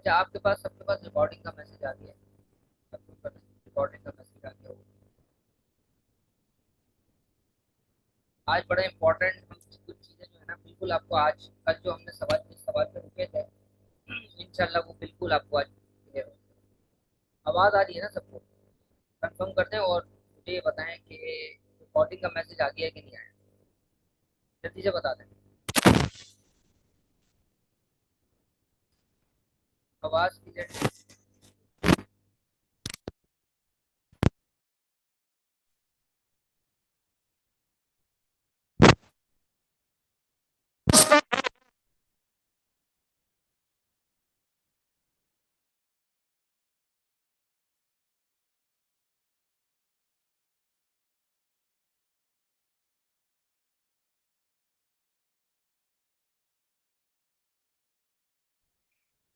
अच्छा, आपके पास सबके पास रिकॉर्डिंग का मैसेज आ गया है? सबके ऊपर रिकॉर्डिंग का मैसेज आ गया होगा। आज बड़ा इंपॉर्टेंट हम कुछ चीजें जो है ना, बिल्कुल आपको आज कल जो हमने सवाल जिस सवाल पे रुके थे, इंशाल्लाह वो बिल्कुल आपको आज क्लियर हो। आवाज आ रही है ना सबको? कंफर्म करते हैं और मुझे ये बताएं कि रिकॉर्डिंग का मैसेज आ गया है कि नहीं आया। जल्दी से बता दें। आवाज क्लियर नहीं।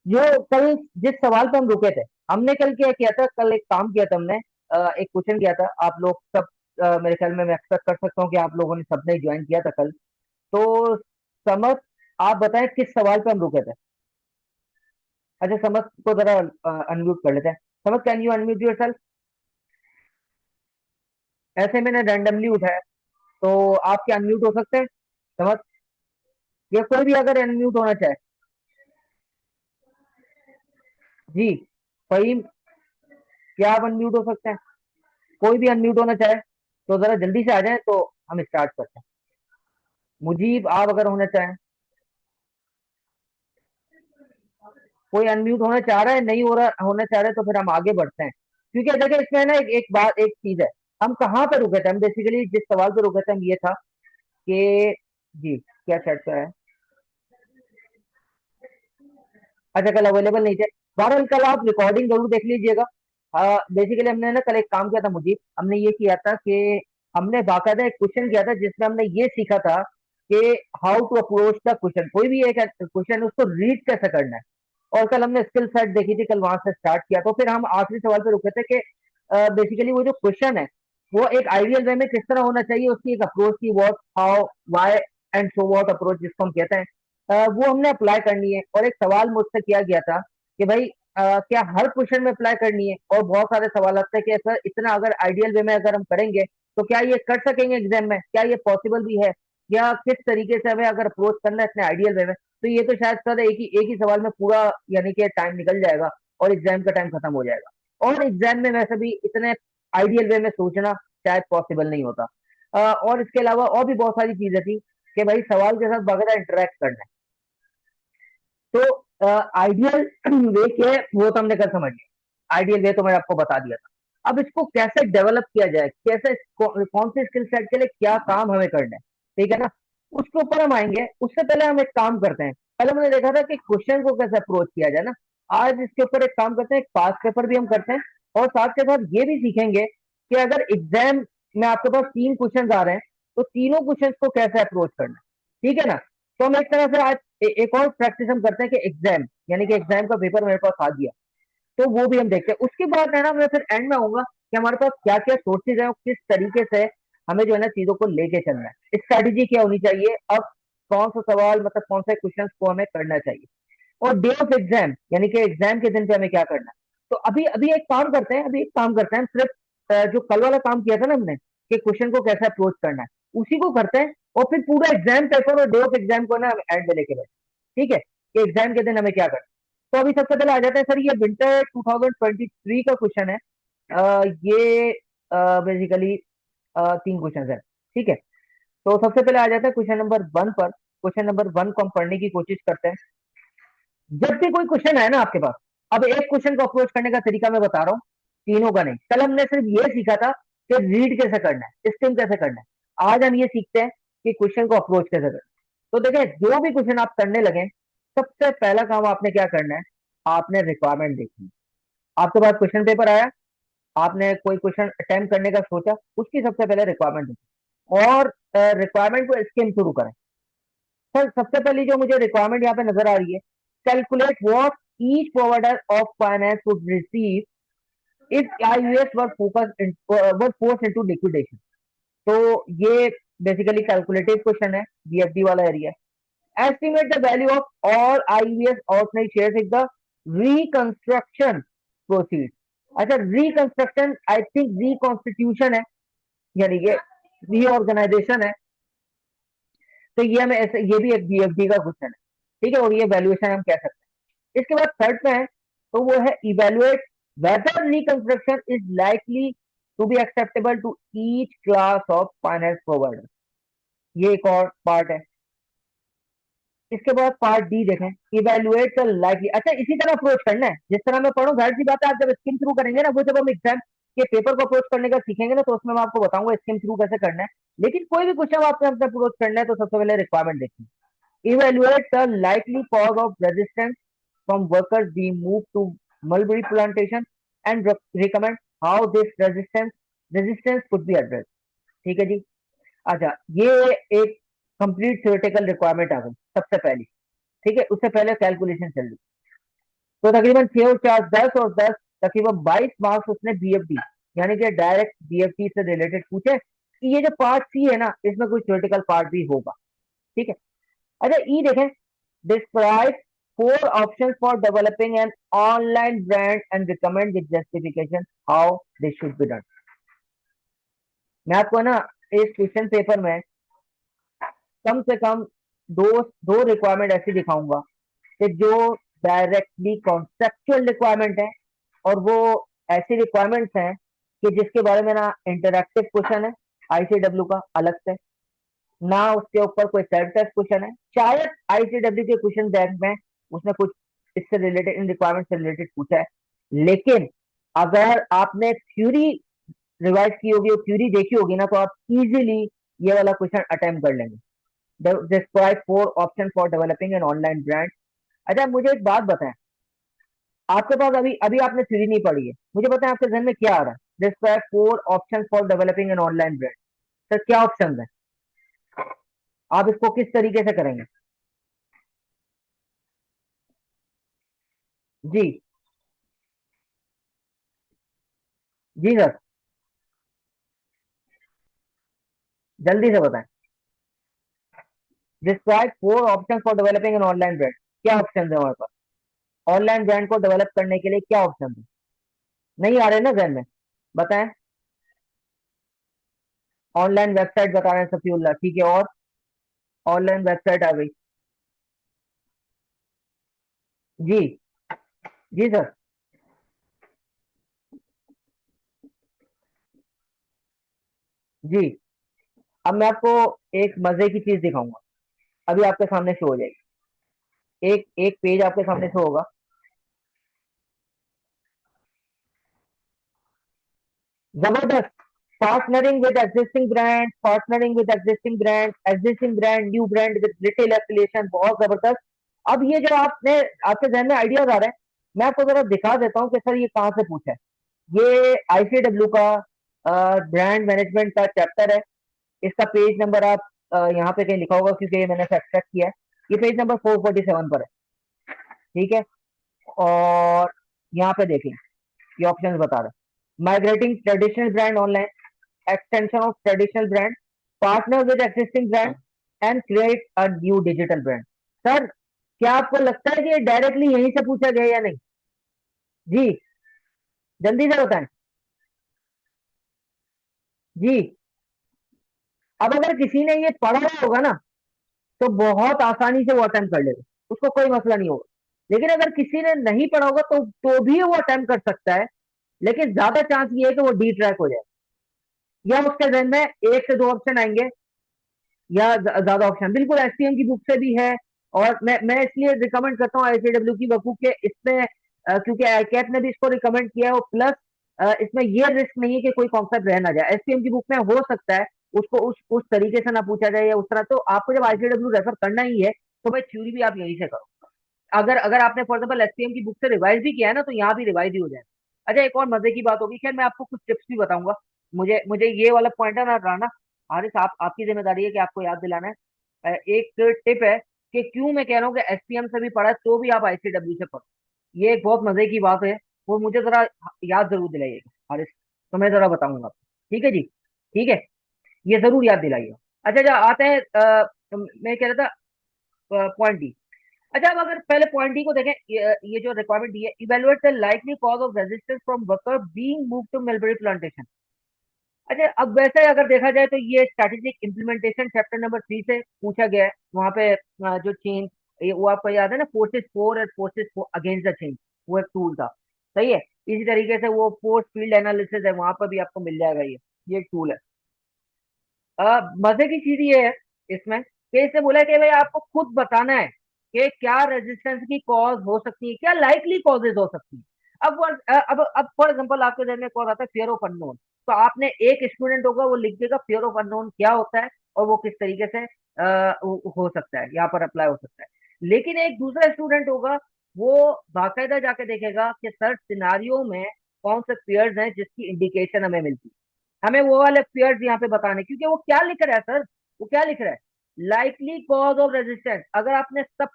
जो कल जिस सवाल पे हम रुके थे, हमने कल क्या किया था, कल एक काम किया था हमने। एक क्वेश्चन किया था, आप लोग सब मेरे ख्याल में मैं एक्सपेक्ट कर सकता हूँ कि आप लोगों ने सबने ज्वाइन किया था कल। तो समझ, आप बताएं किस सवाल पे हम रुके थे। अच्छा, समझ को जरा अनम्यूट कर लेते हैं। समझ, can you unmute your self? ऐसे मैंने रैंडमली उठाया, तो आप क्या अनम्यूट हो सकते हैं? समझ, या कोई भी अगर अनम्यूट होना चाहे। जी, फहीम, क्या आप अनम्यूट हो सकते हैं? कोई भी अनम्यूट होना चाहे तो जरा जल्दी से आ जाए, तो हम स्टार्ट करते हैं। मुजीब, आप अगर होना चाहें। कोई अनम्यूट होना चाह रहा है? नहीं हो रहा, होना चाह रहा है तो फिर हम आगे बढ़ते हैं। क्योंकि देखिए इसमें ना एक बात, एक चीज है। हम कहाँ पे रुके थे? हम बेसिकली जिस सवाल पे रुके थे हम ये था कि, जी, क्या चैट पे है? अच्छा, कल अवेलेबल नहीं थे। बहरहाल कल आप रिकॉर्डिंग जरूर देख लीजिएगा। बेसिकली हमने ना कल एक काम किया था मुझे, हमने ये किया था कि हमने बाकायदा एक क्वेश्चन किया था जिसमें हमने ये सीखा था कि how to approach the question. कोई भी एक क्वेश्चन उसको रीड कैसे करना है। और कल हमने स्किल सेट देखी थी, कल वहां से स्टार्ट किया। तो फिर हम आखिरी सवाल पे रुके थे कि बेसिकली वो जो क्वेश्चन है वो एक आइडियल वे में किस तरह होना चाहिए, उसकी एक अप्रोच की, what, how, why and so what approach जिसको हम कहते हैं, वो हमने अप्लाई करनी है। और एक सवाल मुझसे किया गया था कि भाई क्या हर क्वेश्चन में अप्लाई करनी है? और बहुत सारे सवाल आते हैं कि सर इतना अगर आइडियल वे में अगर हम करेंगे तो क्या ये कर सकेंगे एग्जाम में, क्या ये पॉसिबल भी है, या किस तरीके से हमें अगर अप्रोच करना है इतने आइडियल वे में। तो ये तो शायद सर एक ही सवाल में पूरा, यानी कि टाइम निकल जाएगा और एग्जाम का टाइम खत्म हो जाएगा। और एग्जाम में वैसे भी इतने आइडियल वे में सोचना शायद पॉसिबल नहीं होता। और इसके अलावा और भी बहुत सारी चीजें थी कि भाई सवाल के साथ बगैर इंटरेक्ट करना है। तो आइडियल वे क्या है वो तो हमने कल समझ लिया, आइडियल वे तो मैंने आपको बता दिया था। अब इसको कैसे डेवलप किया जाए, कैसे कौन से स्किल सेट के लिए क्या काम हमें करना है, ठीक है ना, उसके ऊपर हम आएंगे। उससे पहले हम एक काम करते हैं। पहले हमने देखा था कि क्वेश्चन को कैसे अप्रोच किया जाए ना। आज इसके ऊपर एक काम करते हैं, एक पास पेपर भी हम करते हैं। और साथ के साथ ये भी सीखेंगे कि अगर एग्जाम में आपके पास 3 क्वेश्चन आ रहे हैं तो तीनों क्वेश्चन को कैसे अप्रोच करना है, ठीक है ना। तो हम एक तरह से आज एक और प्रैक्टिस हम करते हैं कि एग्जाम, यानी कि एग्जाम का पेपर मेरे पास आ गया, तो वो भी हम देखते हैं। उसके बाद है ना, मैं फिर एंड में आऊंगा कि हमारे पास क्या क्या सोर्सेज है और किस तरीके से हमें जो है ना चीजों को लेके चलना है, स्ट्रैटेजी क्या होनी चाहिए, अब कौन सा सवाल, मतलब कौन से क्वेश्चन को हमें करना चाहिए, और डे ऑफ एग्जाम यानी कि एग्जाम के दिन पे हमें क्या करना है। तो अभी अभी एक काम करते हैं, अभी एक काम करते हैं, हम सिर्फ जो कल वाला काम किया था ना हमने कि क्वेश्चन को कैसे अप्रोच करना है, उसी को करते हैं। और फिर पूरा एग्जाम पेपर और डे ऑफ एग्जाम को ना हम एंड में लेके बैठे, ठीक है, कि एग्जाम के दिन हमें क्या करना है। तो अभी सबसे पहले आ जाते हैं सर, ये विंटर 2023 का क्वेश्चन है। ये बेसिकली 3 क्वेश्चन है, ठीक है। तो सबसे पहले आ जाता है क्वेश्चन नंबर 1 पर। क्वेश्चन नंबर 1 को हम पढ़ने की कोशिश करते हैं। जब भी कोई क्वेश्चन है ना आपके पास, अब एक क्वेश्चन को अप्रोच करने का तरीका मैं बता रहा हूँ, तीनों का नहीं। कल हमने सिर्फ ये सीखा था कि रीड कैसे करना है, स्किम कैसे करना है। आज हम ये सीखते हैं कि क्वेश्चन को अप्रोच कैसे करना है। तो देखिए, जो भी क्वेश्चन आप करने लगे, सबसे पहला काम आपने क्या करना है, आपने रिक्वायरमेंट देखनी है। आपके पास क्वेश्चन पेपर आया, आपने कोई क्वेश्चन अटेम्प्ट करने का सोचा, उसकी सबसे पहले रिक्वायरमेंट देखी और रिक्वायरमेंट को स्किम शुरू करें। सर सबसे पहली जो मुझे रिक्वायरमेंट यहाँ पे नजर आ रही है, calculate what each provider of finance would receive if आईयूएस were force into liquidation. तो ये बेसिकली कैलकुलेटिव क्वेश्चन है, बीएफडी वाला area. Estimate the value of all आईयूएस ordinary shares if the reconstruction proceed. अच्छा, रिकंस्ट्रक्शन आई थिंक रिकॉन्स्टिट्यूशन है, यानी कि reorganisation है। तो ये हमें ऐसे, ये भी एक बीएफडी का क्वेश्चन है, ठीक है, और ये वैल्यूएशन हम कह सकते हैं। इसके बाद थर्ड पे है, तो वो है evaluate whether reconstruction is likely to be acceptable to each class of finance provider. ये एक और पार्ट है। इसके बाद पार्ट डी देखें, इवेलुएट द लाइकली। अच्छा, इसी तरह अप्रोच करना है जिस तरह मैं पढ़ूं, जाहिर सी बात है आप जब स्किम थ्रू करेंगे ना, वो जब हम एग्जाम के पेपर को अप्रोच करने का सीखेंगे ना, तो उसमें मैं आपको बताऊंगा स्किम थ्रू कैसे करना है। लेकिन कोई भी क्वेश्चन आपने अपना अप्रोच करना है तो सबसे पहले रिक्वायरमेंट देखिए। Evaluate the likely cause of resistance from workers being moved to mulberry plantation and recommend how this resistance could be addressed। ठीक है जी। अच्छा, ये एक कंप्लीट थ्योरेटिकल रिक्वायरमेंट आ गई सबसे पहली। ठीक है, उससे पहले कैलकुलेशन चल रही। तो तकरीबन 6 और 4 10 और 10, तकरीबन 22 मार्क्स उसने बीएफडी, यानी कि डायरेक्ट बीएफडी से रिलेटेड पूछे कि ये जो पार्ट सी है ना, इसमें कोई थ्योरेटिकल पार्ट भी होगा। ठीक है। अच्छा, ई देखें, describe 4 options for developing an online brand and recommend with justification how this should be done। मैं आपको ना इस क्वेश्चन पेपर में कम से कम दो दो रिक्वायरमेंट ऐसी दिखाऊंगा कि जो डायरेक्टली कॉन्सेप्चुअल रिक्वायरमेंट है, और वो ऐसी रिक्वायरमेंट्स हैं कि जिसके बारे में ना इंटरैक्टिव क्वेश्चन है आईसीडब्ल्यू का अलग से, ना उसके ऊपर कोई सेल्फ टेस्ट क्वेश्चन है। शायद आईसीडब्ल्यू के क्वेश्चन बैंक में उसने कुछ इससे रिलेटेड, इन रिक्वायरमेंट से रिलेटेड पूछा है। लेकिन अगर आपने थ्योरी रिवाइज की होगी और थ्योरी देखी होगी ना, तो आप इजीली ये वाला क्वेश्चन अटेम्प्ट कर लेंगे। Describe 4 option for developing N online brand. अच्छा, मुझे एक बात बताएं, आपके पास अभी अभी आपने थ्योरी नहीं पढ़ी है, मुझे बताएं आपके जहन में क्या आ रहा है? Describe 4 option for developing N online brand. Sir, क्या ऑप्शन है? आप इसको किस तरीके से करेंगे? जी। जी सर, जल्दी से बताएं। Describe 4 option for developing N online brand. क्या ऑप्शन है हमारे पास? ऑनलाइन ब्रांड को डेवलप करने के लिए क्या ऑप्शन है? नहीं आ रहे ना जहन में? बताएं। ऑनलाइन वेबसाइट बता रहे हैं सफीउल्लाह, ठीक है, और ऑनलाइन वेबसाइट आ गई। जी। जी सर। जी। अब मैं आपको एक मजे की चीज दिखाऊंगा, अभी आपके सामने शो हो जाएगी। एक एक पेज आपके सामने शो होगा। जबरदस्त। Existing brand, new brand with retail affiliation, बहुत जबरदस्त। अब ये जो आपने, आपके जहन में आइडियाज आ रहे हैं, मैं आपको जरा दिखा देता हूँ कि सर ये कहाँ से पूछा है। ये आईसीडब्ल्यू का ब्रांड मैनेजमेंट का चैप्टर है। इसका पेज नंबर आप यहाँ पे कहीं लिखा होगा, क्योंकि ये मैंने एक्सट्रैक्ट किया है। ये पेज नंबर 447 पर है। ठीक है, और यहाँ पे देखें, ये ऑप्शन बता रहे हैं। Migrating traditional brand online, extension of traditional brand, partner with existing brand and create a new digital brand। Sir, क्या आपको लगता है कि ये डायरेक्टली यहीं से पूछा गया या नहीं? जी, जल्दी से बताएं। जी। अब अगर किसी ने ये पढ़ा हुआ होगा ना, तो बहुत आसानी से वो अटेम्प्ट कर लेगा, उसको कोई मसला नहीं होगा। लेकिन अगर किसी ने नहीं पढ़ा होगा तो भी वो अटेम्प्ट कर सकता है, लेकिन ज्यादा चांस ये है कि वो डी ट्रैक हो जाए, या उसके जहन में 1 से 2 ऑप्शन आएंगे, या ज्यादा ऑप्शन। बिल्कुल एसपीएम की बुक से भी है। और मैं इसलिए रिकमेंड करता हूँ आईसीडब्ल्यू की बुक के, इसमें क्योंकि आईकैट ने भी इसको रिकमेंड किया है, और प्लस इसमें ये रिस्क नहीं है कि कोई कॉन्सेप्ट रह ना जाए। एसपीएम की बुक में हो सकता है उसको उस तरीके से ना पूछा जाए या उस तरह, तो आपको जब आईसीडब्ल्यू रेफर करना ही है तो भाई थ्योरी भी आप यहीं से करो। अगर अगर आपने फॉर एग्जाम्पल एसपीएम की बुक से रिवाइज भी किया है ना, तो यहाँ भी रिवाइज ही हो जाए। अच्छा, एक और मजे की बात होगी, खैर मैं आपको कुछ टिप्स भी बताऊंगा। मुझे मुझे ये वाला पॉइंट है ना राना, हारिस, आप आपकी जिम्मेदारी है कि आपको याद दिलाना है। एक टिप है कि क्यों मैं कह रहा हूँ कि एसपीएम से भी पढ़ा है तो भी आप आईसीडब्ल्यू से पढ़ो। ये एक बहुत मजे की बात है, वो मुझे जरा याद जरूर दिलाइएगा हारिस, तो मैं जरा बताऊंगा आपको। ठीक है जी, ठीक है, ये जरूर याद दिलाइएगा। अच्छा, जो आते हैं मैं कह रहा था पॉइंट डी। अच्छा, अब अगर पहले पॉइंट डी को देखें, ये जो रिक्वायरमेंट दी है, evaluate the likely cause of resistance from worker being move to mulberry plantation. अच्छा, अब वैसे अगर देखा जाए तो ये स्ट्रैटेजिक इम्प्लीमेंटेशन चैप्टर नंबर 3 से पूछा गया है। वहां पे जो चेंज, ये वो आपको याद है ना, फोर्सेस फोर और फोर्सेस अगेंस्ट द चेंज, वो एक टूल था। सही है। इसी तरीके से वो फोर्स फील्ड एनालिसिस है, वहां पर भी आपको मिल जाएगा ये एक टूल है। मजे की चीज ये है इसमें कि इससे बोला है कि भाई आपको खुद बताना है कि क्या रेजिस्टेंस की कॉज हो सकती है, क्या लाइकली कॉजेज हो सकती है। अब फॉर एग्जांपल आपके जहन में कौन आता है, फियर ऑफ अननोन। तो आपने, एक स्टूडेंट होगा वो लिख देगा फियर ऑफ अननोन क्या होता है और वो किस तरीके से हो सकता है, यहाँ पर अप्लाई हो सकता है। लेकिन एक दूसरा स्टूडेंट होगा, वो बाकायदा जाके देखेगा कि सर सिनारियो में कौन से पेयर्स हैं जिसकी इंडिकेशन हमें मिलती है। हमें वो वाले पेयर्स यहाँ पे बताने, क्योंकि वो क्या लिख रहा है सर, वो क्या लिख रहा है, लाइकली कॉज ऑफ रेजिस्टेंस। अगर आपने सब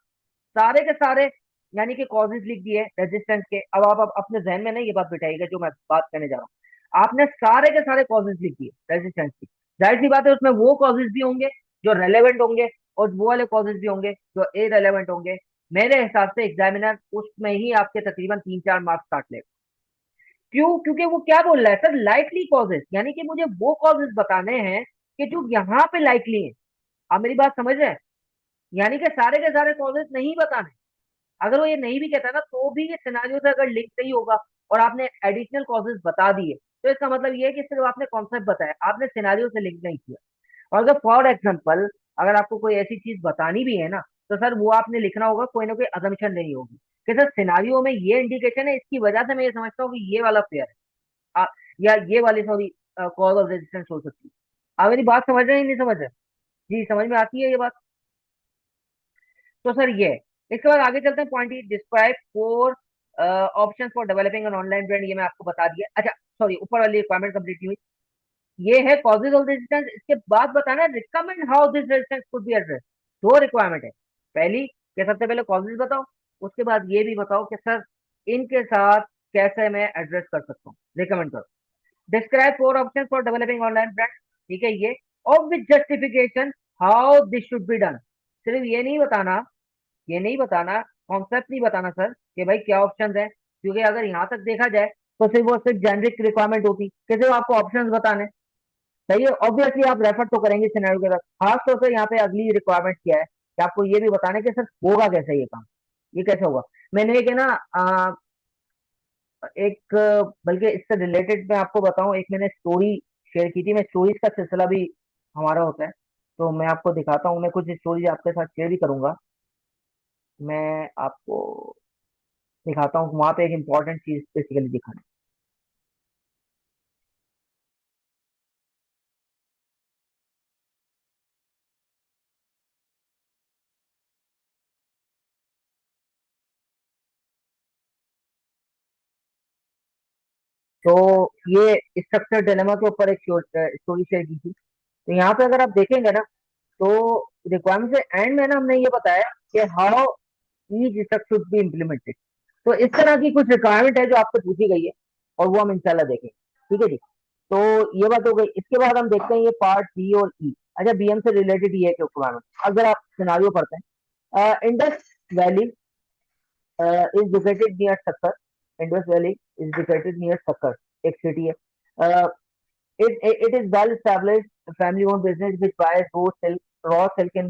सारे के सारे यानी कि कॉजेज लिख दिए रेजिस्टेंस के, अब आप अब अपने जहन में नहीं ये बात बिठाइएगा जो मैं बात करने जा रहा हूँ। आपने सारे के सारे कॉजेज लिख दिए रेजिस्टेंस की, जाहिर सी बात है उसमें वो कॉजेज भी होंगे जो रेलेवेंट होंगे और वो वाले कॉजेज भी होंगे जो इरेलेवेंट होंगे। मेरे हिसाब से एग्जामिनर उसमें ही आपके तकरीबन 3-4 मार्क्स काट लेगा। क्यों? क्योंकि वो क्या बोल रहा है सर, लाइकली कॉजेज, यानी कि मुझे वो कॉजेज बताने हैं कि जो यहाँ पे लाइकली है। आप मेरी बात समझ रहे हैं? यानी कि सारे के सारे कॉजेज नहीं बताने। अगर वो ये नहीं भी कहता ना तो भी ये सिनारियो से अगर लिंक नहीं होगा और आपने एडिशनल कॉजेज बता दिए, तो इसका मतलब ये है कि सिर्फ आपने कॉन्सेप्ट बताया, आपने सिनारियो से लिंक नहीं किया। और अगर फॉर एग्जाम्पल अगर आपको कोई ऐसी चीज बतानी भी है ना, तो सर वो आपने लिखना होगा, कोई ना कोई अजम्पशन नहीं होगी कि सर सिनारियो में ये इंडिकेशन है, इसकी वजह से मैं ये समझता हूँ कि ये वाला फेयर है। आ, या ये वाली सॉरी कॉज ऑफ रेजिस्टेंस हो सकती है। आप मेरी बात समझ रहे हैं नहीं समझ रहे? जी समझ में आती है ये बात? तो सर ये है। इसके बाद आगे चलते हैं, point E, describe four option for developing N online brand. ये मैं आपको बता दिया। अच्छा सॉरी, ऊपर वाली रिक्वायरमेंट कंप्लीट नहीं हुई। ये है कॉजेज ऑफ रेजिस्टेंस, इसके बाद बताना recommend how this resistance could be address. दो रिक्वायरमेंट है। पहली कि सबसे पहले कॉजेज बताओ, उसके बाद ये भी बताओ कि सर इनके साथ कैसे मैं एड्रेस कर सकता हूँ, रिकमेंड करो। Describe four option for developing online brand. ठीक है ये, और with justification how this should be done. सिर्फ ये नहीं बताना, कॉन्सेप्ट नहीं बताना सर कि भाई क्या ऑप्शंस है, क्योंकि अगर यहाँ तक देखा जाए तो सिर्फ वो सिर्फ जेनरिक रिक्वायरमेंट होती कि सिर्फ आपको ऑप्शंस बताने। सही है, ऑब्वियसली आप रेफर तो करेंगे सिनेरियो के साथ। खास तौर से यहाँ पे अगली रिक्वायरमेंट क्या है कि आपको ये भी बताना है कि सर होगा कैसे ये काम, ये कैसे होगा। मैंने एक है ना एक बल्कि इससे रिलेटेड मैं आपको बताऊं, एक मैंने स्टोरी शेयर की थी। मैं स्टोरीज का सिलसिला भी हमारा होता है, तो मैं आपको दिखाता हूँ, मैं कुछ स्टोरीज आपके साथ शेयर भी करूंगा। मैं आपको दिखाता हूँ, वहां पे एक इंपॉर्टेंट चीज बेसिकली दिखाना है। तो ये स्ट्रक्चर डिलेमा के ऊपर एक स्टोरी शेयर की थी। तो यहाँ पे अगर आप देखेंगे ना, तो रिक्वायरमेंट से एंड में ना हमने ये बताया कि how each structure should be implemented. तो इस तरह की कुछ रिक्वायरमेंट है जो आपसे पूछी गई है, और वो हम इंशाल्लाह देखेंगे। ठीक है जी। तो ये बात हो गई। इसके बाद हम देखते हैं ये पार्ट बी और ई। अच्छा, बीएम से रिलेटेड ये है कि रिक्वायरमेंट अगर आप सिनारियो पढ़ते हैं, Indus valley is located near Sukkur. Indus valley is located near Sukkur, एक सिटी है। It is well established family owned business which buys raw silk in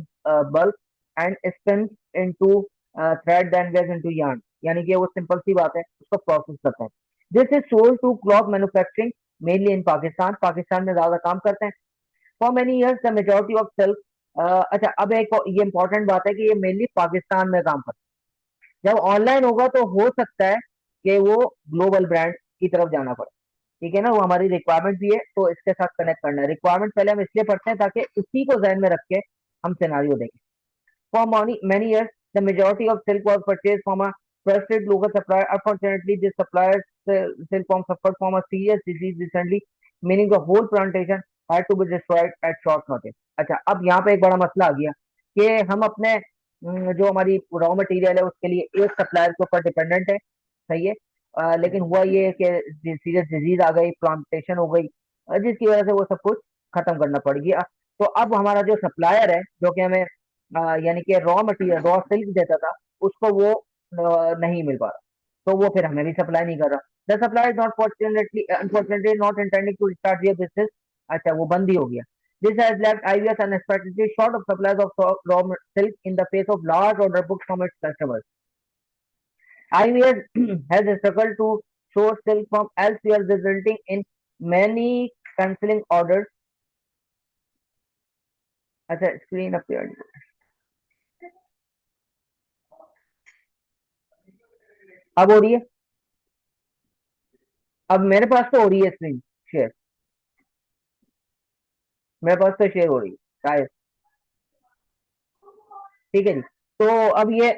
bulk and spins into thread then weaves into yarn. यानी कि वो simple सी बात है, उसको process करते हैं। This is sold to cloth manufacturing mainly in Pakistan. Pakistan में ज्यादा काम करते हैं। For many years the majority of silk. अच्छा, अब एक ये इंपॉर्टेंट बात है कि ये मेनली पाकिस्तान में काम करते हैं। जब ऑनलाइन होगा तो हो सकता है कि वो ग्लोबल ब्रांड की तरफ जाना पड़े। ठीक है ना, वो हमारी रिक्वायरमेंट भी है, तो इसके साथ कनेक्ट करना है। रिक्वायरमेंट पहले हम इसलिए पढ़ते हैं ताकि उसी को जहन में रख के हम सिनारियो देखें। For many years the majority of silk was purchased from a trusted local supplier. Unfortunately this supplier's silk farm suffered from a serious disease recently, meaning the whole plantation had to be destroyed at short notice. अच्छा, अब यहाँ पे एक बड़ा मसला आ गया कि हम अपने जो हमारी रॉ मटेरियल है उसके लिए एक सप्लायर के ऊपर डिपेंडेंट है। सही है। लेकिन हुआ ये कि सीरियस डिजीज आ गई, प्लांटेशन हो गई, जिसकी वजह से वो सब कुछ खत्म करना पड़ गया। तो अब हमारा जो सप्लायर है जो कि हमें यानी कि रॉ मटेरियल रॉ सिल्क देता था, उसको वो नहीं मिल पा रहा, तो वो फिर हमें भी सप्लाई नहीं कर रहा। The supply is not fortunately unfortunately not intending to start their business. अच्छा, वो बंद ही हो गया। This has left IVS unexpectedly short of supplies of raw silk in the face of large order book from its customers. IVS has struggled to source silk from elsewhere, resulting in many cancelling orders. अच्छा, screen update अब हो रही है? अब मेरे पास तो हो रही है स्क्रीन शेयर, मेरे पास तो शेयर हो रही है शायद। ठीक है जी। तो अब ये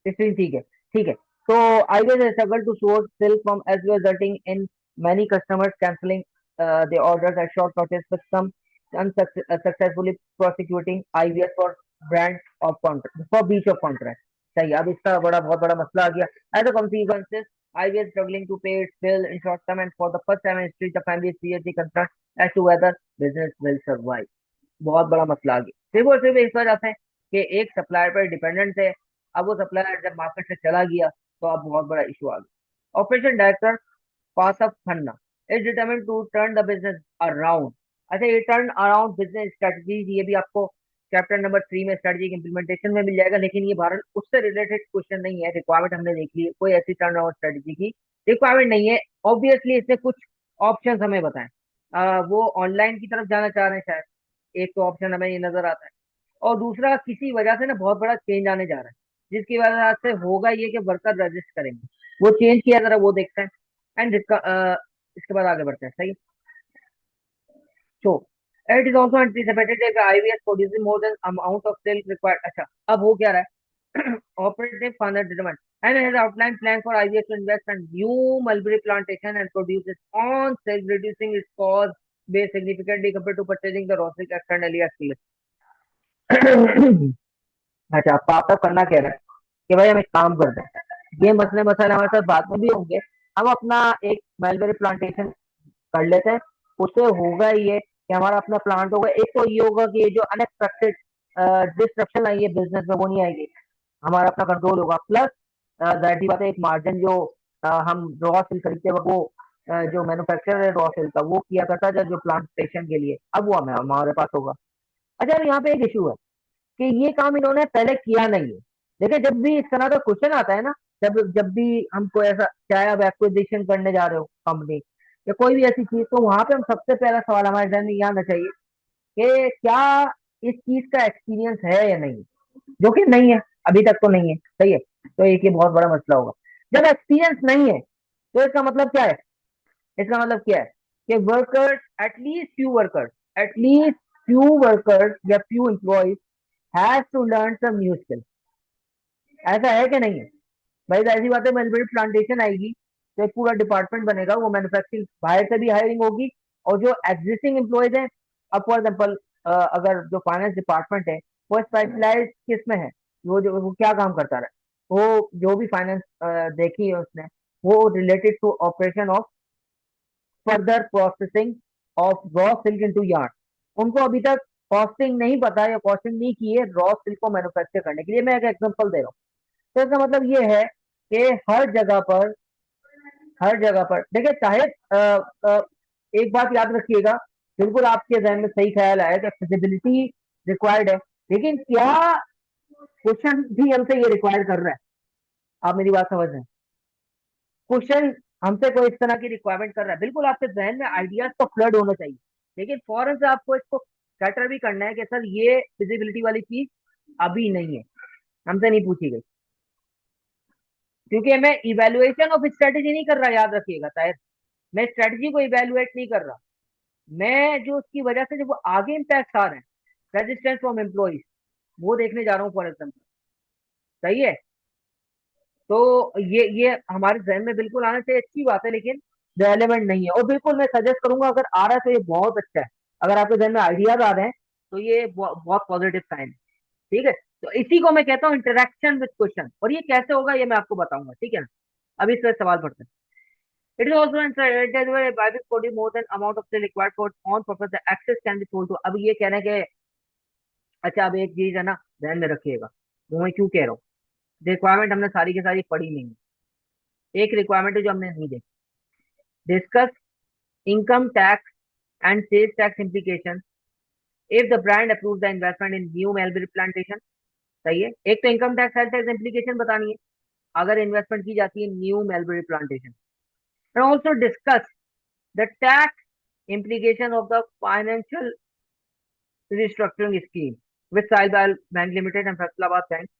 स्क्रीन ठीक है, ठीक है। तो IVS struggled to source silk from elsewhere, resulting in many customers cancelling their orders at short notice, with some unsuccessfully prosecuting IVS for brand of contract for breach of contract। सही है। अब इसका बहुत बड़ा मसला आ गया। As a consequence, IVS struggling to pay its bill in short term, and for the first time in history, the family is seriously concerned as to whether business will survive। बहुत बड़ा मसला आ गया, सिर्फ और सिर्फ इस वजह से कि एक सप्लायर पर डिपेंडेंट थे। अब वो सप्लायर जब मार्केट से चला गया तो अब बहुत बड़ा इशू आ गया। ऑपरेशन डायरेक्टर पासफ Khanna is determined to turn the business around. अच्छा, ये टर्न अराउंड बिजनेस स्ट्रेटजीज, ये भी आपको चैप्टर नंबर 3 में स्ट्रेटजी इम्प्लीमेंटेशन में मिल जाएगा, लेकिन ये भारत उससे रिलेटेड क्वेश्चन नहीं है। रिक्वायरमेंट हमने देख ली है, कोई ऐसी टर्न अराउंड स्ट्रेटजी की रिक्वायरमेंट नहीं है। ऑब्वियसली इसने कुछ ऑप्शन हमें बताएं। वो ऑनलाइन की तरफ जाना चाह रहे हैं शायद, एक तो ऑप्शन हमें ये नजर आता है। और दूसरा, किसी वजह से ना बहुत बड़ा चेंज आने जा रहा है, जिसकी वजह से होगा ये कि वर्कर रजिस्ट करेंगे। वो चेंज किया जरा वो देखते हैं, एंड इसके बाद आगे बढ़ते हैं। सही। So it is also anticipated that IVS producing more than amount of silk required. अच्छा, अब हो क्या रहा है? Operative final determine and has outlined plan for IVS to invest in new mulberry plantation and produce its own silk, reducing its cost base significantly compared to purchasing the raw silk externally at silk। अच्छा, पापा करना कह रहा है कि भाई हम एक काम करते हैं, ये मसले मसाले हमारे साथ बाद में भी होंगे, हम अपना एक मलबेरी प्लांटेशन कर लेते हैं। उससे होगा ये कि हमारा अपना प्लांट होगा। एक तो ये होगा कि ये जो अनएक्सपेक्टेड डिस्ट्रप्शन आई है बिजनेस में वो नहीं आएगी, हमारा अपना कंट्रोल होगा। प्लस जाहिर सी बात है, एक मार्जिन जो हम रॉ सिल्क खरीदते हैं वो जो मैन्युफैक्चरर है रॉ सिल्क का वो किया करता था जो प्लांटेशन के लिए, अब वो हमें हमारे पास होगा। अच्छा, अब यहाँ पे एक इशू है कि ये काम इन्होंने पहले किया नहीं है। देखिए, जब भी इस तरह का क्वेश्चन आता है ना, जब जब भी हमको ऐसा, चाहे आप एक्विजिशन करने जा रहे हो कंपनी या कोई भी ऐसी चीज, तो वहां पे हम सबसे पहला सवाल हमारे ध्यान में ये आना चाहिए कि क्या इस चीज का एक्सपीरियंस है या नहीं, जो कि नहीं है, अभी तक तो नहीं है। सही है। तो एक ये बहुत बड़ा मसला होगा। जब एक्सपीरियंस नहीं है तो इसका मतलब क्या है? इसका मतलब क्या है कि वर्कर्स, एटलीस्ट फ्यू वर्कर्स या few employees has to learn some new skill. ऐसा है कि नहीं है? भाई ऐसी बात है, मलबेरी प्लांटेशन आएगी तो एक पूरा डिपार्टमेंट बनेगा, वो मैन्युफैक्चरिंग बाहर से भी हायरिंग होगी। और जो एग्जिस्टिंग एम्प्लॉयज हैं, अब फॉर एग्जाम्पल अगर जो फाइनेंस डिपार्टमेंट है वो स्पेशलाइज किस में है, वो क्या काम करता रहा, वो जो भी फाइनेंस देखी है उसने, वो related to operation of further processing of raw silk into yarn. उनको अभी तक कॉस्टिंग नहीं पता या कॉस्टिंग नहीं की है रॉ सिल्क को मैन्युफैक्चर करने के लिए। मैं एक एग्जांपल दे रहा हूँ। तो इसका मतलब ये है कि हर जगह पर देखिए, चाहे एक बात याद रखिएगा, बिल्कुल आपके जहन में सही ख्याल आया कि फिजिबिलिटी रिक्वायर्ड है, लेकिन क्या क्वेश्चन भी हमसे ये रिक्वायर कर रहा है? आप मेरी बात समझ रहे हैं? क्वेश्चन हमसे कोई इस तरह की रिक्वायरमेंट कर रहा है, बिल्कुल आपके जहन में आइडियाज तो फ्लड होना चाहिए, लेकिन फौरन से आपको इसको कैटर भी करना है कि सर ये फिजिबिलिटी वाली चीज अभी नहीं है, हमसे नहीं पूछी गई। क्योंकि मैं इवेलुएशन ऑफ स्ट्रेटेजी नहीं कर रहा, याद रखिएगा शायद, मैं स्ट्रेटेजी को इवेलुएट नहीं कर रहा, मैं जो उसकी वजह से जो वो आगे इम्पैक्ट आ रहे हैं, रेजिस्टेंस फ्रॉम एम्प्लॉइज, वो देखने जा रहा हूँ फॉर एग्जाम्पल। सही है। तो ये हमारे जहन में बिल्कुल आना चाहिए, अच्छी बात है, लेकिन रेलेवेंट नहीं है। और बिल्कुल मैं सजेस्ट करूंगा, अगर आ रहा है तो ये बहुत अच्छा है। अगर आपके जहन में आइडियाज आ रहे हैं तो ये बहुत पॉजिटिव साइन है। ठीक है। तो इसी को मैं कहता हूँ इंटरेक्शन विद क्वेश्चन, और ये कैसे होगा ये मैं आपको बताऊंगा। ठीक है ना? अभी इस पर सवाल पढ़ते हैं। It is also more than amount of required for on purpose the excess can be sold to. अब ये कह रहे हैं कि अच्छा, अब एक चीज है ना, ध्यान में रखिएगा, वो मैं क्यों कह रहा हूँ। रिक्वायरमेंट हमने सारी की सारी पढ़ी नहीं है, एक रिक्वायरमेंट है जो हमने नहीं देखी। Discuss income tax and sales tax implications if the brand approves the investment in new mulberry plantation। सही है, एक तो income tax sales tax implication बतानी है अगर इन्वेस्टमेंट की जाती है new mulberry plantation। And also discuss the tax implication of the financial restructuring scheme with Sahilbal Bank Limited and Faisalabad Bank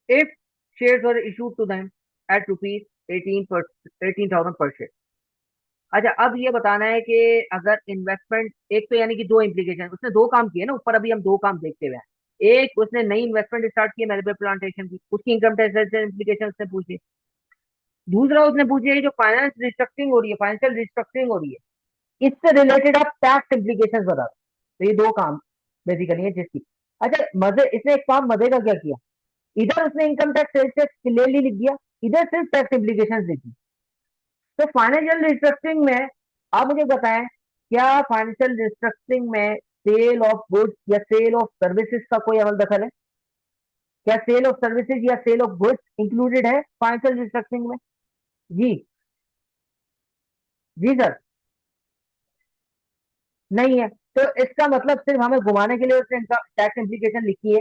if shares were issued to them at rupees 18,000 per share। अच्छा, अब ये बताना है कि अगर investment, एक तो यानी कि दो इम्प्लीकेशन, उसने दो काम किए ना, ऊपर अभी हम दो काम देखते हुए हैं। एक, उसने नई इन्वेस्टमेंट स्टार्ट की मेलबे प्लांटेशन की, उसकी इनकम टैक्स इम्प्लीकेशन उसने पूछी। दूसरा उसने पूछी है जो फाइनेंस रिस्ट्रक्चरिंग हो रही है, फाइनेंशियल रिस्ट्रक्चरिंग हो रही है, इससे रिलेटेड आप टैक्स इम्प्लीकेशन बता दो। तो ये दो काम बेसिकली है जिसकी। अच्छा, मजे, इसने एक काम मजे का क्या किया, इधर उसने income tax sales tax clearly लिख दिया, इधर सिर्फ टैक्स इम्प्लीकेशन लिख दी। तो फाइनेंशियल रिस्ट्रक्चरिंग में आप मुझे बताएं, क्या फाइनेंशियल रिस्ट्रक्चरिंग में सेल ऑफ गुड्स या सेल ऑफ सर्विसेज का कोई अमल दखल है? क्या सेल ऑफ सर्विसेज या सेल ऑफ गुड्स इंक्लूडेड है फाइनेंशियल रिस्ट्रक्चरिंग में? जी, जी सर, नहीं है। तो इसका मतलब सिर्फ हमें घुमाने के लिए उसने टैक्स इम्प्लीकेशन लिखी है,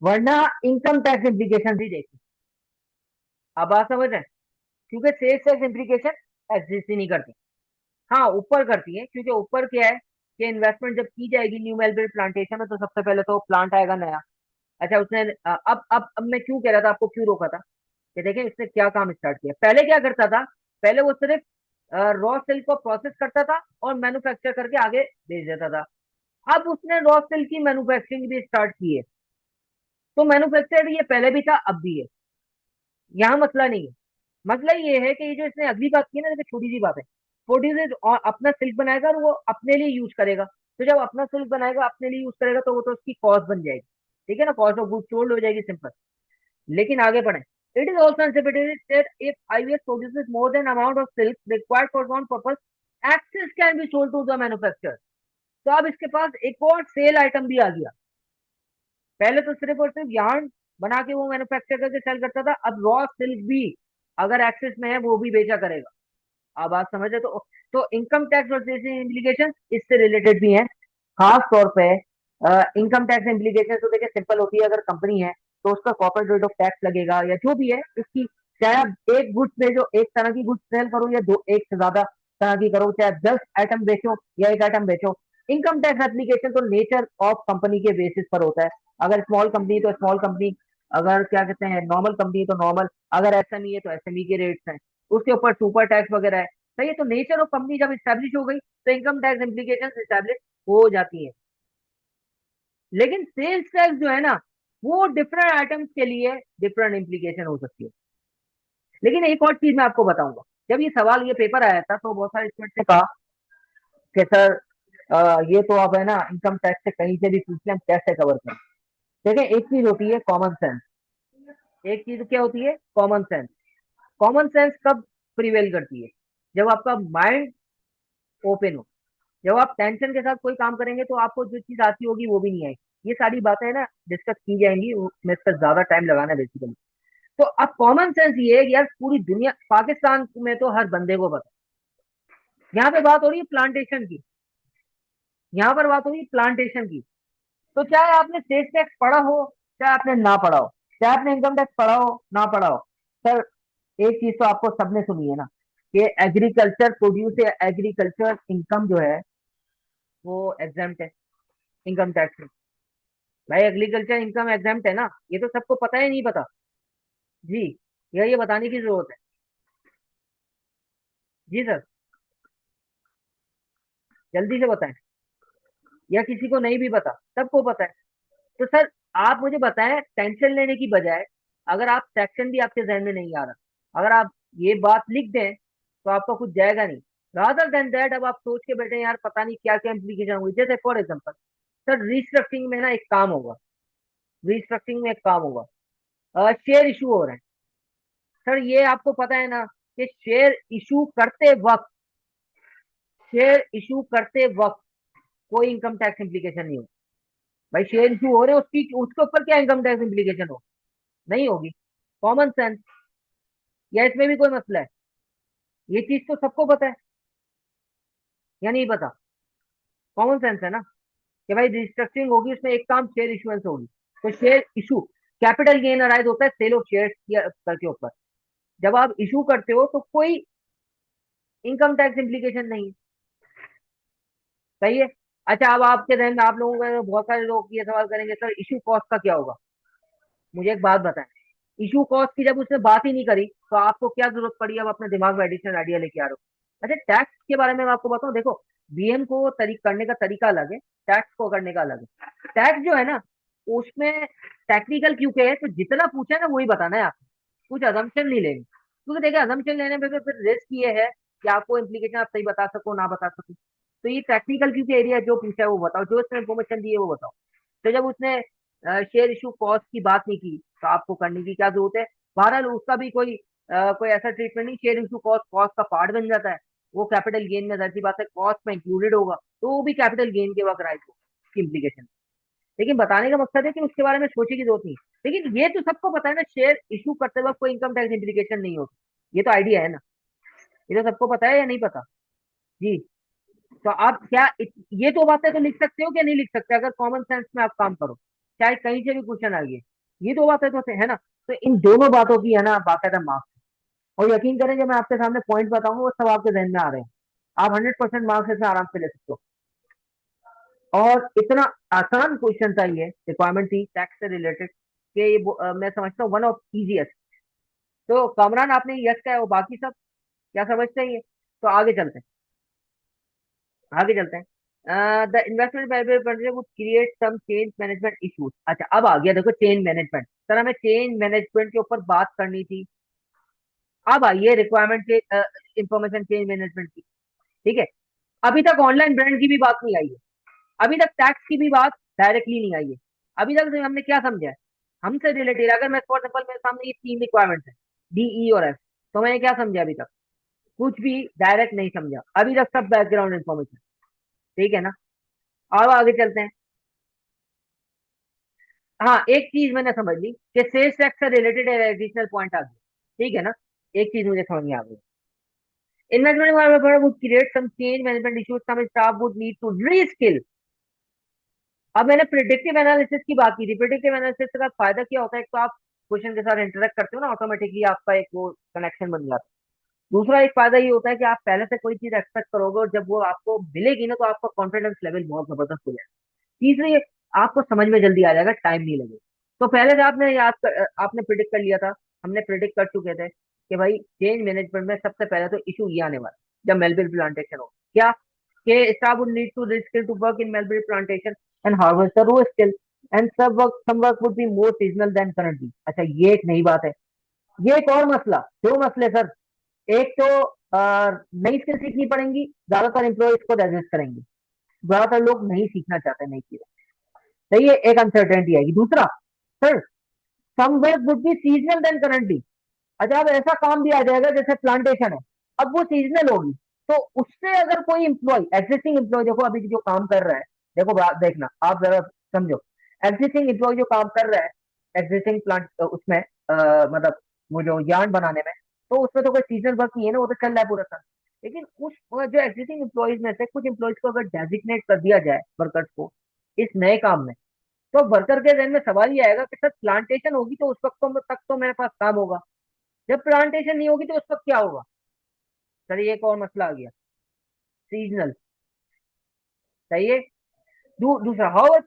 वरना इनकम टैक्स इम्प्लीकेशन ही देखी। अब बात समझ रहे हैं, क्योंकि सेल्स टैक्स इम्प्लीकेशन एग्जिस्ट ही नहीं करती। हाँ, ऊपर करती है, क्योंकि ऊपर क्या है कि इन्वेस्टमेंट जब की जाएगी न्यू मेलबरी प्लांटेशन में, तो सबसे पहले तो प्लांट आएगा नया। अच्छा, उसने अब मैं क्यों कह रहा था, आपको क्यों रोका था, कि देखें इसने क्या काम स्टार्ट किया। पहले क्या करता था, पहले वो सिर्फ रॉ सिल्क को प्रोसेस करता था और मैन्युफैक्चर करके आगे भेज देता था। अब उसने रॉ सिल्क की मैन्युफैक्चरिंग भी स्टार्ट की है। तो मैन्युफैक्चर ये पहले भी था, अब भी है, यहाँ मसला नहीं है। मसला ये है कि ये जो इसने अगली बात की ना, देखिए छोटी सी बात है, प्रोड्यूसर और अपना सिल्क बनाएगा और वो अपने लिए यूज करेगा। तो जब अपना सिल्क बनाएगा अपने लिए यूज करेगा, तो वो तो उसकी कॉस्ट बन जाएगी, ठीक है ना, कॉस्ट ऑफ गुड सोल्ड हो जाएगी, सिंपल। लेकिन आगे बढ़े, it is also anticipated that if IVS produces more than amount of silk required for one purpose, access can be sold to the manufacturer। तो अब इसके पास एक और सेल आइटम भी आ गया। पहले तो सिर्फ और सिर्फ yarn बना के वो मैन्युफैक्चर करके सेल करता था, अब रॉ सिल्क भी अगर एक्सेस में है वो भी बेचा करेगा। आप बात समझे? तो इनकम टैक्स और इम्प्लीकेशन इससे रिलेटेड भी हैं, खास तौर पे इनकम टैक्स इम्प्लीकेशन। तो देखिए सिंपल होती है, अगर कंपनी है तो उसका कॉर्पोरेट रेट ऑफ टैक्स लगेगा, या जो भी है उसकी, चाहे आप एक गुड्स बेचो, एक तरह की गुड्स सेल करो, या दो एक से ज्यादा तरह की करो, चाहे 10 आइटम बेचो या एक आइटम बेचो, इनकम टैक्स एप्लीकेशन तो नेचर ऑफ कंपनी के बेसिस पर होता है। अगर स्मॉल कंपनी तो स्मॉल कंपनी, अगर क्या कहते हैं नॉर्मल कंपनी तो नॉर्मल, अगर एसएमई है तो एसएमई के रेट्स हैं, उसके ऊपर सुपर टैक्स वगैरह है। सही है, तो नेचर ऑफ कंपनी जब स्टैब्लिश हो गई तो इनकम टैक्स इम्प्लीकेशन स्टैब्लिश हो जाती है। लेकिन सेल्स टैक्स जो है ना, वो डिफरेंट आइटम्स के लिए डिफरेंट इम्प्लीकेशन हो सकती है। लेकिन एक और चीज मैं आपको बताऊंगा, जब ये सवाल, ये पेपर आया था तो बहुत सारे स्टूडेंट ने कहा कि सर ये तो आप है ना इनकम टैक्स से कहीं से भी पूछ लें, हम कैसे कवर करें। देखिए, एक चीज होती है कॉमन सेंस, एक चीज क्या होती है कॉमन सेंस। कॉमन सेंस कब प्रिवेल करती है? जब आपका माइंड ओपन हो। जब आप टेंशन के साथ कोई काम करेंगे तो आपको जो चीज आती होगी वो भी नहीं आएगी। ये सारी बातें है ना डिस्कस की जाएंगी, मैं इस पर ज्यादा टाइम लगाना है बेसिकली। तो अब कॉमन सेंस ये है कि यार पूरी दुनिया, पाकिस्तान में तो हर बंदे को पता है। यहाँ पे बात हो रही है प्लांटेशन की, यहाँ पर बात हो रही है प्लांटेशन की। तो चाहे आपने सेल्स टैक्स पढ़ा हो, चाहे आपने ना पढ़ा हो, चाहे आपने इनकम टैक्स पढ़ा हो ना पढ़ा हो, सर एक चीज तो आपको सबने सुनी है ना, कि एग्रीकल्चर प्रोड्यूस या एग्रीकल्चर इनकम जो है वो एग्जाम्प्ट है इनकम टैक्स में। भाई एग्रीकल्चर इनकम एग्जाम्प्ट है ना, ये तो सबको पता है, नहीं पता? जी, ये बताने की जरूरत है। जी सर, जल्दी से बताएं, या किसी को नहीं भी पता? सबको पता है। तो सर आप मुझे बताएं, टेंशन लेने की बजाय, अगर आप सेक्शन भी आपके जहन में नहीं आ रहा, अगर आप ये बात लिख दें तो आपका कुछ जाएगा नहीं। रादर देन दैट अब आप सोच के बैठे यार पता नहीं क्या क्या इंप्लीकेशन हुई। जैसे फॉर एग्जाम्पल सर, रिस्ट्रक्चरिंग में ना एक काम होगा, रिस्ट्रक्चरिंग में एक काम होगा, शेयर इशू हो रहे हैं। सर ये आपको पता है ना कि शेयर इशू करते वक्त कोई इनकम टैक्स इंप्लीकेशन नहीं होगा। भाई शेयर इशू हो रहे हैं, उसकी उसके ऊपर क्या इनकम टैक्स इम्प्लीकेशन हो? नहीं होगी। Common sense. या इसमें भी कोई मसला है? ये चीज तो सबको पता है, या नहीं पता? कॉमन सेंस है ना कि भाई रिस्ट्रक्चरिंग होगी, उसमें एक काम शेयर इशुएंस होगी। तो share issue, capital gain arise होता है सेल ऑफ शेयर के ऊपर। जब आप इशू करते हो तो कोई इनकम टैक्स इम्प्लीकेशन नहीं है। सही है। अच्छा, अब आपके जहन में, आप लोगों का बहुत सारे लोग ये सवाल करेंगे, सर इशू कॉस्ट का क्या होगा? मुझे एक बात बताएं, इशू कॉस्ट की जब उसने बात ही नहीं करी तो आपको क्या जरूरत पड़ी अब अपने दिमाग में एडिशनल आइडिया लेके आ रहे हो? अच्छा, टैक्स के बारे में मैं आपको बताऊं, देखो, बीएम को करने का तरीका अलग है, टैक्स को करने का अलग है। टैक्स जो है ना, उसमें टेक्निकल क्योंकि है, तो जितना पूछा है ना वही बताना है आपको। कुछ अजम्पशन नहीं लेंगे, क्योंकि देखिए अजम्पशन लेने में फिर रिस्क ये है कि आपको इम्प्लीकेशन आप सही बता सको ना बता सको। तो ये टेक्निकल क्योंकि एरिया, जो पूछा है वो बताओ, जो इसने इन्फॉर्मेशन दी है वो बताओ। तो जब उसने शेयर इशू कॉस्ट की बात नहीं की तो आपको करने की क्या जरूरत है? बहरहाल उसका भी कोई ऐसा ट्रीटमेंट नहीं, शेयर इशू कॉस्ट कॉस्ट का पार्ट बन जाता है। वो कैपिटल गेन में, जाहिर सी बात है, कॉस्ट में इंक्लूडेड होगा, तो वो भी कैपिटल गेन के वक्त राइट होगा उसकी इम्प्लीकेशन। लेकिन बताने का मकसद है कि उसके बारे में सोचने की जरूरत नहीं। लेकिन ये तो सबको पता है ना, शेयर इशू करते वक्त कोई इनकम टैक्स इम्प्लीकेशन नहीं होती, ये तो आइडिया है ना। ये तो सबको पता है या नहीं पता? जी। तो आप क्या ये तो बातें तो लिख सकते हो कि नहीं लिख सकते, अगर कॉमन सेंस में आप काम करो, चाहे कहीं से भी क्वेश्चन आ गए, ये दो बातें तो है ना। तो इन दोनों बातों की है ना बाकायदा मार्क्स। और यकीन करें, जब मैं आपके सामने पॉइंट बताऊंगा वो सब आपके जहन में आ रहे हैं। आप 100% मार्क्स इसमें आराम से ले सकते हो। और इतना आसान क्वेश्चन था ये, रिक्वायरमेंट थी टैक्स से रिलेटेड, कि ये मैं समझता हूँ वन ऑफ इजीएस्ट। तो कामरान, आपने यस का है, वो बाकी सब क्या समझते हैं ये? तो आगे चलते हैं, आगे चलते हैं। The investment manager would create some change management issues. अच्छा, अब आ गया देखो चेंज मैनेजमेंट। सर हमें चेंज मैनेजमेंट के ऊपर बात करनी थी। अब आइए रिक्वायरमेंट के इंफॉर्मेशन चेंज मैनेजमेंट की। ठीक है। अभी तक ऑनलाइन ब्रांड की भी बात नहीं आई है, अभी तक टैक्स की भी बात डायरेक्टली नहीं आई है। अभी तक हमने क्या समझा है? हमसे रिलेटेड, अगर मैं फॉर एग्जाम्पल मेरे सामने ये तीन रिक्वायरमेंट्स है, डी, ई और एफ, तो मैंने क्या समझा अभी तक? कुछ भी डायरेक्ट नहीं समझा अभी तक, सब बैकग्राउंड इन्फॉर्मेशन। ठीक है ना? अब आगे चलते हैं। हाँ, एक चीज मैंने समझ ली कि सेल्स टैक्स से रिलेटेड एडिशनल पॉइंट आ गया। ठीक है ना? एक चीज मुझे समझ में आ गई। Investment would create some change management issues, some staff would need to reskill. अब मैंने प्रिडिक्टिव एनालिसिस की बात की थी। प्रिडिक्टिव एनालिसिस का फायदा क्या होता है? एक तो आप क्वेश्चन के साथ इंटरेक्ट करते हो ना, ऑटोमेटिकली आपका एक वो कनेक्शन बन जाता है। दूसरा एक फायदा ये होता है कि आप पहले से कोई चीज एक्सपेक्ट करोगे, और जब वो आपको मिलेगी ना तो आपका कॉन्फिडेंस लेवल बहुत जबरदस्त हो जाएगा। तीसरी, आपको समझ में जल्दी आ जाएगा, टाइम नहीं लगेगा। तो पहले से आपने प्रिडिक्ट कर लिया था, हमने प्रिडिक्ट कर चुके थे कि भाई चेंज मैनेजमेंट में सबसे पहले तो इशू ये आने वाला है जब मेलबेरी प्लांटेशन हो। क्या? कि staff would need to reskill to work in mulberry plantation and harvest the raw skill, and some work would be more seasonal than currently। अच्छा, ये एक नई बात है। ये एक और मसला, दो मसले सर। एक तो नई स्किल सीखनी पड़ेंगी, ज्यादातर एम्प्लॉय इसको रेजिस्ट करेंगे, ज्यादातर लोग नहीं सीखना चाहते नई चीजें। सही है, एक अनसर्टेनिटी आएगी। दूसरा, sir some work would be seasonal then currently. अच्छा, अब ऐसा काम भी आ जाएगा जैसे प्लांटेशन है, अब वो सीजनल होगी, तो उससे अगर कोई एम्प्लॉय, एग्जिस्टिंग एम्प्लॉय, देखो अभी जो काम कर रहा है, देखो देखना आप जरा समझो, एग्जिस्टिंग एम्प्लॉय जो काम कर रहा है एग्जिस्टिंग प्लांट उसमें, मतलब वो जो यार्न बनाने में, तो उसमें तो कोई सीजनल वर्क नहीं है ना, वो तो चल रहा है पूरा साल। लेकिन उस जो एग्जिस्टिंग एम्प्लॉयज में से कुछ एम्प्लॉयज को अगर डेजिग्नेट कर दिया जाए, वर्कर्स को, इस नए काम में, तो वर्कर के जहन में सवाल ये आएगा कि सर प्लांटेशन होगी तो उस वक्त तक तो मेरे पास काम होगा, जब प्लांटेशन नहीं होगी तो उस वक्त क्या होगा? सर ये एक और मसला आ गया, सीजनल। सही है। दूसरा, हाउर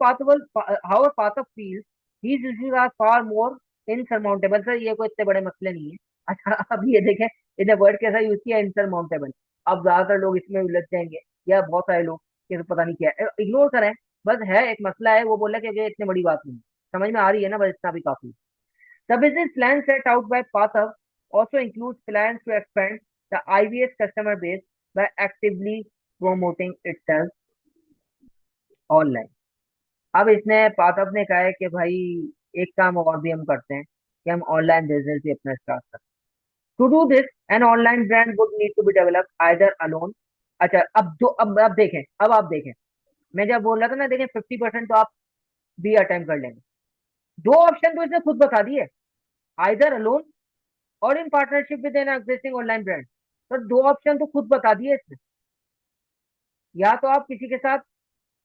path of field these issues are far more insurmountable। Sir ये कोई इतने बड़े मसले नहीं है। अच्छा, अब ये देखें, इन्हें वर्ड कैसा यूज किया, insurmountable। अब ज्यादातर लोग इसमें उलझ जाएंगे, या बहुत सारे लोग, ये तो पता नहीं क्या है, इग्नोर करें। बस है, एक मसला है, वो बोला कि ये इतनी बड़ी बात नहीं है। समझ में आ रही है ना? बस इतना भी काफी है। The business plan set out by Pathak also includes plans to expand the IVS customer base by actively promoting itself online। अब इसने पाथक ने कहा है कि भाई एक काम और भी हम करते हैं कि हम ऑनलाइन बिजनेस भी अपना स्टार्ट करते हैं। To do this an online brand would need to be develop either alone. अच्छा, अब देखें, अब आप देखें, मैं जब बोल रहा था ना, देखें 50% तो आप बी अटेम्प्ट कर लेंगे। दो ऑप्शन तो इसने खुद बता दिए, आइदर अलोन और in partnership with an existing online brand. तो दो ऑप्शन तो खुद बता दिए इसने, या तो आप किसी के साथ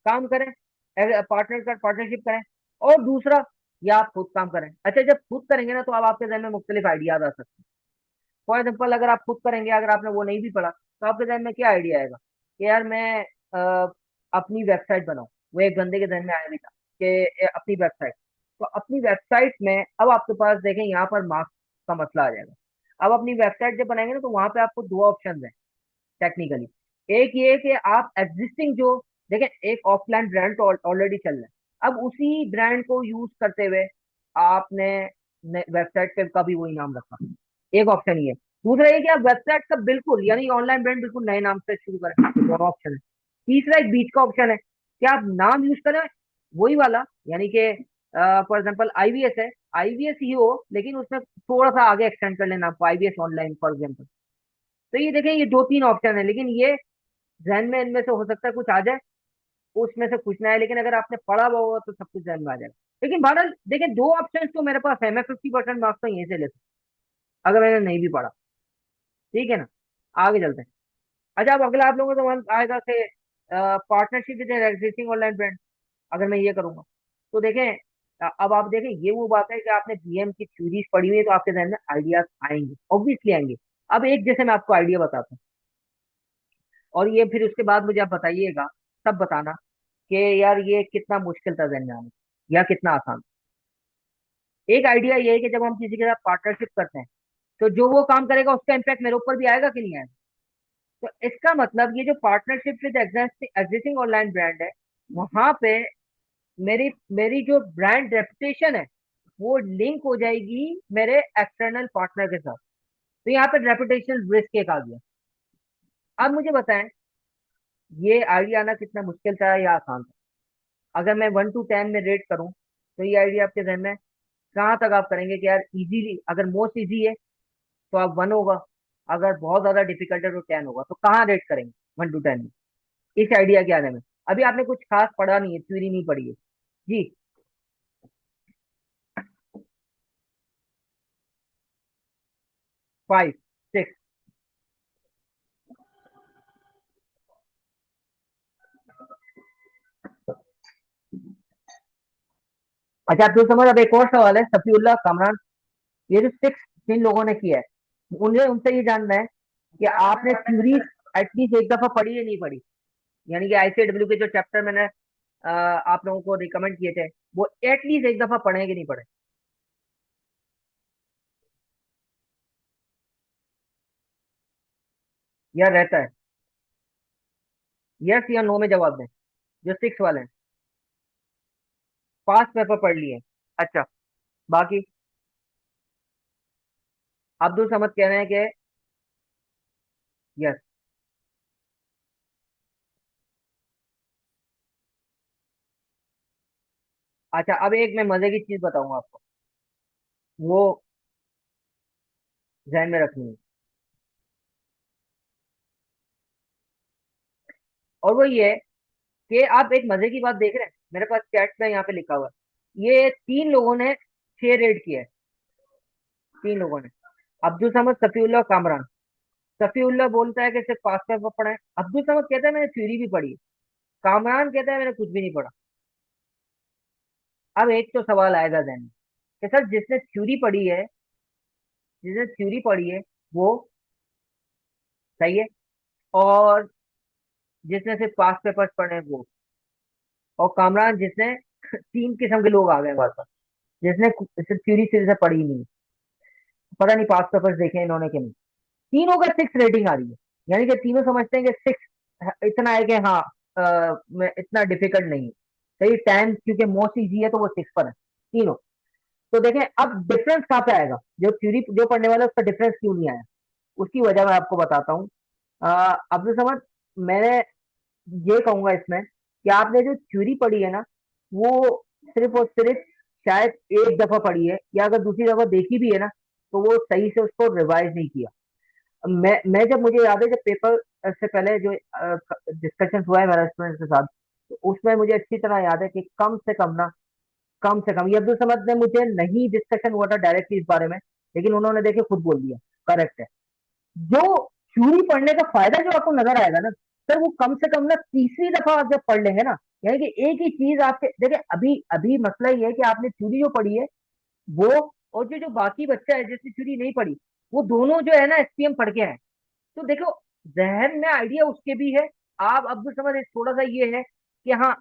काम करें, पार्टनर का पार्टनरशिप करें, और दूसरा, या आप खुद काम करें। अच्छा, जब खुद करेंगे ना तो अब आपके जहन में मुख्तलिफ आइडियाज आ सकते हैं। फॉर एग्जाम्पल, अगर आप खुद करेंगे, अगर आपने वो नहीं भी पढ़ा, तो आपके जहन में क्या आइडिया आएगा कि यार मैं अपनी वेबसाइट बनाऊं। वो एक बंदे के जहन में आया भी था कि अपनी वेबसाइट। तो अपनी वेबसाइट में अब आपके पास देखें, यहाँ पर मार्क्स का मसला आ जाएगा। अब अपनी वेबसाइट जब बनाएंगे ना, तो वहां पे आपको दो ऑप्शन है टेक्निकली। एक ये कि आप एग्जिस्टिंग जो, देखें, एक ऑफलाइन ब्रांड तो ऑलरेडी चल रहा है, अब उसी ब्रांड को यूज करते हुए आपने वेबसाइट पे का भी वही नाम रखा। एक ऑप्शन ये है। दूसरा ये कि आप वेबसाइट का बिल्कुल, यानी ऑनलाइन ब्रांड बिल्कुल नए नाम से शुरू करें। ये दोनों ऑप्शन है। तीसरा एक बीच का ऑप्शन है कि आप नाम यूज करें वही वाला, यानी कि फॉर एग्जाम्पल आईवीएस है, आईवीएस ही हो, लेकिन उसमें थोड़ा सा आगे एक्सटेंड कर लेना आपको, आईवीएस ऑनलाइन फॉर एग्जाम्पल। तो ये देखें, ये दो तीन ऑप्शन है, लेकिन ये जहन में इनमें से हो सकता है कुछ आ जाए, उसमें से कुछ ना आए, लेकिन अगर आपने पढ़ा हुआ होगा तो सब कुछ जहन में आ जाएगा। लेकिन बहरहाल देखिए, दो ऑप्शन तो मेरे पास है, मैं 50% मार्क्स तो यहीं से ले सकता हूं, अगर मैंने नहीं भी पढ़ा। ठीक है ना, आगे चलते हैं। अच्छा, अब अगला आप लोगों को तो आएगा कि partnership with existing online brand. अगर मैं ये करूंगा तो देखें, अब आप देखें, ये वो बात है कि आपने बीएम की थ्योरीज पढ़ी हुई है, तो आपके जहन में आइडियाज आएंगे, ऑब्वियसली आएंगे। अब एक जैसे मैं आपको आइडिया बताता हूँ, और ये फिर उसके बाद मुझे आप बताइएगा, तब बताना कि यार ये कितना मुश्किल था जहन में आने, या कितना आसान। एक आइडिया ये है कि जब हम किसी के साथ पार्टनरशिप करते हैं, तो जो वो काम करेगा उसका इम्पैक्ट मेरे ऊपर भी आएगा कि नहीं आएगा। तो इसका मतलब, ये जो partnership with existing online brand है, वहां पे मेरी मेरी जो ब्रांड रेपुटेशन है, वो लिंक हो जाएगी मेरे एक्सटर्नल पार्टनर के साथ। तो यहाँ पे रेपुटेशन रिस्क एक आ गया। अब मुझे बताएं, ये आइडिया आना कितना मुश्किल था या आसान था? अगर मैं 1 to 10 में रेट करूं, तो ये आइडिया आपके जहन में कहाँ तक आप करेंगे कि यार इजीली, अगर मोस्ट इजी है तो आप 1 होगा, अगर बहुत ज्यादा डिफिकल्ट है तो 10 होगा। तो कहाँ रेट करेंगे 1 to 10 में, इस आइडिया के आने में? अभी आपने कुछ खास पढ़ा नहीं है, थ्योरी नहीं पढ़ी है। जी। 5, 6? अच्छा, आप तो समझ, अब एक और सवाल है, सफीउल्लाह कामरान। ये जो 6 जिन लोगों ने किया है, उन्हें उनसे ये जानना है कि आपने थ्योरी एटलीस्ट एक दफा पढ़ी है नहीं पढ़ी। यानी कि आईसीडब्ल्यू के जो चैप्टर मैंने आप लोगों को रिकमेंड किए थे, वो एटलीस्ट एक दफा पढ़े कि नहीं पढ़े, या रहता है? यस या नो में जवाब दें, जो 6 वाले हैं। पास पेपर पढ़ लिए? अच्छा, बाकी? अब्दुल समद कह रहे हैं कि यस। अच्छा, अब एक मैं मजे की चीज बताऊंगा आपको, वो ध्यान में रखनी है। और वो ये है कि आप एक मजे की बात देख रहे हैं, मेरे पास चैट में यहाँ पे लिखा हुआ है, ये 3 लोगों ने 6 रेड किया है। 3 लोगों ने, अब्दुल समद, सफीउल्लाह, कामरान। सफीउल्लाह बोलता है कि सिर्फ पास पेपर पढ़ा है, अब्दुल समद कहता है मैंने थ्योरी भी पढ़ी है, कामरान कहता है मैंने कुछ भी नहीं पढ़ा। अब एक तो सवाल आएगा जहन में कि सर, जिसने थ्योरी पढ़ी है, जिसने थ्योरी पढ़ी है वो सही है, और जिसने सिर्फ पास पेपर्स पढ़े हैं वो, और कामरान जिसने 3 किस्म के लोग आ गए हमारे पास, जिसने सिर्फ थ्योरी सिरे से पढ़ी ही नहीं, पता नहीं पास पेपर्स देखे इन्होंने कि नहीं। तीनों का 6 रेटिंग आ रही है, यानी कि तीनों समझते हैं कि 6 इतना है कि हाँ, इतना डिफिकल्ट नहीं है। सही, 10 क्योंकि मोस्ट इजी है तो वो 6 पर है तीनों। तो देखें, अब डिफरेंस कहाँ पे आएगा, जो थ्योरी जो पढ़ने वाला है उसका डिफरेंस क्यों नहीं आया? उसकी वजह मैं आपको बताता हूँ। अब्दुल समद, मैं ये कहूंगा इसमें कि आपने जो थ्योरी पढ़ी है ना, वो सिर्फ और सिर्फ शायद एक दफा पढ़ी है, या अगर दूसरी दफा देखी भी है ना, तो वो सही से उसको रिवाइज नहीं किया। मैं जब, मुझे याद है जब पेपर से पहले जो डिस्कशन हुआ है मेरा स्टूडेंट के साथ, तो उसमें मुझे अच्छी तरह याद है कि कम से कम ना कम से कम, ये अब्दुल समद ने, मुझे नहीं डिस्कशन हुआ था डायरेक्टली इस बारे में, लेकिन उन्होंने देखे खुद बोल दिया। करेक्ट है। जो थ्योरी पढ़ने का फायदा जो आपको नजर आएगा ना सर, वो कम से कम ना तीसरी दफा आप जब पढ़ लेंगे ना, यानी कि एक ही चीज आपके देखिए, अभी अभी मसला ये है कि आपने थ्योरी जो पढ़ी है वो, और जो जो बाकी बच्चा है जिसने थ्योरी नहीं पढ़ी, वो दोनों जो है ना एसपीएम पढ़ के आए। तो देखो, जहन में आइडिया उसके भी है। आप अब्दुल समद एक थोड़ा सा ये है कि हाँ,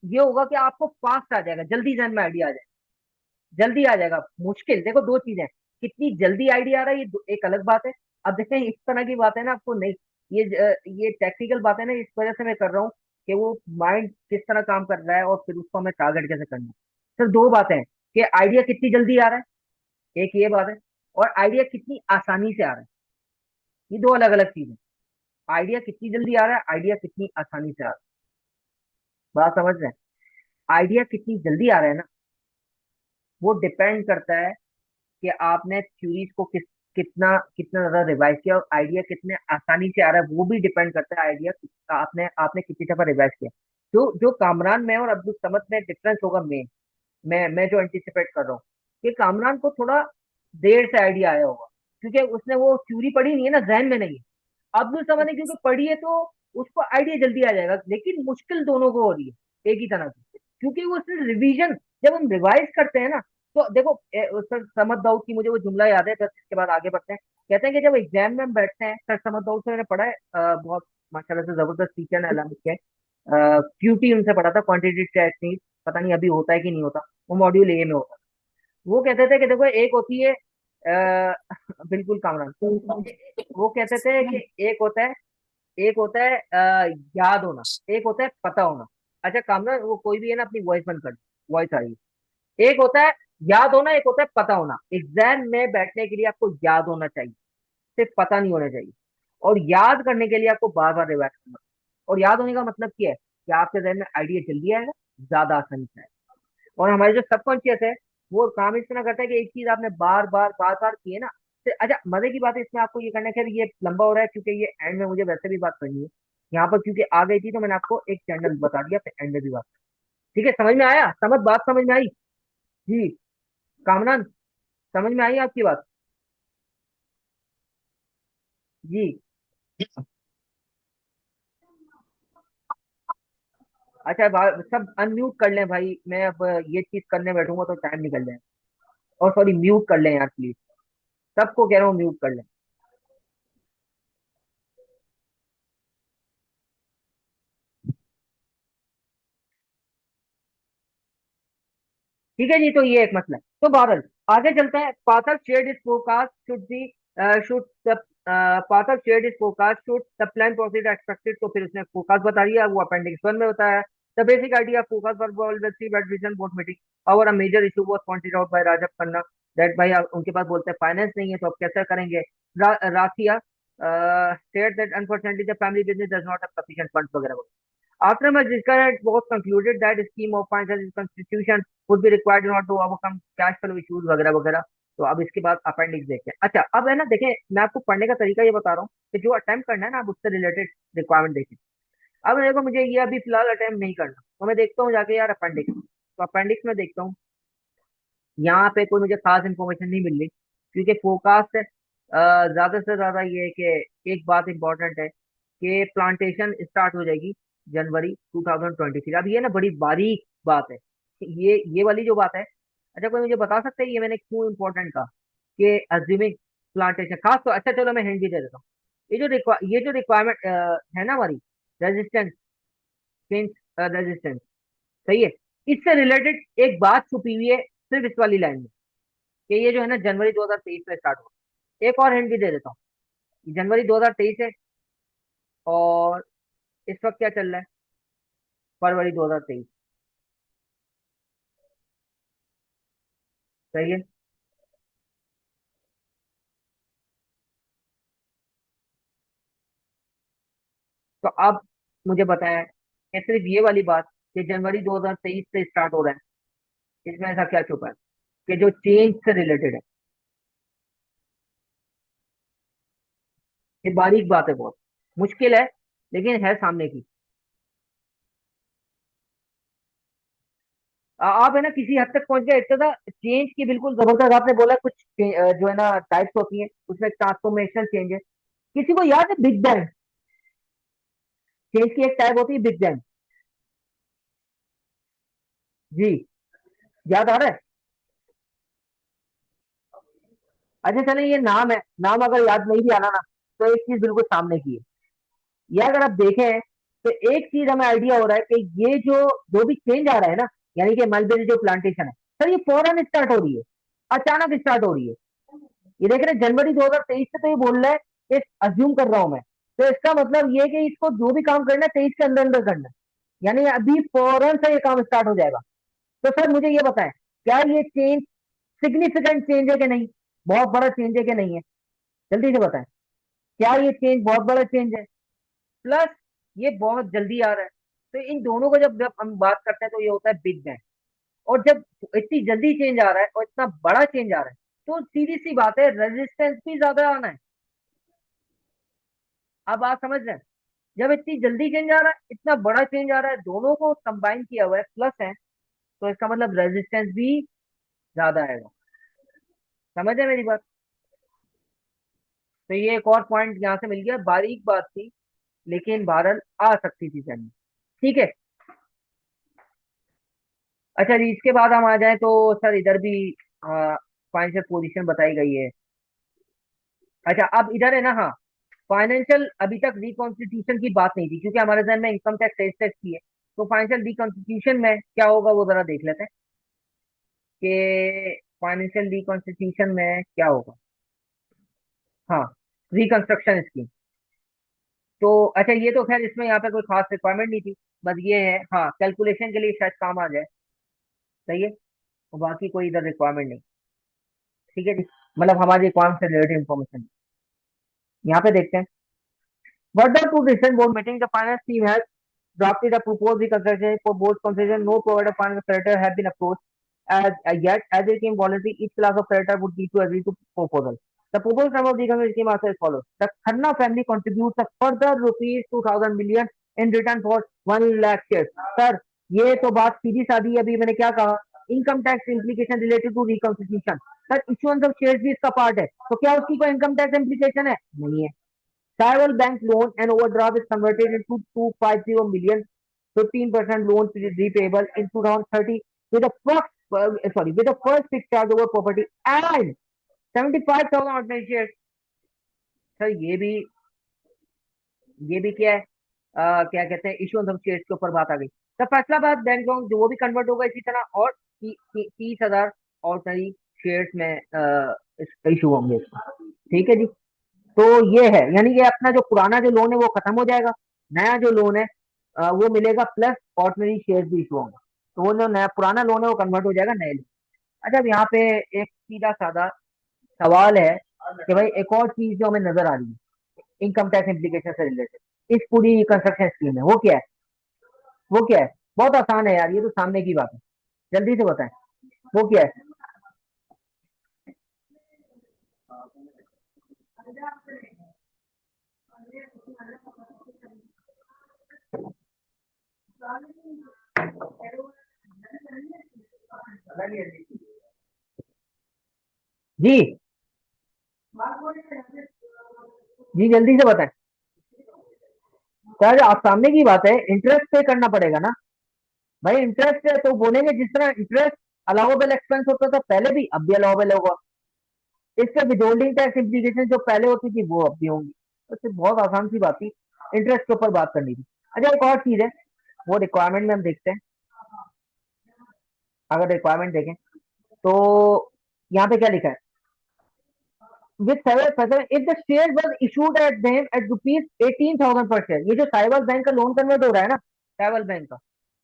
ये होगा कि आपको फास्ट आ जाएगा, जल्दी जहन में आइडिया आ जाएगा, जल्दी आ जाएगा। मुश्किल देखो, दो चीजें, कितनी जल्दी आइडिया आ रहा है ये एक अलग बात है। अब देखें, इस तरह की बात है ना, आपको नहीं, ये टेक्निकल बात है ना, इस वजह से मैं कर रहा हूँ कि वो माइंड किस तरह काम कर रहा है और फिर उसको हमें टारगेट कैसे करना है। सर दो बातें हैं कि आइडिया कितनी जल्दी आ रहा है, एक ये बात है, और आइडिया कितनी आसानी से आ रहा है, ये दो अलग अलग चीजें। आइडिया कितनी जल्दी आ रहा है, आइडिया कितनी आसानी से आ रहा है, बात समझ रहे हैं? आइडिया कितनी जल्दी आ रहा है ना, वो डिपेंड करता है कि आपने थ्योरीज को कितना कितना ज्यादा रिवाइज किया, और आइडिया कितने आसानी से आ रहा है वो भी डिपेंड करता है आइडिया आपने आपने कितनी दफा रिवाइज किया। जो जो कामरान में और अब्दुल समद में डिफरेंस होगा, मैं जो एंटिसिपेट कर रहा हूँ कि कामरान को थोड़ा देर से आइडिया आया होगा, क्योंकि उसने वो थ्योरी पढ़ी नहीं है ना, जहन में नहीं है। अब्दुल समद ने क्योंकि पढ़ी है, तो उसको आइडिया जल्दी आ जाएगा, लेकिन मुश्किल दोनों को हो रही है एक ही तरह की, क्योंकि वो उसने रिवीजन, जब हम रिवाइज करते हैं ना, तो देखो सर समद दाऊद की मुझे वो जुमला याद है, बस इसके बाद आगे बढ़ते हैं। कहते हैं कि जब एग्जाम में हम बैठते हैं, सर समद दाऊद से मैंने पढ़ा है, बहुत माशाल्लाह से जबरदस्त टीचर है, अल्लाह के, क्यूटी उनसे पढ़ा था, क्वांटिटी टेक्निक, पता नहीं अभी होता है कि नहीं होता, वो मॉड्यूल ए में होता है। वो कहते थे कि देखो, एक होती है बिल्कुल कामरान, वो कहते थे कि एक होता है याद होना, एक होता है पता होना। अच्छा कामरान, वो कोई भी है ना, अपनी वॉइस बंद कर, वॉइस आ रही है। एक होता है याद होना, एक होता है पता होना। एग्जाम में बैठने के लिए आपको याद होना चाहिए, सिर्फ पता नहीं होना चाहिए। और याद करने के लिए आपको बार बार रिवाइज करना। और याद होने का मतलब क्या है कि आपके जहन में आइडिया जल्दी आएगा, ज्यादा आसानी से आएगा। और हमारे जो सबकॉन्शियस है, वो काम इस तरह करता है कि एक चीज आपने बार बार की है ना, फिर अच्छा मजे की बात है इसमें, आपको ये करना है। खैर ये लंबा हो रहा है, क्योंकि ये एंड में मुझे वैसे भी बात करनी है यहाँ पर, क्योंकि आ गई थी तो मैंने आपको एक चैनल बता दिया, फिर एंड में भी बात। ठीक है, समझ में आया? बात समझ में आई? जी कामरान, समझ में आई आपकी बात? जी। अच्छा सब अनम्यूट कर लें भाई, मैं अब ये चीज करने बैठूंगा तो टाइम निकल जाए। और सॉरी, म्यूट कर लें यार प्लीज, सबको कह रहा हूँ म्यूट कर लें। ठीक है जी, तो ये एक मसला है। तो बहरहाल आगे चलते हैं। Pathar shared his forecast should the should Pathar shared his forecast should the plan proceed expected, तो फिर उसने फोरकास्ट बता दिया, वो अपेंडिक्स 1 में बताया। The basic idea of forecast for always see bat vision board meeting, और a major issue was pointed out by Rajab Khanna, that भाई उनके पास बोलते हैं फाइनेंस नहीं है, तो अब कैसे करेंगे। Rathia state that unfortunately the family business does not have sufficient funds वगैरह। After much discussion, it was concluded that a scheme of financial constitution would be required in order to overcome cash flow issues वगैरह वगैरह। तो अब इसके बाद appendix देखते हैं। अच्छा अब है ना, देखें, मैं आपको पढ़ने का तरीका ये बता रहा हूँ कि जो अटेम्प्ट करना है ना, आप उससे रिलेटेड रिक्वायरमेंट देखें। अब देखो, मुझे ये अभी फिलहाल अटेम्प्ट नहीं करना, तो मैं देखता हूँ जाके यार अपेंडिक्स, तो अपेंडिक्स में देखता हूँ, यहाँ पे कोई मुझे खास इन्फॉर्मेशन नहीं मिल रही, क्योंकि फोरकास्ट है। ज्यादा से ज्यादा ये है कि एक बात इंपॉर्टेंट है कि प्लांटेशन स्टार्ट हो जाएगी जनवरी 2023। अब ये ना बड़ी बारीक बात है, ये वाली जो बात है। अच्छा कोई मुझे बता सकता है ये मैंने क्यों इंपॉर्टेंट कहा कि अज्यूमिंग प्लांटेशन खास, तो अच्छा चलो मैं हिंट भी दे देता हूँ। ये जो रिक्वायरमेंट है ना हमारी, रेजिस्टेंस, चेंज रेजिस्टेंस, सही है, इससे रिलेटेड एक बात छुपी हुई है सिर्फ इस वाली लाइन में, कि ये जो है ना जनवरी 2023 में स्टार्ट होगा। एक और हिंट भी दे देता हूँ, जनवरी 2023 है, और इस वक्त क्या चल रहा है, फरवरी 2023, सही है। तो अब मुझे बताया कि सिर्फ ये वाली बात कि जनवरी 2023 से स्टार्ट हो रहा है, इसमें ऐसा क्या छुपा है कि जो चेंज से रिलेटेड है। ये बारीक बात है, बहुत मुश्किल है, लेकिन है सामने की। आप है ना किसी हद तक पहुंच गए, इतना था चेंज की बिल्कुल जबरदस्त। आपने बोला कुछ जो है ना टाइप्स होती हैं, उसमें ट्रांसफॉर्मेशन चेंज है। किसी को याद है बिग बैंग? चेंज की एक टाइप होती है बिग बैंग। जी, याद आ रहा है? अच्छा चले, ये नाम है, नाम अगर याद नहीं भी आना ना, तो एक चीज बिल्कुल सामने की है। ये अगर आप देखें तो एक चीज हमें आइडिया हो रहा है कि ये जो जो भी चेंज आ रहा है ना, यानी कि मलबेरी जो प्लांटेशन है सर, ये फौरन स्टार्ट हो रही है, अचानक स्टार्ट हो रही है। ये देख रहे हैं जनवरी 2023 से, तो ये बोल रहा है कि अज्यूम कर रहा हूं मैं, तो इसका मतलब ये है कि इसको जो भी काम करना है 23 के अंदर अंदर करना है, यानी अभी फौरन से ये काम स्टार्ट हो जाएगा। तो सर मुझे ये बताएं, क्या ये चेंज सिग्निफिकेंट चेंज है कि नहीं, बहुत बड़ा चेंज है कि नहीं है? जल्दी से बताएं, क्या ये चेंज बहुत बड़ा चेंज है? प्लस ये बहुत जल्दी आ रहा है। तो इन दोनों को जब जब हम बात करते हैं तो ये होता है बिग बैंग। और जब इतनी जल्दी चेंज आ रहा है और इतना बड़ा चेंज आ रहा है, तो सीधी सी बात है रेजिस्टेंस भी ज्यादा आना है। अब आप समझ रहे हैं, जब इतनी जल्दी चेंज आ रहा है, इतना बड़ा चेंज आ रहा है, दोनों को कंबाइन किया हुआ है, प्लस है, तो इसका मतलब रेजिस्टेंस भी ज्यादा आएगा। समझ है मेरी बात? तो ये एक और पॉइंट यहाँ से मिल गया, बारीक बात थी, लेकिन बहरहाल आ सकती थी समझ। ठीक है। अच्छा जी, इसके बाद हम आ जाएं तो सर इधर भी फाइनेंशियल पोजीशन बताई गई है। अच्छा अब इधर है ना, हाँ, फाइनेंशियल अभी तक रिकॉन्स्टिट्यूशन की बात नहीं थी, क्योंकि हमारे जहन में इनकम टैक्स सेल्स टैक्स की है। तो फाइनेंशियल रिकॉन्स्टिट्यूशन में क्या होगा वो जरा देख लेते हैं कि फाइनेंशियल रिकॉन्स्टिट्यूशन में क्या होगा। हाँ, रिकंस्ट्रक्शन स्कीम। तो अच्छा, ये तो खैर इसमें यहाँ पे कोई खास रिक्वायरमेंट नहीं थी, बस ये है हाँ कैलकुलेशन के लिए शायद काम आ जाए। सही है, और बाकी कोई इधर रिक्वायरमेंट नहीं। ठीक है जी, मतलब हमारी रिक्वायरमेंट से रिलेटेड इन्फॉर्मेशन यहाँ पे देखते हैं। Further to recent board meeting, the finance team has drafted a proposed reconstruction for board consideration. No provider finance creditor have been approached yet. As it came voluntary, each class of creditor would need to agree to proposal. The proposed number of reconstruction scheme also as follows. The Khanna family contributes a further rupees 2000 million in return for 1 lakh shares. Sir, ये तो बात सीधी सादी है, अभी मैंने क्या कहा, income tax implication related to reconstitution. Sir issuance of shares भी इसका पार्ट है, तो क्या उसकी कोई इनकम टैक्स इम्प्लीकेशन है? नहीं है। Tribal bank loan and overdraft is converted into 250 million, 15% loan repayable in 2030 with a with a first fixed charge over property and 75,000 ordinary shares. Sir ये भी क्या है, क्या कहते हैं, इशुएंस ऑफ शेयर्स के ऊपर बात आ गई। तो फैसलाबाद बैंक लोन जो वो भी कन्वर्ट होगा इसी तरह, और 30,000 ऑर्डनरी शेयर्स में इशू होंगे इसमें। ठीक है जी। तो ये है, यानी कि अपना जो पुराना जो लोन है वो खत्म हो जाएगा, नया जो लोन है वो मिलेगा, प्लस ऑर्डिनरी शेयर भी इशू होंगे। तो वो जो नया पुराना लोन है वो कन्वर्ट हो जाएगा नए लोन। अच्छा अब यहाँ पे एक सीधा साधा सवाल है कि भाई एक और चीज जो हमें नजर आ रही है इनकम टैक्स इम्प्लीकेशन से रिलेटेड इस पूरी कंस्ट्रक्शन स्कीम में, वो क्या है? वो क्या है? बहुत आसान है यार, ये तो सामने की बात है, जल्दी से बताएं, वो क्या है? जी जी, जल्दी से बताएं। सर आप सामने की बात है, इंटरेस्ट पे करना पड़ेगा ना भाई। इंटरेस्ट है तो बोलेंगे जिस तरह इंटरेस्ट अलाउेबल एक्सपेंस होता था पहले भी, अब भी अलाउेबल होगा। इससे विदहोल्डिंग टैक्स इम्प्लीकेशन जो पहले होती थी वो अब भी होंगी। तो सिर्फ बहुत आसान सी बात थी, इंटरेस्ट के ऊपर बात करनी थी। अच्छा एक और चीज है, वो रिक्वायरमेंट में हम देखते हैं। अगर रिक्वायरमेंट देखें तो यहाँ पे क्या लिखा है, with seven if the share was issued at them at rupees 18,000 पर शेयर। ये जो साइबर बैंक का लोन कन्वर्ट हो रहा है ना, साइबर बैंक का,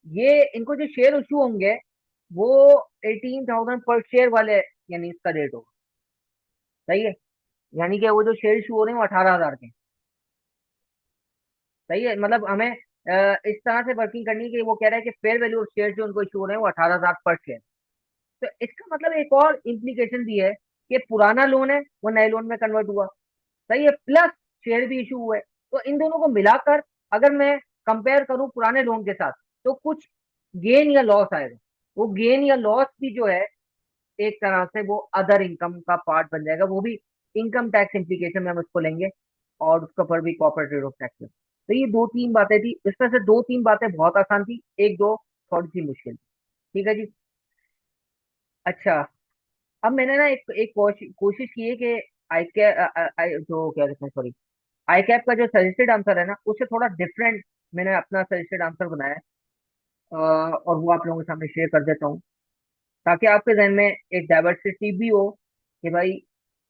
ये इनको जो शेयर इशू होंगे वो 18,000 पर शेयर वाले, यानी इसका रेट होगा। सही है, यानी कि वो जो शेयर इशू हो रहे हैं वो 18,000 के। सही है, मतलब हमें इस तरह से वर्किंग करनी है कि वो कह रहा है कि फेयर वैल्यू ऑफ शेयर जो उनको इशू हो रहे हैं वो 18,000 पर शेयर। तो इसका मतलब एक और इम्प्लीकेशन भी है कि पुराना लोन है वो नए लोन में कन्वर्ट हुआ। सही है, प्लस शेयर भी इशू हुए। तो इन दोनों को मिलाकर अगर मैं कंपेयर करूं पुराने लोन के साथ, तो कुछ गेन या लॉस आएगा, वो गेन या लॉस भी जो है एक तरह से वो अदर इनकम का पार्ट बन जाएगा, वो भी इनकम टैक्स इम्प्लीकेशन में हम उसको लेंगे, और उसके ऊपर भी कॉर्पोरेट रेट ऑफ टैक्स। तो ये दो तीन बातें थी, इसमें से दो तीन बातें बहुत आसान थी, एक दो थोड़ी सी मुश्किल थी। ठीक है जी। अच्छा, अब मैंने ना एक एक कोशिश की है कि आई कै जो क्या कहते हैं, सॉरी, आई कैप का जो सजेस्टेड आंसर है ना, उससे थोड़ा डिफरेंट मैंने अपना सजेस्टेड आंसर बनाया है। और वो आप लोगों के सामने शेयर कर देता हूँ, ताकि आपके जहन में एक डाइवर्सिटी भी हो कि भाई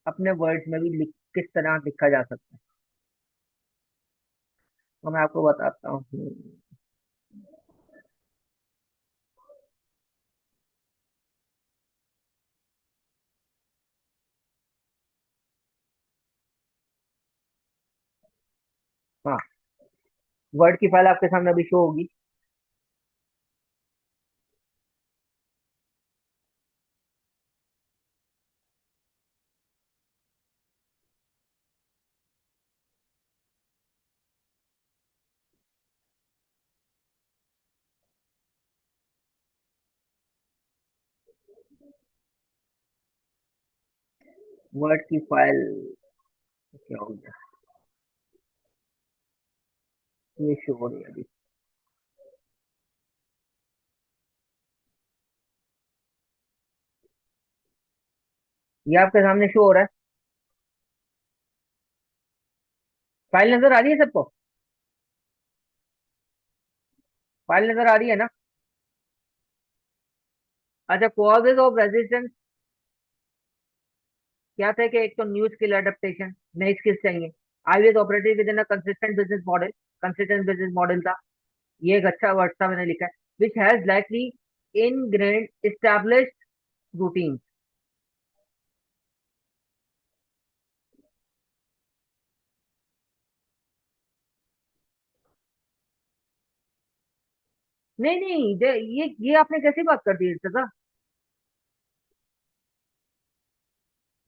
अपने वर्ड्स में भी किस तरह लिखा जा सकता है। तो मैं आपको बताता हूँ। हाँ, वर्ड की फाइल आपके सामने अभी शो होगी। वर्ड की फाइल क्या हो गया, ये शो हो रही है अभी। ये आपके सामने शो हो रहा है, फाइल नजर आ रही है सबको? फाइल नजर आ रही है ना? अच्छा, कॉजेज ऑफ रेजिस्टेंस क्या थे कि एक तो न्यू स्किल एडेप्टेशन, नई स्किल्स चाहिए। I was operating with in a consistent business model, consistent business model था, ये एक अच्छा वर्ड था मैंने लिखा है। Which has likely ingrained established routine. नहीं नहीं, ये आपने कैसी बात कर दी इर्तिजा,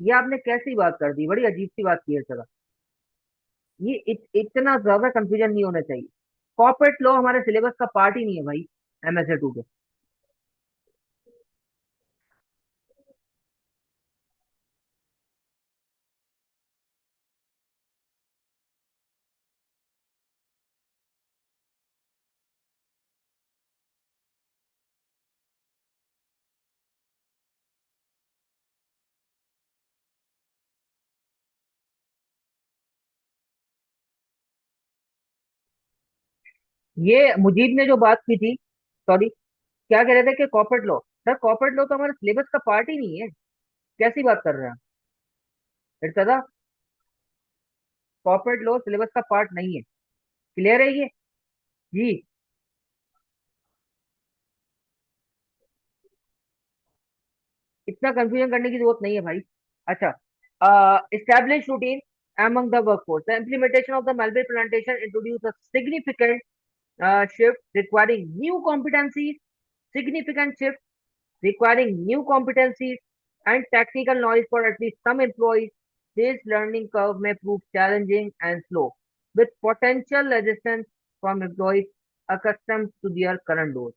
ये आपने कैसी बात कर दी, बड़ी अजीब सी बात की है इर्तिजा। ये इतना ज्यादा कंफ्यूजन नहीं होना चाहिए। कॉर्पोरेट लॉ हमारे सिलेबस का पार्ट ही नहीं है भाई, एमएसए टू के। ये मुजीब ने जो बात की थी, सॉरी, क्या कह रहे थे कि corporate law, sir corporate law तो हमारे सिलेबस का पार्ट ही नहीं है, कैसी बात कर रहे हैं आप इर्तिजा? कॉर्पोरेट लॉ सिलेबस का पार्ट नहीं है, क्लियर है ये? जी। इतना कंफ्यूजन करने की जरूरत नहीं है भाई। अच्छा, established routine among the workforce. The implementation of the Mulberry Plantation introduced a shift requiring new competencies, significant shift requiring new competencies and technical knowledge for at least some employees. This learning curve may prove challenging and slow, with potential resistance from employees accustomed to their current roles.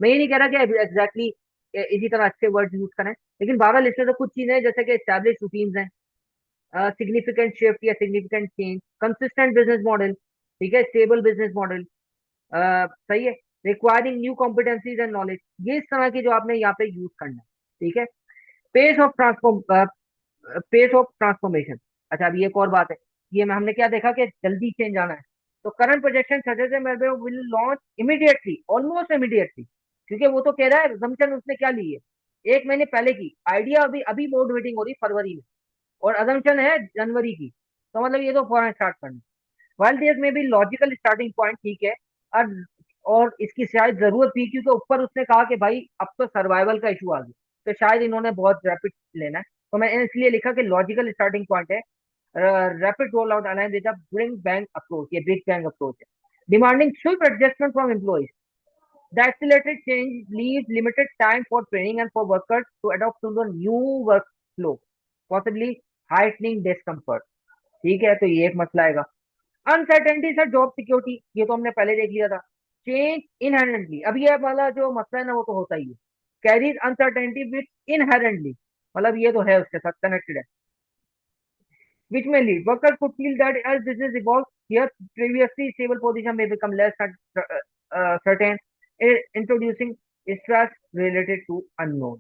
मैं ये नहीं कह रहा कि exactly इसी तरह अच्छे word use करें, लेकिन बहरहाल इसमें तो कुछ चीजें हैं जैसे कि एस्टैब्लिश रूटीन्स हैं, सिग्निफिकेंट शिफ्ट या significant change, consistent business model, ठीक है, स्टेबल बिजनेस मॉडल, सही है, requiring new competencies and knowledge, ये इस तरह की जो आपने यहाँ पे यूज करना है। ठीक है, pace of transform pace of transformation. अच्छा, अब ये एक और बात है, ये में हमने क्या देखा कि जल्दी चेंज आना है। तो current projection suggest will launch immediately, almost immediately, क्योंकि वो तो कह रहा है assumption उसने क्या ली है, एक महीने पहले की आइडिया, अभी अभी बोर्ड मीटिंग हो रही फरवरी में, और assumption है जनवरी की, तो मतलब ये तो फौरन स्टार्ट करना। वाइल देयर में भी लॉजिकल स्टार्टिंग पॉइंट, ठीक है, और इसकी शायद जरूरत थी, क्योंकि ऊपर उसने कहा कि भाई अब तो सर्वाइवल का इशू आ गया, तो शायद इन्होंने बहुत रैपिड लेना है, तो मैंने इसलिए लिखा कि लॉजिकल स्टार्टिंग पॉइंट है, rapid roll out align with bring bang approach, ये बिग बैंग अप्रोच है, demanding Swift adjustment from employees, the accelerated change leaves limited time for training and for workers to adapt to the new workflow, possibly heightening discomfort। ठीक है, तो ये एक मसला आएगा। Uncertainty sir, job security, ये तो हमने पहले देख लिया था। चेंज इनहेरेंटली, अब ये वाला जो मसला है ना, वो तो होता ही है, कैरीज अनसर्टेनिटी विच इनहेरेंटली, मतलब ये तो है उसके साथ कनेक्टेड है, which may lead workers could feel that as business evolves, their previously stable position may become less certain, introducing stress related to unknown.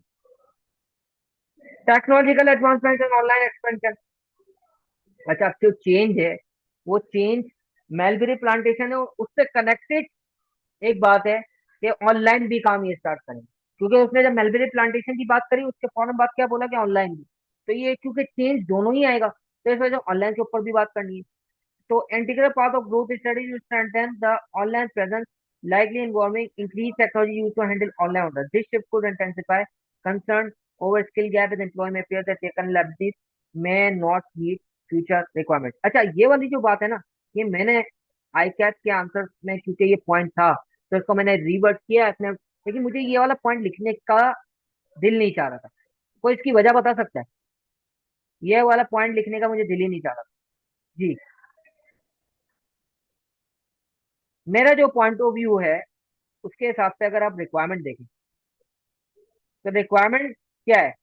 Technological advancement and online expansion. अच्छा, अब जो चेंज है वो चेंज मेलबेरी प्लांटेशन है, और उससे connected एक बात है कि ऑनलाइन भी काम ये स्टार्ट करेंगे, क्योंकि उसने जब मेलबेरी प्लांटेशन की बात करी उसके फौरन बात क्या बोला कि ऑनलाइन भी, तो ये क्योंकि चेंज दोनों ही आएगा तो इस वजह से ऑनलाइन के ऊपर भी बात करनी है। So integral part of growth strategy is to strengthen the online presence, likely involving increased technology used to handle online orders. This shift could intensify concern over skill gap with employee may appear that taken liabilities may not meet future requirements. अच्छा, ये वाली जो बात है ना, ये मैंने आई cat के आंसर में, क्योंकि ये पॉइंट था तो इसको मैंने रिवर्ट किया अपने, लेकिन मुझे ये वाला पॉइंट लिखने का दिल नहीं चाह रहा था। कोई इसकी वजह बता सकता है? ये वाला पॉइंट लिखने का मुझे दिल ही नहीं चाह रहा था। जी, मेरा जो पॉइंट ऑफ व्यू है उसके हिसाब से अगर आप रिक्वायरमेंट देखें तो रिक्वायरमेंट क्या है?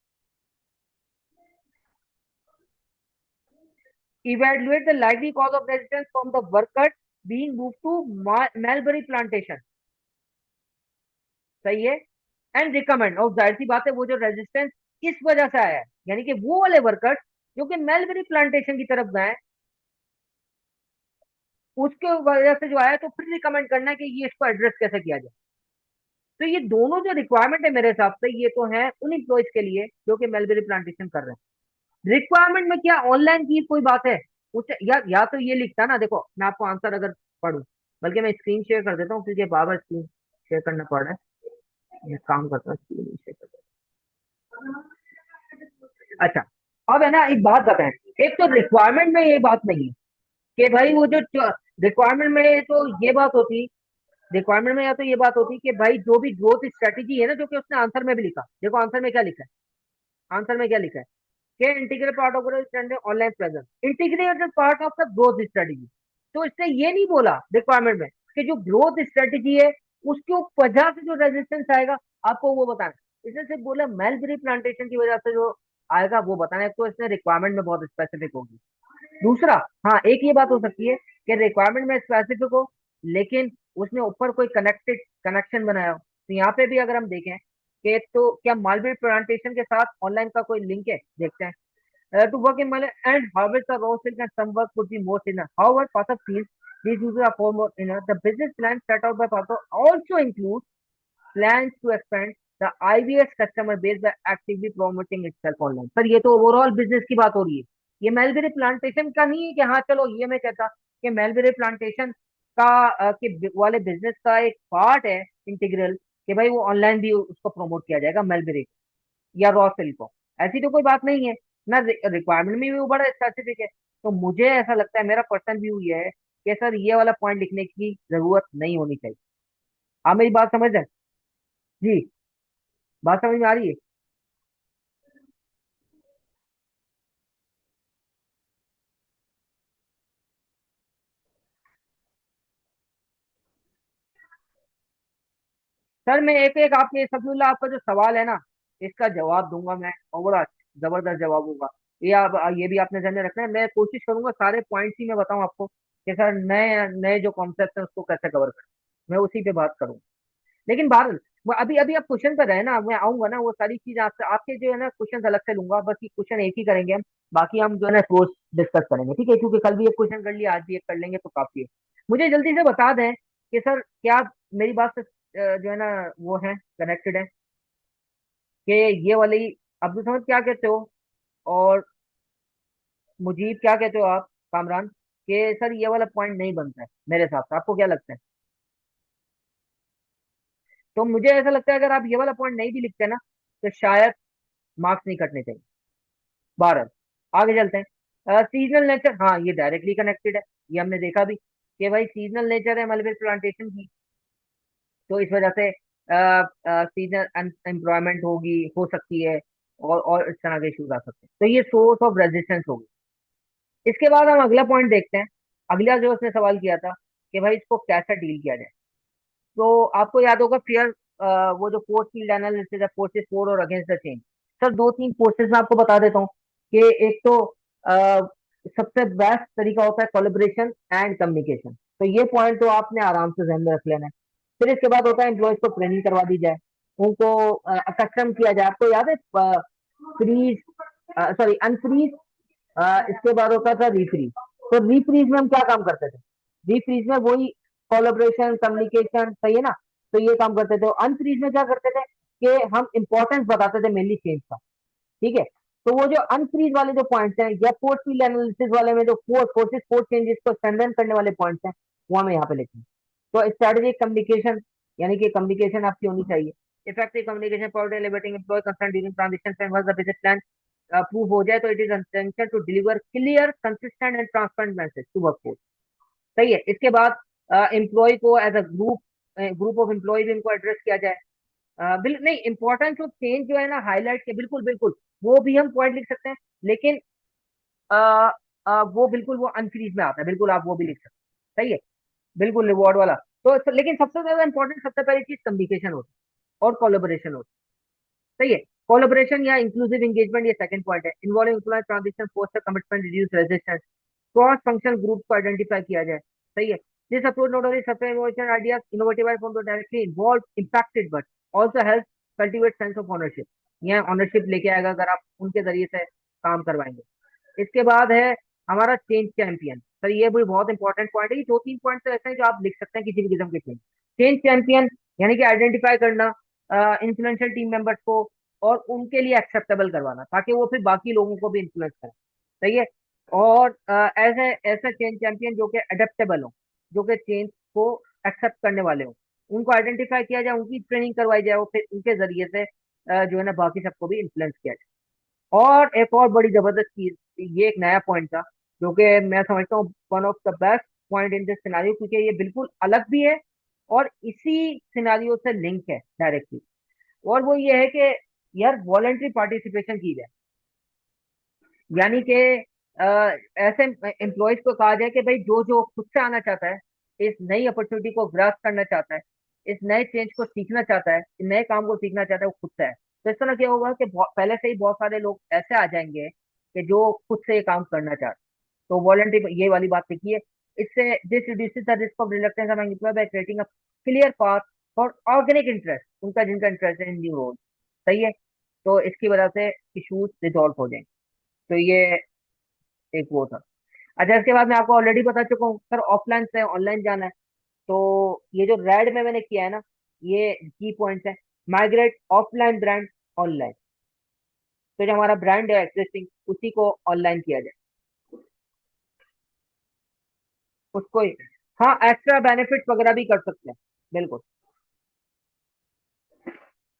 Evaluate the likely cause of resistance from the worker being move to mulberry plantation. सही है। एंड रिकमेंड, और जाहिर सी बात है वो जो रेजिस्टेंस किस वजह से आया है, यानी कि वो वाले वर्कर्स जो कि मेलबरी प्लांटेशन की तरफ गए उसके वजह से जो आया, तो फिर रिकमेंड करना है कि ये इसको एड्रेस कैसे किया जाए। तो ये दोनों जो रिक्वायरमेंट है मेरे हिसाब से ये तो है उन इम्प्लॉयज के लिए जो कि मेलबरी प्लांटेशन कर रहे हैं। रिक्वायरमेंट में क्या ऑनलाइन की कोई बात है? उसे या तो ये लिखता ना, देखो मैं आपको आंसर अगर पढ़ूं, बल्कि मैं स्क्रीन शेयर कर देता हूँ क्योंकि बार बार स्क्रीन शेयर करना पड़ रहा है, मैं काम करता हूँ स्क्रीन शेयर कर देता हूं। अच्छा, अब है ना एक बात बताएं, एक तो रिक्वायरमेंट में ये बात नहीं है कि भाई वो जो रिक्वायरमेंट में तो ये बात होती, रिक्वायरमेंट में या तो ये बात होती कि भाई जो भी ग्रोथ स्ट्रेटेजी है ना, जो कि उसने आंसर में भी लिखा, देखो आंसर में क्या लिखा है, आंसर में क्या लिखा है कि integrate part of growth online presence, integrated part of the growth strategy. तो इसने ये नहीं बोला रिक्वायरमेंट में कि जो ग्रोथ स्ट्रेटेजी है उसके वजह से जो रेजिस्टेंस आएगा आपको वो बताना है। इसने सिर्फ बोला मेलबेरी प्लांटेशन की वजह से जो आएगा वो बताना है, तो इसने रिक्वायरमेंट में बहुत स्पेसिफिक होगी। दूसरा, हाँ एक ये बात हो सकती है कि रिक्वायरमेंट में स्पेसिफिक हो लेकिन उसने ऊपर कोई कनेक्टेड कनेक्शन बनाया हो, तो यहाँ पे भी अगर हम देखें कि तो क्या मालबेरी प्लांटेशन के साथ ऑनलाइन का कोई लिंक है, देखते हैं। To work in Malay and harvest the raw silk and some work could be more thinner. However, Pathak feels these uses are far more thinner. The business plan set out by Pathak also includes plans to expand the IVS customer base by actively promoting itself online. Sir ये तो overall business की बात हो रही है, ये मेलबेरी plantation का नहीं है कि हाँ चलो ये मैं कहता कि मेलबेरी प्लांटेशन का के वाले बिजनेस का एक पार्ट है इंटीग्रल, कि भाई वो ऑनलाइन भी उसको प्रमोट किया जाएगा मेलबेरी या रॉ सिल्क को। ऐसी तो कोई बात नहीं है ना, रिक्वायरमेंट में भी वो बड़ा स्पेसिफिक है। तो मुझे ऐसा लगता है, मेरा पर्सनल व्यू ये है कि सर ये वाला पॉइंट लिखने की जरूरत नहीं होनी चाहिए। आप मेरी बात समझ रहे हैं? जी, बात समझ में आ रही है? सर मैं एक एक आपके सफीउल्लाह आपका जो सवाल है ना इसका जवाब दूंगा मैं, और बड़ा जबरदस्त जवाब होगा। ये आप ये भी आपने ध्यान में रखना है, मैं कोशिश करूंगा सारे पॉइंट्स ही मैं बताऊं आपको कि सर नए नए जो कॉन्सेप्ट है उसको कैसे कवर करें, मैं उसी पे बात करूंगा। लेकिन बहरहाल वो अभी अभी आप क्वेश्चन पर रहे ना, मैं आऊंगा ना वो सारी चीज आपसे, आपके जो है ना क्वेश्चन अलग से लूंगा, बस ये क्वेश्चन एक ही करेंगे हम, बाकी हम जो है ना सोर्स डिस्कस करेंगे, ठीक है? क्योंकि कल भी एक क्वेश्चन कर लिया, आज भी एक कर लेंगे तो काफी है। मुझे जल्दी से बता दें कि सर क्या आप मेरी बात से जो है ना वो है कनेक्टेड है कि ये वाली अब्दुल समद क्या कहते हो, और मुजीब क्या कहते हो आप, कामरान, कि सर ये वाला पॉइंट नहीं बनता है मेरे हिसाब से, आपको क्या लगता है? तो मुझे ऐसा लगता है अगर आप ये वाला पॉइंट नहीं भी लिखते ना तो शायद मार्क्स नहीं कटने चाहिए। 12, आगे चलते हैं। सीजनल नेचर, हाँ ये डायरेक्टली कनेक्टेड है, ये हमने देखा भी कि भाई सीजनल नेचर है मलबेरी प्लांटेशन की, तो इस वजह से सीजनल अनएम्प्लॉयमेंट होगी, हो सकती है, और इस तरह के इश्यूज आ सकते हैं, तो ये सोर्स ऑफ रेजिस्टेंस होगी। इसके बाद हम अगला पॉइंट देखते हैं। अगला जो उसने सवाल किया था कि भाई इसको कैसे डील किया जाए, तो आपको याद होगा फियर वो जो फोर्स फील्ड एनालिसिस है, फोर्सेस फॉर और अगेंस्ट द चेंज। सर दो तीन फोर्सेस मैं आपको बता देता हूँ कि एक तो सबसे बेस्ट तरीका होता है कोलैबोरेशन एंड कम्युनिकेशन। तो ये पॉइंट तो आपने आराम से ध्यान में रख लेना है। फिर इसके बाद होता है एम्प्लॉयज को ट्रेनिंग करवा दी जाए, उनको अकस्टम किया जाए। आपको याद है फ्रीज, सॉरी अनफ्रीज, इसके बाद होता था रिफ्रीज। तो रिफ्रीज में हम क्या काम करते थे? रिफ्रीज में वही कोलैबोरेशन कम्युनिकेशन, सही है ना? तो ये काम करते थे। अनफ्रीज में क्या करते थे कि हम इंपॉर्टेंस बताते थे मेनली चेंज का। ठीक है। तो वो जो अनफ्रीज वाले जो पॉइंट्स हैं या फोर्स फील्ड एनालिसिस वाले में जो फोर्सेस फोर्स चेंजेस को स्ट्रेंथन करने वाले पॉइंट्स हैं, वो हमें यहाँ पे लिखना है। तो स्ट्रेटेजिक कम्युनिकेशन, यानी कि कम्युनिकेशन आपकी होनी चाहिए। Effective communication for elevating employee concern during transition time was the business plan approve हो जाए तो it is intention to deliver clear consistent and transparent message to workforce. सही है। इसके बाद एम्प्लॉय को as a group, group of employees इनको address किया जाए। बिल्कुल नहीं, इंपॉर्टेंस ऑफ चेंज जो है ना हाईलाइट के, बिल्कुल बिल्कुल वो भी हम पॉइंट लिख सकते हैं। लेकिन अ, वो बिल्कुल वो अनफ्रीज में आता है, बिल्कुल आप वो भी लिख सकते हैं। सही है। बिल्कुल रिवॉर्ड वाला। तो लेकिन सबसे ज्यादा इंपॉर्टेंट सबसे पहली चीज कम्युनिकेशन होती है और कोलैबोरेशन होती है। सही है। कोलैबोरेशन या इंक्लूसिव एंगेजमेंट ये सेकंड पॉइंट है। Involving employee transition foster commitment reduce resistance. Cross functional group को आइडेंटिफाई किया जाए। सही है। This approach not only supply innovation ideas innovative from the directly involve impacted but also help cultivate sense of ownership. यह ownership लेके आएगा अगर आप उनके जरिए से काम करवाएंगे। इसके बाद है हमारा चेंज चैंपियन। सर ये भी बहुत इंपॉर्टेंट पॉइंट है। ये दो तीन पॉइंट तो ऐसे हैं जो आप लिख सकते हैं किसी भी किस्म के चेंज। चेंज चैंपियन यानी कि आइडेंटिफाई करना इन्फ्लुएंशियल टीम मेंबर्स को और उनके लिए एक्सेप्टेबल करवाना ताकि वो फिर बाकी लोगों को भी इन्फ्लुएंस करें। सही है। और ऐसे ऐसा चेंज चैंपियन जो कि अडेप्टेबल हो, जो कि चेंज को एक्सेप्ट करने वाले हो, उनको आइडेंटिफाई किया जाए, उनकी ट्रेनिंग करवाई जाए और फिर उनके जरिए से जो है ना बाकी सबको भी इन्फ्लुएंस किया जाए। और एक और बड़ी जबरदस्त चीज, ये एक नया पॉइंट था जो कि मैं समझता हूँ one of the best point in this scenario, क्योंकि ये बिल्कुल अलग भी है और इसी सिनारियो से लिंक है डायरेक्टली। और वो ये है कि यार वॉलेंट्री पार्टिसिपेशन की जाए। यानी कि अ, ऐसे एम्प्लॉयज को कहा जाए कि भाई जो जो खुद से आना चाहता है, इस नई अपॉर्चुनिटी को ग्रास्प करना चाहता है, इस नए चेंज को सीखना चाहता है, इस नए काम को सीखना चाहता है, वो खुद से है। तो इस तरह क्या होगा कि पहले से ही बहुत सारे लोग ऐसे आ जाएंगे कि जो खुद से ये काम करना चाहते हैं। तो वॉलंटरी ये वाली बात लिखी है। इससे this reduces the risk of reluctance among employee by creating a clear path for organic interest, उनका जिनका इंटरेस्ट है इन न्यू रोल। सही है। तो इसकी वजह से इशूज रिजॉल्व हो जाएंगे। तो ये एक वो था। अच्छा, इसके बाद मैं आपको ऑलरेडी बता चुका हूँ सर ऑफलाइन से ऑनलाइन जाना है। तो ये जो रेड में मैंने किया है ना, ये की पॉइंट्स है। Migrate offline brand online. तो जो हमारा ब्रांड है एग्जिस्टिंग, उसी को ऑनलाइन किया जाए, उसको ही। हाँ, एक्स्ट्रा बेनिफिट्स वगैरह भी कर सकते हैं, बिल्कुल।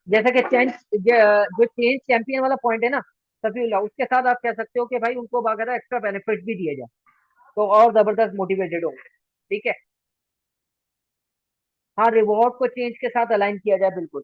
जैसा कि चेंज जो चेंज चैंपियन वाला पॉइंट है ना सफीउल्लाह, उसके साथ आप कह सकते हो कि भाई उनको बाकायदा एक्स्ट्रा बेनिफिट भी दिए जाए, तो और जबरदस्त मोटिवेटेड होंगे। ठीक है। हाँ, रिवॉर्ड को चेंज के साथ अलाइन किया जाए, बिल्कुल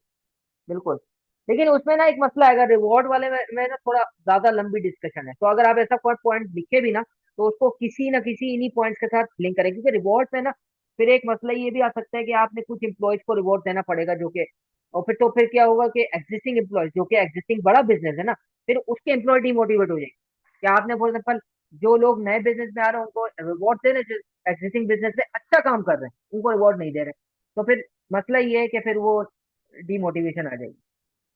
बिल्कुल। लेकिन उसमें ना एक मसला है, अगर रिवॉर्ड वाले में ना थोड़ा ज्यादा लंबी डिस्कशन है, तो अगर आप ऐसा कोई पॉइंट लिखे भी ना, तो उसको किसी ना किसी इन्हीं पॉइंट्स के साथ लिंक करें, क्योंकि रिवॉर्ड में ना फिर एक मसला ये भी आ सकता है कि आपने कुछ एम्प्लॉयज को रिवॉर्ड देना पड़ेगा जो कि, और फिर तो फिर क्या होगा कि एग्जिस्टिंग एम्प्लॉयज जो कि एग्जिस्टिंग बड़ा बिजनेस है ना, फिर उसके एम्प्लॉय डिमोटिवेट हो जाएंगे। क्या आपने फॉर एग्जाम्पल जो लोग नए बिजनेस में आ रहे हैं उनको रिवॉर्ड दे रहे हैं, जो एग्जिस्टिंग बिजनेस में अच्छा काम कर रहे हैं उनको रिवॉर्ड नहीं दे रहे, तो फिर मसला ये है कि फिर वो डिमोटिवेशन आ जाएगी।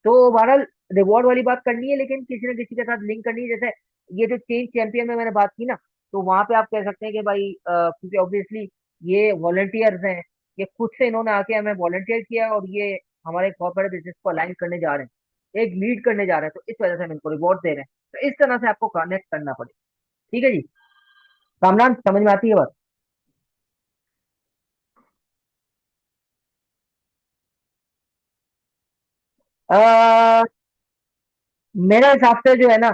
तो बहरहाल रिवॉर्ड वाली बात करनी है, लेकिन किसी न किसी के साथ लिंक करनी है। जैसे ये जो चेंज चैंपियन में मैंने बात की ना, तो वहां पे आप कह सकते हैं कि भाई क्योंकि ऑब्वियसली ये वॉलंटियर्स हैं, ये खुद से इन्होंने आके हमें वॉलंटियर किया और ये हमारे एक बहुत बड़े बिजनेस को अलाइन करने जा रहे हैं, एक लीड करने जा रहे हैं, तो इस वजह से हम इनको रिवॉर्ड दे रहे हैं। तो इस तरह से आपको कनेक्ट करना पड़ेगा। ठीक है जी। कामरान समझ में आती है बात? अ, मेरे हिसाब से जो है ना,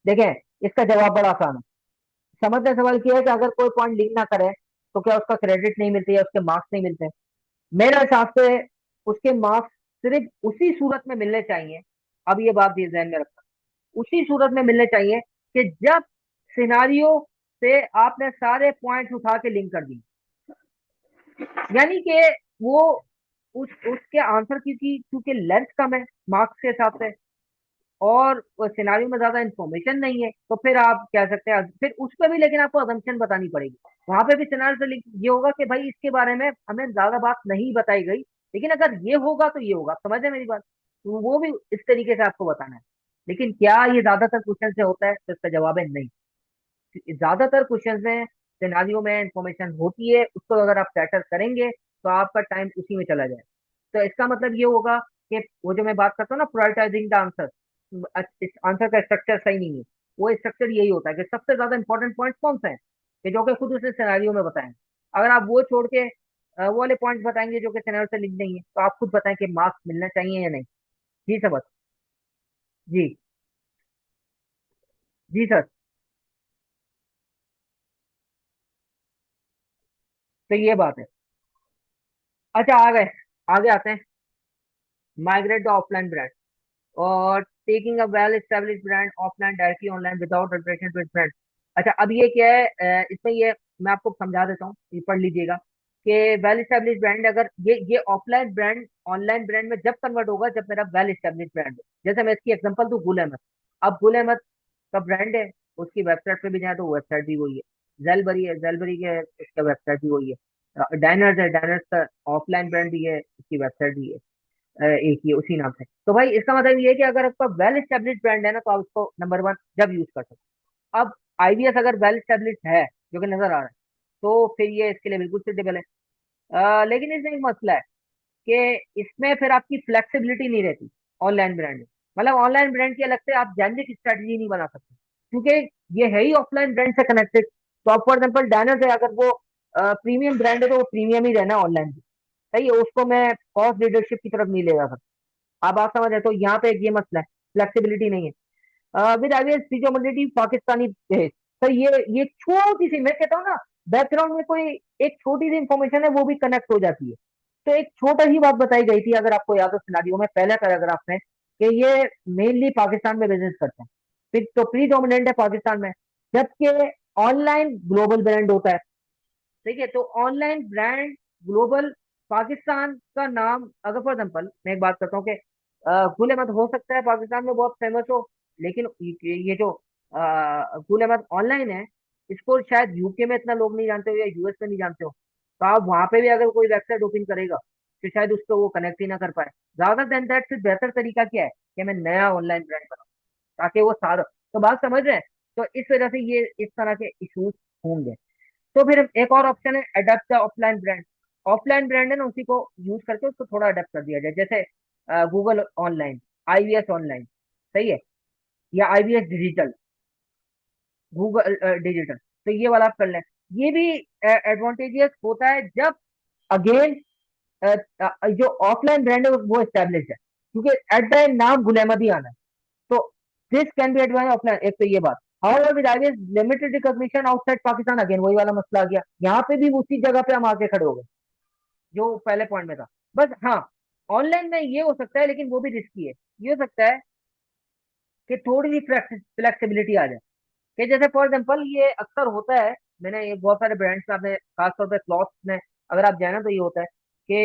देखें, इसका जवाब बड़ा आसान है। समझने सवाल किया है कि अगर कोई पॉइंट लिंक ना करे तो क्या उसका क्रेडिट नहीं मिलती है, उसके मार्क्स नहीं मिलते? मेरे हिसाब से उसके मार्क्स सिर्फ उसी सूरत में मिलने चाहिए। अब ये बात भी ध्यान में रखना, उसी सूरत में मिलने चाहिए कि जब सिनारियो से आपने सारे पॉइंट्स उठा के लिंक कर दिए। यानी कि वो उस उसके आंसर की क्योंकि लेंथ कम है मार्क्स के हिसाब से, और सिनारियो में ज्यादा इन्फॉर्मेशन नहीं है, तो फिर आप कह सकते हैं फिर उस पर भी लेकिन आपको अजम्पशन बतानी पड़ेगी। वहां पे भी सिनारियो से ये होगा कि भाई इसके बारे में हमें ज्यादा बात नहीं बताई गई, लेकिन अगर ये होगा तो ये होगा। आप समझ रहे हैं मेरी बात? तो वो भी इस तरीके से आपको बताना है। लेकिन क्या ये ज्यादातर क्वेश्चन से होता है? तो इसका जवाब है नहीं। ज्यादातर क्वेश्चन में सिनारियो में इंफॉर्मेशन होती है, उसको अगर आप कैटर करेंगे तो आपका टाइम उसी में चला जाए। तो इसका मतलब ये होगा कि वो जो मैं बात करता हूँ ना, प्रायोरिटाइजिंग द आंसर, इस आंसर का स्ट्रक्चर सही नहीं है। वो स्ट्रक्चर यही होता है कि सबसे ज्यादा इंपॉर्टेंट पॉइंट कौन से हैं, कि जो कि खुद उसे सिनेरियो में बताएं। अगर आप वो छोड़ के वो वाले पॉइंट्स बताएंगे जो कि सिनेरियो से लिंक नहीं है, तो आप खुद बताएं कि मार्क्स मिलना चाहिए या नहीं। जी सर, बस। जी। जी सर। तो ये बात है। अच्छा, आ गए, आगे आते हैं। माइग्रेट द ऑफलाइन ब्रांड और taking a well establish brand offline directly online without alteration to brand. अच्छा, अब ये क्या है, इसमें ये मैं आपको समझा देता हूँ, ये पढ़ लीजिएगा कि वेल एस्टेब्लिश ब्रांड, अगर ये ऑफलाइन ब्रांड ऑनलाइन ब्रांड में जब कन्वर्ट होगा जब मेरा वेल एस्टेब्लिश ब्रांड हो। जैसे मैं इसकी एग्जांपल दूं, गुल अहमद। अब गुल अहमद का ब्रांड है, उसकी वेबसाइट पे भी जाए तो वेबसाइट भी वही है। जेलबरी है, जेलबरी के उसका वेबसाइट भी वही है। डाइनर्स है, डाइनर्स का ऑफलाइन ब्रांड भी है, उसकी वेबसाइट भी है। एक ही उसी नाम से। तो भाई इसका मतलब ये है कि अगर आपका वेल एस्टेब्लिश ब्रांड है ना, तो आप उसको नंबर वन जब यूज कर सकते हो। अब आईवीएस अगर वेल एस्टेब्लिश है, जो कि नजर आ रहा है, तो फिर ये इसके लिए बिल्कुल सुटेबल है। लेकिन इसमें एक मसला है कि इसमें फिर आपकी फ्लेक्सिबिलिटी नहीं रहती ऑनलाइन ब्रांड में। मतलब ऑनलाइन ब्रांड की अलग से आप जेनरिक स्ट्रेटजी नहीं बना सकते, क्योंकि ये है ही ऑफलाइन ब्रांड से कनेक्टेड। तो आप फॉर एग्जाम्पल डायनर है, अगर वो प्रीमियम ब्रांड है तो वो प्रीमियम ही रहना ऑनलाइन भी। सही है, उसको मैं कॉस्ट लीडरशिप की तरफ नहीं ले जा सकता। अब आप समझ रहे, तो यहाँ पे एक ये मसला है, फ्लेक्सिबिलिटी नहीं है। विद आईवीएस फिजियोमोबिलिटी पाकिस्तानी है। सर ये छोटी सी, मैं कहता हूँ ना, बैकग्राउंड में कोई एक छोटी सी इंफॉर्मेशन है वो भी कनेक्ट हो जाती है। तो एक छोटा ही बात बताई गई थी, अगर आपको याद हो सिनारियो में पहले पैराग्राफ में, कि ये मेनली पाकिस्तान में बिजनेस करते हैं, फिर तो प्री डोमिनेंट है पाकिस्तान में, जबकि ऑनलाइन ग्लोबल ब्रांड होता है। ठीक है, तो ऑनलाइन ब्रांड ग्लोबल, पाकिस्तान का नाम, अगर फॉर एग्जाम्पल मैं एक बात करता हूँ कि गुल अहमद हो सकता है पाकिस्तान में बहुत फेमस हो, लेकिन ये जो गुल अहमद ऑनलाइन है, इसको शायद यूके में इतना लोग नहीं जानते हो या यूएस में नहीं जानते हो। तो आप वहां पे भी अगर कोई वेबसाइट ओपन करेगा तो शायद उसको वो कनेक्ट ही ना कर पाए। ज्यादा देन दैट फिर बेहतर तरीका क्या है कि मैं नया ऑनलाइन ब्रांड बनाऊं, ताकि वो सारा, तो बात समझ रहे हैं? तो इस वजह से ये इस तरह के इश्यूज होंगे। तो फिर एक और ऑप्शन है, adapt the offline brand. Offline brand है ना, उसी को यूज करके उसको थोड़ा अडेप्ट कर दिया जाए, जैसे गूगल ऑनलाइन, आईवीएस ऑनलाइन, सही है, या आईवीएस डिजिटल, गूगल डिजिटल। तो ये वाला आप कर लें। ये भी एडवांटेजियस होता है जब अगेन जो ऑफलाइन ब्रांड है वो एस्टेब्लिश है, क्योंकि एट द एंड नाम गुल अहमद ही आना है। तो this can be advance offline, एक तो ये बात। However with IVS limited recognition outside Pakistan, again वही वाला मसला आ गया, यहाँ पे भी उसी जगह पे हम आके खड़े हो गए जो पहले पॉइंट में था। बस हाँ, ऑनलाइन में ये हो सकता है, लेकिन वो भी रिस्की है। ये हो सकता है कि थोड़ी सी फ्लेक्सिबिलिटी आ जाए, कि जैसे फॉर एग्जाम्पल ये अक्सर होता है, मैंने ये बहुत सारे ब्रांड्स में, आपने खासतौर पे क्लॉथ में अगर आप जाए ना, तो ये होता है कि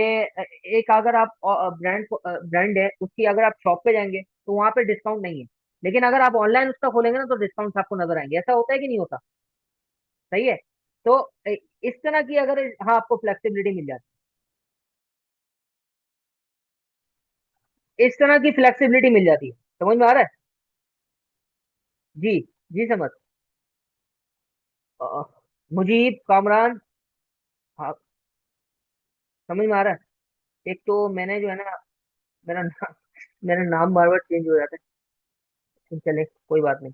एक अगर आप ब्रांड है उसकी, अगर आप शॉप पे जाएंगे तो वहां पे डिस्काउंट नहीं है, लेकिन अगर आप ऑनलाइन उसका खोलेंगे ना तो डिस्काउंट आपको नजर आएंगे। ऐसा होता है कि नहीं होता? सही है। तो इस तरह की अगर, हाँ, आपको फ्लेक्सिबिलिटी मिल जाती है, इस तरह की फ्लेक्सिबिलिटी मिल जाती है। समझ में आ रहा है? जी। जी समझ। अ, मुजीब, कामरान। हाँ, समझ में आ रहा है। एक तो मैंने जो है ना, मेरा नाम मेरा नाम बार बार चेंज हो जाता है, चले कोई बात नहीं।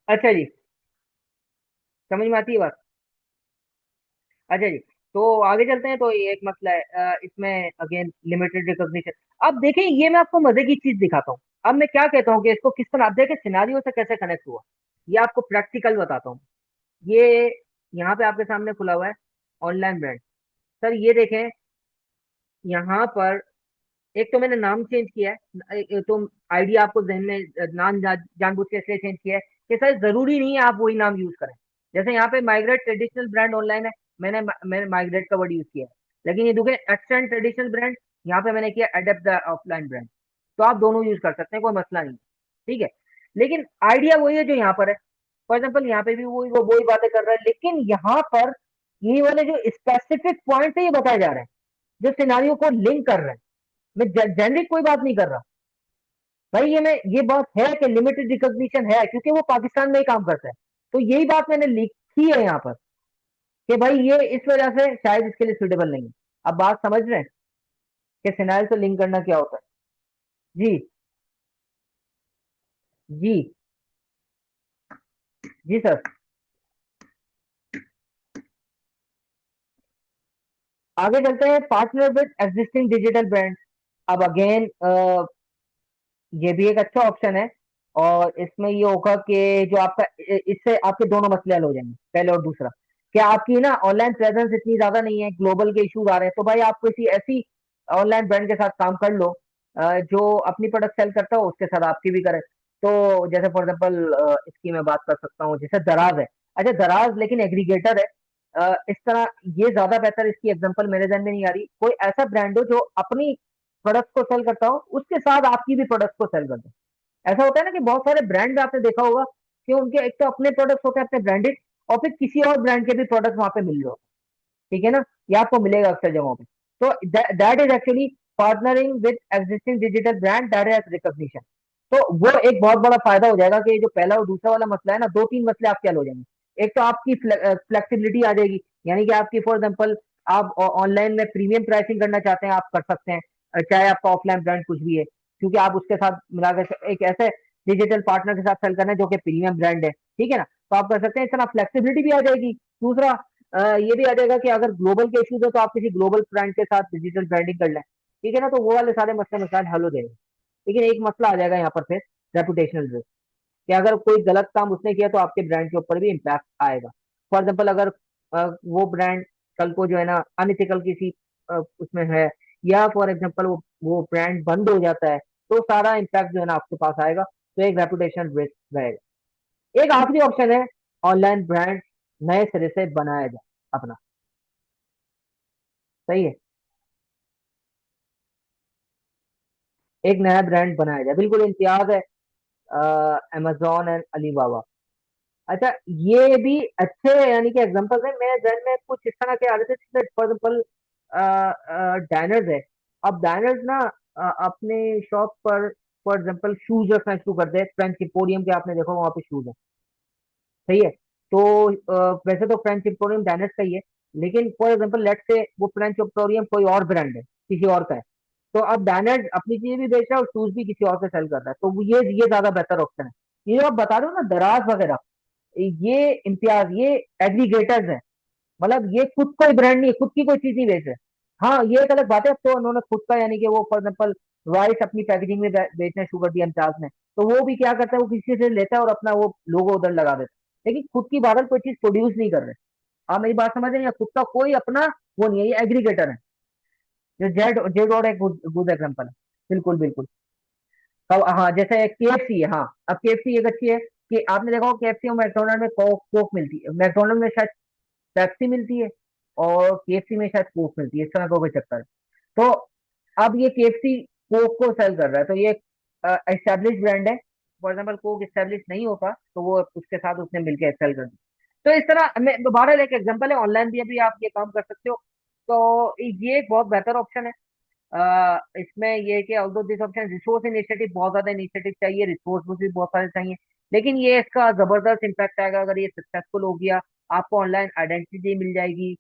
अच्छा जी, समझ में आती है बात। अच्छा जी, तो आगे चलते हैं। तो ये एक मसला है इसमें अगेन लिमिटेड रिकॉग्निशन। अब देखें, ये मैं आपको मजे की चीज दिखाता हूँ। अब मैं क्या कहता हूँ कि इसको किस तरह, आप देखें सिनारियो से कैसे कनेक्ट हुआ, ये आपको प्रैक्टिकल बताता हूँ। ये यहाँ पे आपके सामने खुला हुआ है ऑनलाइन ब्रांड। सर ये देखें, यहाँ पर एक तो मैंने नाम चेंज किया है, तो आइडिया आपको जहन में नाम जानबूझ के इसलिए चेंज किया है कि सर जरूरी नहीं है आप वही नाम यूज करें। जैसे यहाँ पे माइग्रेट ट्रेडिशनल ब्रांड ऑनलाइन है, मैंने माइग्रेट का वर्ड यूज किया है। लेकिन ये देखें एक्सटेंड ट्रेडिशनल ब्रांड, यहाँ पे मैंने किया एडेप्ट द ऑफलाइन ब्रांड। तो आप दोनों यूज कर सकते हैं, कोई मसला नहीं है, ठीक है। लेकिन आइडिया वही है जो यहाँ पर है। फॉर एग्जाम्पल यहाँ पे भी वही बातें कर रहा है, लेकिन यहाँ पर ये वाले जो स्पेसिफिक पॉइंट है ये बताए जा रहे हैं, जो सिनारियों को लिंक कर रहे हैं। मैं जेनरिक कोई बात नहीं कर रहा भाई, ये बात है कि लिमिटेड रिकॉग्निशन है क्योंकि वो पाकिस्तान में ही काम करता है। तो यही बात मैंने लिखी है यहाँ पर कि भाई ये इस वजह से शायद इसके लिए सुटेबल नहीं है। अब बात समझ रहे हैं कि सिनारियो से लिंक करना क्या होता है। जी। जी। जी सर। आगे चलते हैं, partner with existing digital brand. अब अगेन ये भी एक अच्छा ऑप्शन है। और इसमें ये होगा कि जो आपका इससे आपके दोनों मसले हल हो जाएंगे, पहले और दूसरा। क्या आपकी ना ऑनलाइन प्रेजेंस इतनी ज्यादा नहीं है, ग्लोबल के इश्यूज आ रहे हैं, तो भाई आप किसी ऐसी ऑनलाइन ब्रांड के साथ काम कर लो जो अपनी प्रोडक्ट सेल करता हो उसके साथ आपकी भी करे। तो जैसे फॉर एग्जाम्पल इसकी मैं बात कर सकता हूँ, जैसे दराज है। अच्छा दराज लेकिन एग्रीगेटर है। इस तरह ये ज्यादा बेहतर, इसकी एग्जांपल मेरे ध्यान में नहीं आ रही, कोई ऐसा ब्रांड हो जो अपनी प्रोडक्ट को सेल करता हो उसके साथ आपकी भी प्रोडक्ट को सेल कर दे। ऐसा होता है ना कि बहुत सारे ब्रांड में आपने देखा होगा कि उनके एक तो अपने प्रोडक्ट्स होते हैं अपने ब्रांडेड, और फिर किसी और ब्रांड के भी प्रोडक्ट वहां पे मिल रहे हो, ठीक है ना। ये आपको मिलेगा अक्सर जगहों पे। तो that is actually partnering with existing digital brand that has recognition. तो वो एक बहुत बड़ा फायदा हो जाएगा कि जो पहला और दूसरा वाला मसला है ना, दो तीन मसले आपके हल हो जाएंगे। एक तो आपकी फ्लेक्सिबिलिटी आ जाएगी, यानी कि आपकी फॉर एग्जाम्पल आप ऑनलाइन में प्रीमियम प्राइसिंग करना चाहते हैं आप कर सकते हैं, चाहे आपका ऑफलाइन ब्रांड कुछ भी है, क्योंकि आप उसके साथ मिलाकर एक ऐसे डिजिटल पार्टनर के साथ सेल करना है जो कि प्रीमियम ब्रांड है, ठीक है ना। तो आप कर सकते हैं, इतना फ्लेक्सिबिलिटी भी आ जाएगी। दूसरा ये भी आ जाएगा कि अगर ग्लोबल के इश्यूज है तो आप किसी ग्लोबल ब्रांड के साथ डिजिटल ब्रांडिंग कर लें, ठीक है ना। तो वो वाले सारे मसले मसाइल हल हो जाएंगे। लेकिन एक मसला आ जाएगा यहाँ पर फिर, रेपुटेशनल रिस्क, कि अगर कोई गलत काम उसने किया तो आपके ब्रांड के ऊपर भी इम्पैक्ट आएगा। फॉर एग्जाम्पल अगर वो ब्रांड कल को जो है ना अनइथिकल किसी उसमें है, या फॉर एग्जाम्पल वो ब्रांड बंद हो जाता है, तो सारा इम्पैक्ट जो है ना आपके पास आएगा। तो एक रेपुटेशन रिस्क रहेगा। एक आखिरी ऑप्शन है, ऑनलाइन ब्रांड नए सिरे से बनाया जाए अपना। सही है, एक नया ब्रांड बनाया जाए, बिल्कुल इम्तियाज है अमेजोन एंड अलीबाबा। अच्छा ये भी अच्छे यानी कि एग्जांपल्स है, मेरे जहन में कुछ इस तरह के आ रहे थे। फॉर एग्जाम्पल डायनर्स है। अब डायनर्स ना अपने शॉप पर फॉर एग्जाम्पल शूज रखना शुरू कर दे, फ्रेंच एम्पोरियम के आपने देखो वहाँ पे शूज है, सही है। तो वैसे तो फ्रेंच एम्पोरियम डायनर्स का ही है, लेकिन फॉर एग्जाम्पल लेट से वो फ्रेंच एम्पोरियम कोई और ब्रांड है, किसी और का है। तो अब डायनर्स अपनी चीजें भी बेच रहा है और शूज भी किसी और से सेल कर रहा है, तो ये ज्यादा बेहतर ऑप्शन है। ये जो आप बता रहे हो ना दराज वगैरह, ये इम्तियाज, ये एग्रीगेटर्स हैं। मतलब ये खुद कोई ब्रांड नहीं है, खुद की कोई चीज नहीं बेच रहे। हाँ ये एक अलग बात है, अब तो उन्होंने खुद का यानी कि वो फॉर एग्जाम्पल राइस अपनी पैकेजिंग में बेचना शुरू कर दिया इम्तियाज ने, तो वो भी क्या करता है, वो किसी से लेता है और अपना वो लोगो उधर लगा देता है, लेकिन खुद की बादल कोई चीज प्रोड्यूस नहीं कर रहे। आप मेरी बात समझ रहे हैं, खुद का कोई अपना वो नहीं है, ये एग्रीगेटर है। जो जेड जेड और एक गुड गुड एग्जाम्पल है। बिल्कुल बिल्कुल। अब हाँ जैसे केएफसी है, हाँ अब केएफसी एक अच्छी है कि आपने देखा हो केएफसी और मैकडोनल्ड में कोक कोक मिलती है, मैकडोनल्ड में शायद पेप्सी मिलती है, और केएफसी में शायद कोक मिलती है, इस तरह का कोई चक्कर है। तो अब ये केएफसी कोक को सेल कर रहा है, तो ये एस्टेब्लिश ब्रांड है। फॉर एग्जाम्पल कोक एस्टेब्लिश नहीं होता तो वो उसके साथ उसने मिलकर सेल कर दिया। तो इस तरह मैं दोबारा एक एग्जाम्पल है, ऑनलाइन भी अभी आप ये काम कर सकते हो। तो ये एक बहुत बेहतर ऑप्शन है। इसमें ये कि although this option resource initiative, बहुत ज्यादा इनिशिएटिव चाहिए, रिसोर्स भी बहुत सारे चाहिए, लेकिन ये इसका जबरदस्त इम्पैक्ट आएगा अगर ये सक्सेसफुल हो गया। आपको ऑनलाइन आइडेंटिटी मिल जाएगी।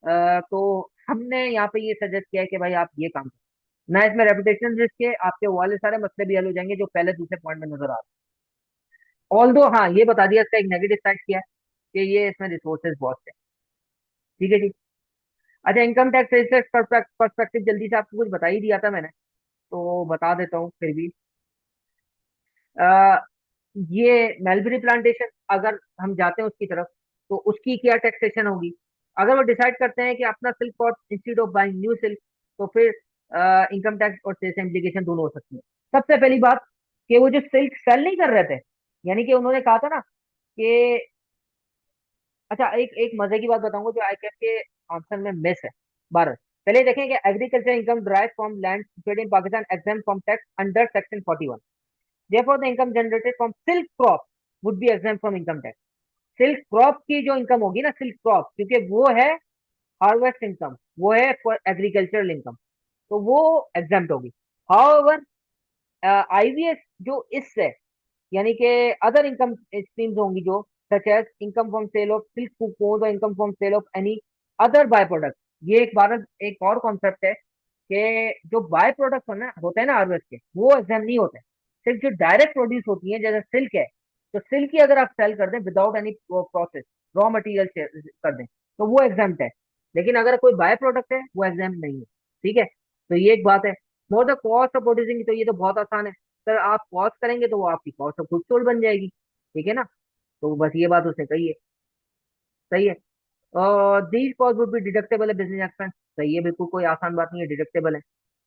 तो हमने यहाँ पे ये सजेस्ट किया है कि भाई आप ये काम करो ना, इसमें रेपुटेशन रिस्क के आपके वो वाले सारे मसले भी हल हो जाएंगे जो पहले दूसरे पॉइंट में नजर आ रहे हैं। ऑल्दो हाँ ये बता दिया इसका एक नेगेटिव साइड किया है कि ये इसमें रिसोर्सेज बहुत है, ठीक है जी। अच्छा इनकम टैक्स पर्सपेक्टिव जल्दी से आपको कुछ बता ही दिया था मैंने, तो बता देता हूँ फिर भी। आ, ये मेलबरी प्लांटेशन अगर हम जाते हैं उसकी तरफ, तो उसकी क्या टैक्सेशन होगी। अगर वो डिसाइड करते हैं कि अपना silk caught instead of buying new silk, तो फिर इनकम टैक्स और सेस इम्प्लीकेशन दोनों हो सकती है। सबसे पहली बात कि वो जो सिल्क सेल नहीं कर रहे थे, यानी कि उन्होंने कहा था ना कि, अच्छा एक एक मजे की बात बताऊंगा जो आई कैप के आंसर में मिस है। भारत, पहले देखें कि agriculture income drive from land situated in Pakistan exam from tax under section 41। Therefore the income generated from silk crop would be exam from income tax. Silk crop की जो इनकम होगी ना, सिल्क क्रॉप, क्योंकि वो है हार्वेस्ट इनकम, वो है for agricultural income, तो वो एग्जाम्प्ट होगी। हाउएवर आईवीएस जो इससे, यानी कि अदर इनकम स्ट्रीम्स होंगी जो such as income from sale of silk cocoon और income from sale of any other by product. ये एक भारत एक और कॉन्सेप्ट है कि जो बाय प्रोडक्ट होते हैं ना हार्वेस्ट के, वो एग्जाम नहीं होते। सिर्फ जो डायरेक्ट प्रोड्यूस होती है जैसे सिल्क है, तो सिल्क ही अगर आप सेल कर दें without any process, raw material कर दें, तो वो एग्जाम है। लेकिन अगर कोई बाय प्रोडक्ट है वो एग्जाम नहीं है। ठीक है, तो ये एक बात है। More the cost of producing, तो ये तो बहुत आसान है सर, आप कॉस्ट करेंगे तो वो आपकी कॉस्ट ऑफ गुड्स सोल्ड बन जाएगी। ठीक है ना, तो बस ये बात उसने कही है। सही है। और these cost would be deductible है बिजनेस एक्सपेंस। सही है, बिल्कुल कोई आसान बात नहीं है, डिडक्टेबल है।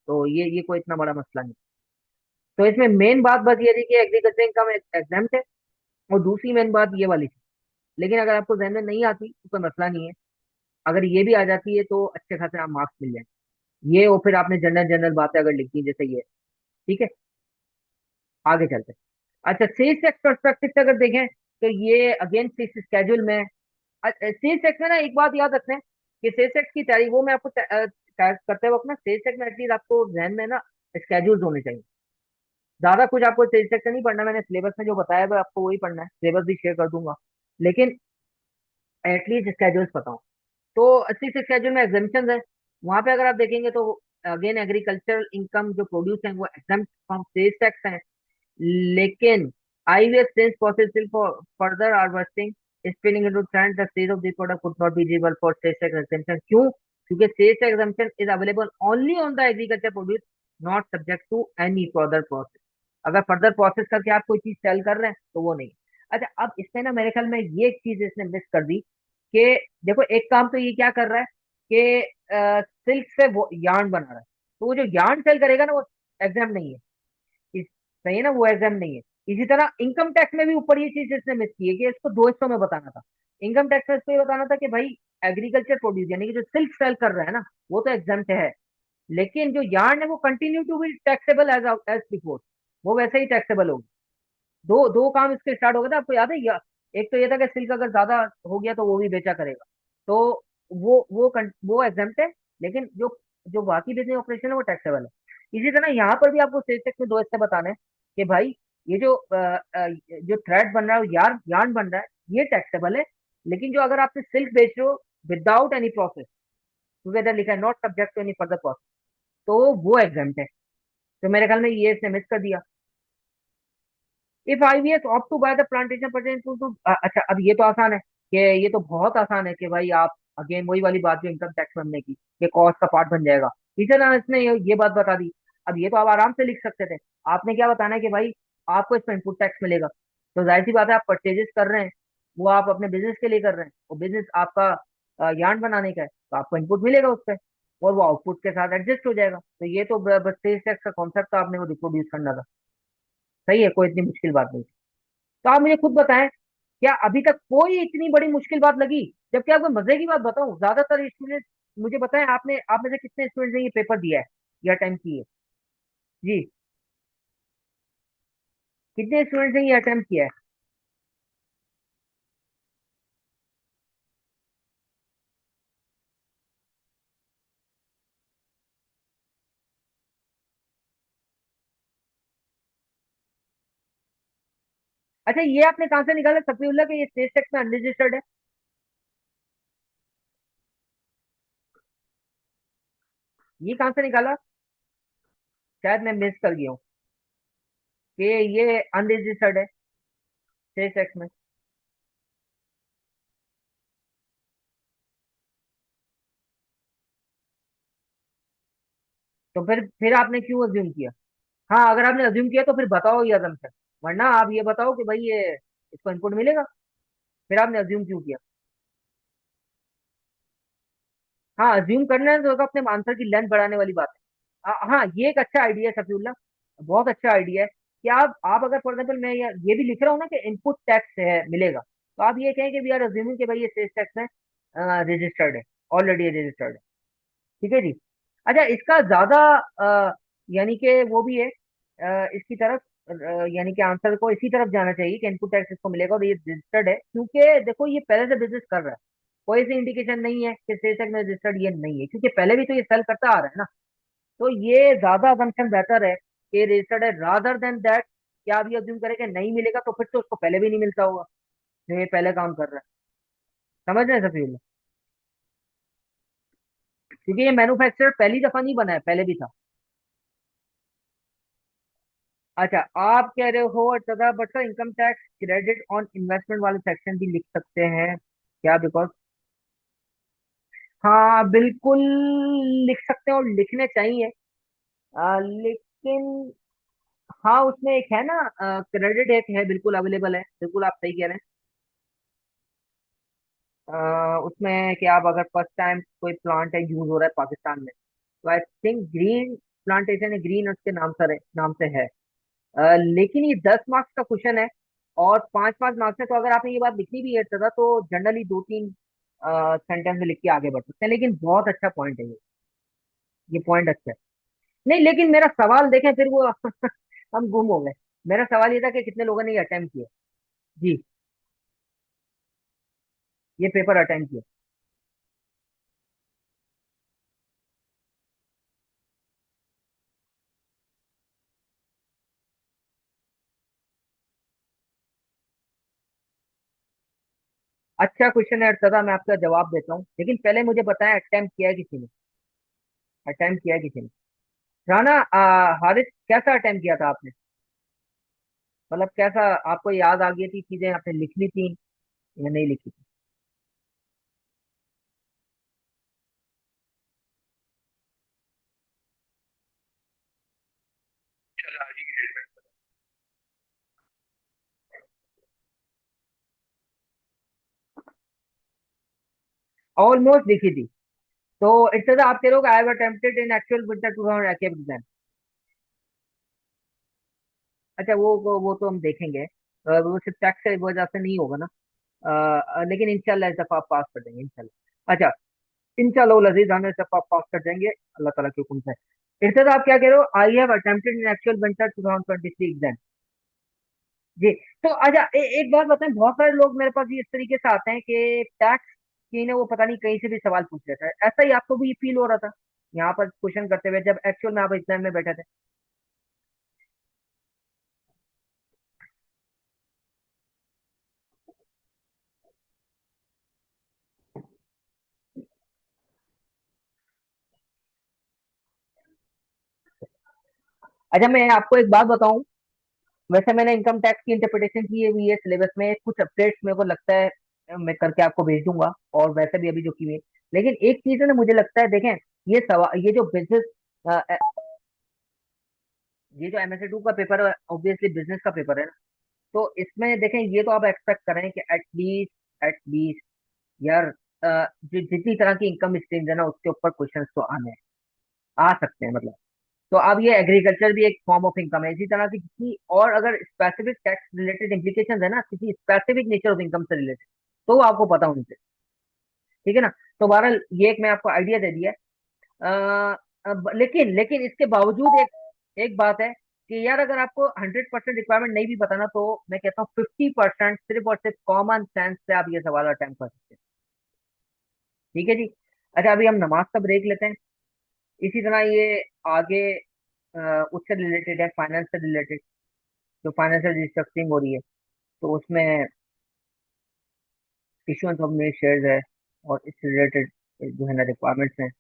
तो ये कोई इतना बड़ा मसला नहीं। तो इसमें मेन बात बस ये थी कि एग्रीकल्चर इनकम एग्जाम्प्ट है, और दूसरी मेन बात ये वाली थी। लेकिन अगर आपको जहन में नहीं आती तो कोई मसला नहीं है, अगर ये भी आ जाती है तो अच्छे खासे आप मार्क्स मिल जाए। ये और फिर आपने जनरल जनरल बातें अगर लिखी जैसे ये। ठीक है, आगे चलते हैं। अच्छा, सेल्स टैक्स पर्सपेक्टिव से अगर देखें तो ये अगेन सिक्स स्केड्यूल में। सेल्स टैक्स में ना एक बात याद रखना है कि सेल्स टैक्स की तारीख वो मैं आपको करते वक्त ना, सेल्स टैक्स में एटलीस्ट आपको जहन में ना स्केड्यूल्स होने चाहिए। ज्यादा कुछ आपको सेल्स टैक्स नहीं पढ़ना, मैंने सिलेबस में जो बताया है आपको वही पढ़ना है, सिलेबस भी शेयर कर दूंगा। लेकिन एटलीस्ट स्केड्यूल्स पता हो। तो 80 स्केड्यूल में एग्जामिशन है, वहां पे अगर आप देखेंगे तो अगेन एग्रीकल्चरल इनकम जो प्रोड्यूस है वो एग्जाम फ्रॉम सेल्स टैक्स है। लेकिन IVS since fossil still for further harvesting spinning into sand, the stage of this product would not be eligible for sales tax exemption. क्यों? क्योंकि sales tax exemption is available only on the agriculture produce, not subject to any further process. अगर further process करके आप कोई चीज cell कर रहे हैं तो वो नहीं। अच्छा, अब इसमें ना मेरे ख्याल में ये एक चीज इसने मिस कर दी कि देखो, एक काम तो ये क्या कर रहा है कि सिल्क से वो यार्न बना रहा है, तो वो जो यार्न सेल करेगा ना वो एग्जाम नहीं है। सही है ना, वो एग्जाम नहीं है। इसी तरह इनकम टैक्स में भी ऊपर ये चीज इसने मिस की है कि इसको दो हिस्सों में बताना था। इनकम टैक्स में इसको ये बताना था कि भाई एग्रीकल्चर प्रोड्यूस यानी कि जो सिल्क सेल कर रहा है ना वो तो एग्जाम है, लेकिन जो यार्न है वो continue to be taxable as as before, वो वैसे ही टैक्सेबल होगी। दो दो काम इसके स्टार्ट हो गए थे, आपको याद है या? एक तो ये था कि सिल्क अगर ज्यादा हो गया तो वो भी बेचा करेगा, तो वो एग्जाम्प्ट है। लेकिन जो जो बाकी बिजनेस ऑपरेशन है वो टैक्सेबल है। इसी तरह यहाँ पर भी आपको सेल्स टैक्स में दो हिस्से बताने हैं कि भाई ये जो थ्रेड बन रहा है, यार्न बन रहा है, ये टैक्सेबल है। लेकिन जो अगर आपने सिल्क बेच रहे हो विदाउट एनी प्रोसेस, टुगेदर लिखा है not subject to any further process, तो वो एग्जाम्प्ट है। तो मेरे ख्याल में ये इसने मिस कर दिया। If IVS opt to buy the plantation pertain to अच्छा, अब ये तो आसान है कि ये तो बहुत आसान है कि भाई आप अगेन वही वाली बात जो इनकम टैक्स में हमने की कि कॉस्ट का पार्ट बन जाएगा। टीचर ने इसने ये बात बता दी। अब ये तो आप आराम से लिख सकते थे। आपने क्या बताना है कि भाई आपको इसमें इनपुट टैक्स मिलेगा, तो जाहिर सी बात है आप परचेजेस कर रहे हैं, वो आप अपने बिजनेस के लिए कर रहे हैं, वो बिजनेस आपका यार्न बनाने का है, तो आपको इनपुट मिलेगा उस पर, और वो आउटपुट के साथ एडजस्ट हो जाएगा। तो ये तो बस सेल्स टैक्स का कॉन्सेप्ट आपने वो रिप्रोड्यूस करना था। सही है, कोई इतनी मुश्किल बात नहीं। तो आप मुझे खुद बताएं, क्या अभी तक कोई इतनी बड़ी मुश्किल बात लगी? जबकि आपको मजे की बात बताऊं, ज्यादातर स्टूडेंट, मुझे बताएं आपने आप में से कितने स्टूडेंट्स ने ये पेपर दिया है या अटेम्प्ट किए? जी, कितने स्टूडेंट्स ने ये अटेम्प्ट किया है? अच्छा, ये आपने कहाँ से निकाला सफीउल्लाह के ये स्टेट टैक्स में अनरजिस्टर्ड है? ये कहाँ से निकाला? शायद मैं मिस कर गया हूँ कि ये अनरजिस्टर्ड है स्टेट टैक्स में। तो फिर आपने क्यों अज्यूम किया? हाँ, अगर आपने अज्यूम किया तो फिर बताओ ये अजम्पशन, वरना आप ये बताओ कि भाई ये इसको इनपुट मिलेगा। फिर आपने अज्यूम क्यों किया? हाँ, अज्यूम करना है तो अपने आंसर की लेंथ बढ़ाने वाली बात है। हाँ, ये एक अच्छा आइडिया है सफीउल्लाह, बहुत अच्छा आइडिया है कि आप अगर फॉर एग्जाम्पल मैं ये भी लिख रहा हूँ ना कि इनपुट टैक्स है मिलेगा, तो आप ये कहें कि वी आर अज्यूमिंग कि भाई ये सेल्स टैक्स में रजिस्टर्ड है, ऑलरेडी रजिस्टर्ड है। ठीक है जी। अच्छा, इसका ज्यादा यानी कि वो भी है, इसकी तरफ यानी कि आंसर को इसी तरफ जाना चाहिए कि इनपुट टैक्स इसको मिलेगा और ये रजिस्टर्ड है, क्योंकि देखो ये पहले से बिजनेस कर रहा है, कोई सी इंडिकेशन नहीं है कि सेल्स टैक्स में रजिस्टर्ड ये नहीं है, क्योंकि पहले भी तो ये सेल करता आ रहा है ना। तो ये ज्यादा असम्पशन बेहतर है कि रजिस्टर्ड है, रादर देन दैट कि आप ये अज्यूम करें कि नहीं मिलेगा, तो फिर तो उसको पहले भी नहीं मिलता होगा जो ये पहले काम कर रहा है। समझ रहे हैं सफीर, क्योंकि ये मैन्युफैक्चरर पहली दफा नहीं बना है, पहले भी था। अच्छा, आप कह रहे हो तथा but sir income tax credit on investment वाले सेक्शन भी लिख सकते हैं क्या, बिकॉज हाँ बिल्कुल लिख सकते हैं और लिखने चाहिए। लेकिन हाँ, उसमें एक है ना, क्रेडिट एक है, बिल्कुल अवेलेबल है, बिल्कुल आप सही कह रहे हैं। उसमें कि आप अगर फर्स्ट टाइम कोई प्लांट है यूज हो रहा है पाकिस्तान में, तो आई थिंक ग्रीन प्लांटेशन है, ग्रीन उसके नाम से है। लेकिन ये 10 मार्क्स का क्वेश्चन है, और 5-5 मार्क्स है, तो अगर आपने ये बात लिखनी भी है था तो जनरली 2-3 सेंटेंस में लिख के आगे बढ़ सकते हैं, लेकिन बहुत अच्छा पॉइंट है ये पॉइंट अच्छा है। नहीं, लेकिन मेरा सवाल देखें फिर वो हम गुम हो गए। मेरा सवाल ये था कि कितने लोगों ने ये अटेम्प्ट किया। जी, ये पेपर अटेम्प्ट किया। अच्छा क्वेश्चन है अर्षदा, मैं आपका जवाब देता हूँ, लेकिन पहले मुझे बताएं अटेम्प्ट किया है किसी ने, अटेम्प्ट किया है किसी ने। राना हारिस, कैसा अटेम्प्ट किया था आपने, मतलब कैसा, आपको याद आ गई थी चीजें, आपने लिख ली थी या नहीं लिखी थी? ऑलमोस्ट लिखी थी। तो इट्स आप कह रहे हो I have attempted in actual with the 2000 academic exam. अच्छा, वो तो हम देखेंगे, वो सिर्फ टैक्स की वजह से नहीं होगा ना। लेकिन इंशाल्लाह इस दफा आप पास कर देंगे इंशाल्लाह। अच्छा, इंशाल्लाह लजीज हम इस दफा आप पास कर देंगे, अल्लाह ताला के हुक्म से। इर्शाद, आप क्या कह रहे हो, I have attempted in actual winter 2023 exam. जी। तो अच्छा, एक बात बताएं, बहुत सारे लोग मेरे पास ये इस तरीके से आते हैं कि टैक्स की ने वो पता नहीं कहीं से भी सवाल पूछ लेता है, ऐसा ही आपको भी फील हो रहा था यहाँ पर क्वेश्चन करते हुए जब एक्चुअल में आप एग्जाम में बैठे थे? अच्छा, मैं आपको एक बात बताऊं, वैसे मैंने इनकम टैक्स की इंटरप्रिटेशन की हुई है सिलेबस में, कुछ अपडेट्स मेरे को लगता है मैं करके आपको भेज दूंगा, और वैसे भी अभी जो की हुई है। लेकिन एक चीज है ना, मुझे लगता है देखें, ये सवाल, ये जो बिजनेस, ये जो MSA 2 का पेपर है ऑब्वियसली बिजनेस का पेपर है ना, तो इसमें देखें ये तो आप एक्सपेक्ट करें कि एटलीस्ट यार, जितनी तरह की इनकम स्ट्रीम्स है ना उसके ऊपर क्वेश्चंस तो आने हैं, आ सकते हैं मतलब। तो अब ये एग्रीकल्चर भी एक फॉर्म ऑफ इनकम है, इसी तरह की किसी और अगर स्पेसिफिक टैक्स रिलेटेड इम्प्लीकेशन है ना, किसी स्पेसिफिक नेचर ऑफ इनकम से रिलेटेड, तो वो आपको पता होनी चाहिए। ठीक है ना। तो बहरहाल ये एक मैं आपको आइडिया दे दिया है। लेकिन इसके बावजूद एक बात है कि यार अगर आपको 100% रिक्वायरमेंट नहीं भी पता ना, तो मैं कहता हूँ 50% सिर्फ और सिर्फ कॉमन सेंस से आप ये सवाल अटेम्प्ट कर सकते हैं। ठीक है जी। अच्छा, अभी हम नमाज का ब्रेक लेते हैं, इसी तरह ये आगे उससे रिलेटेड है, फाइनेंस से रिलेटेड, जो फाइनेंशियल रिस्ट्रक्चरिंग हो रही है, तो उसमें इशुएंस ऑफ न्यू शेयर्स है, और इससे रिलेटेड जो है ना रिक्वायरमेंट्स हैं।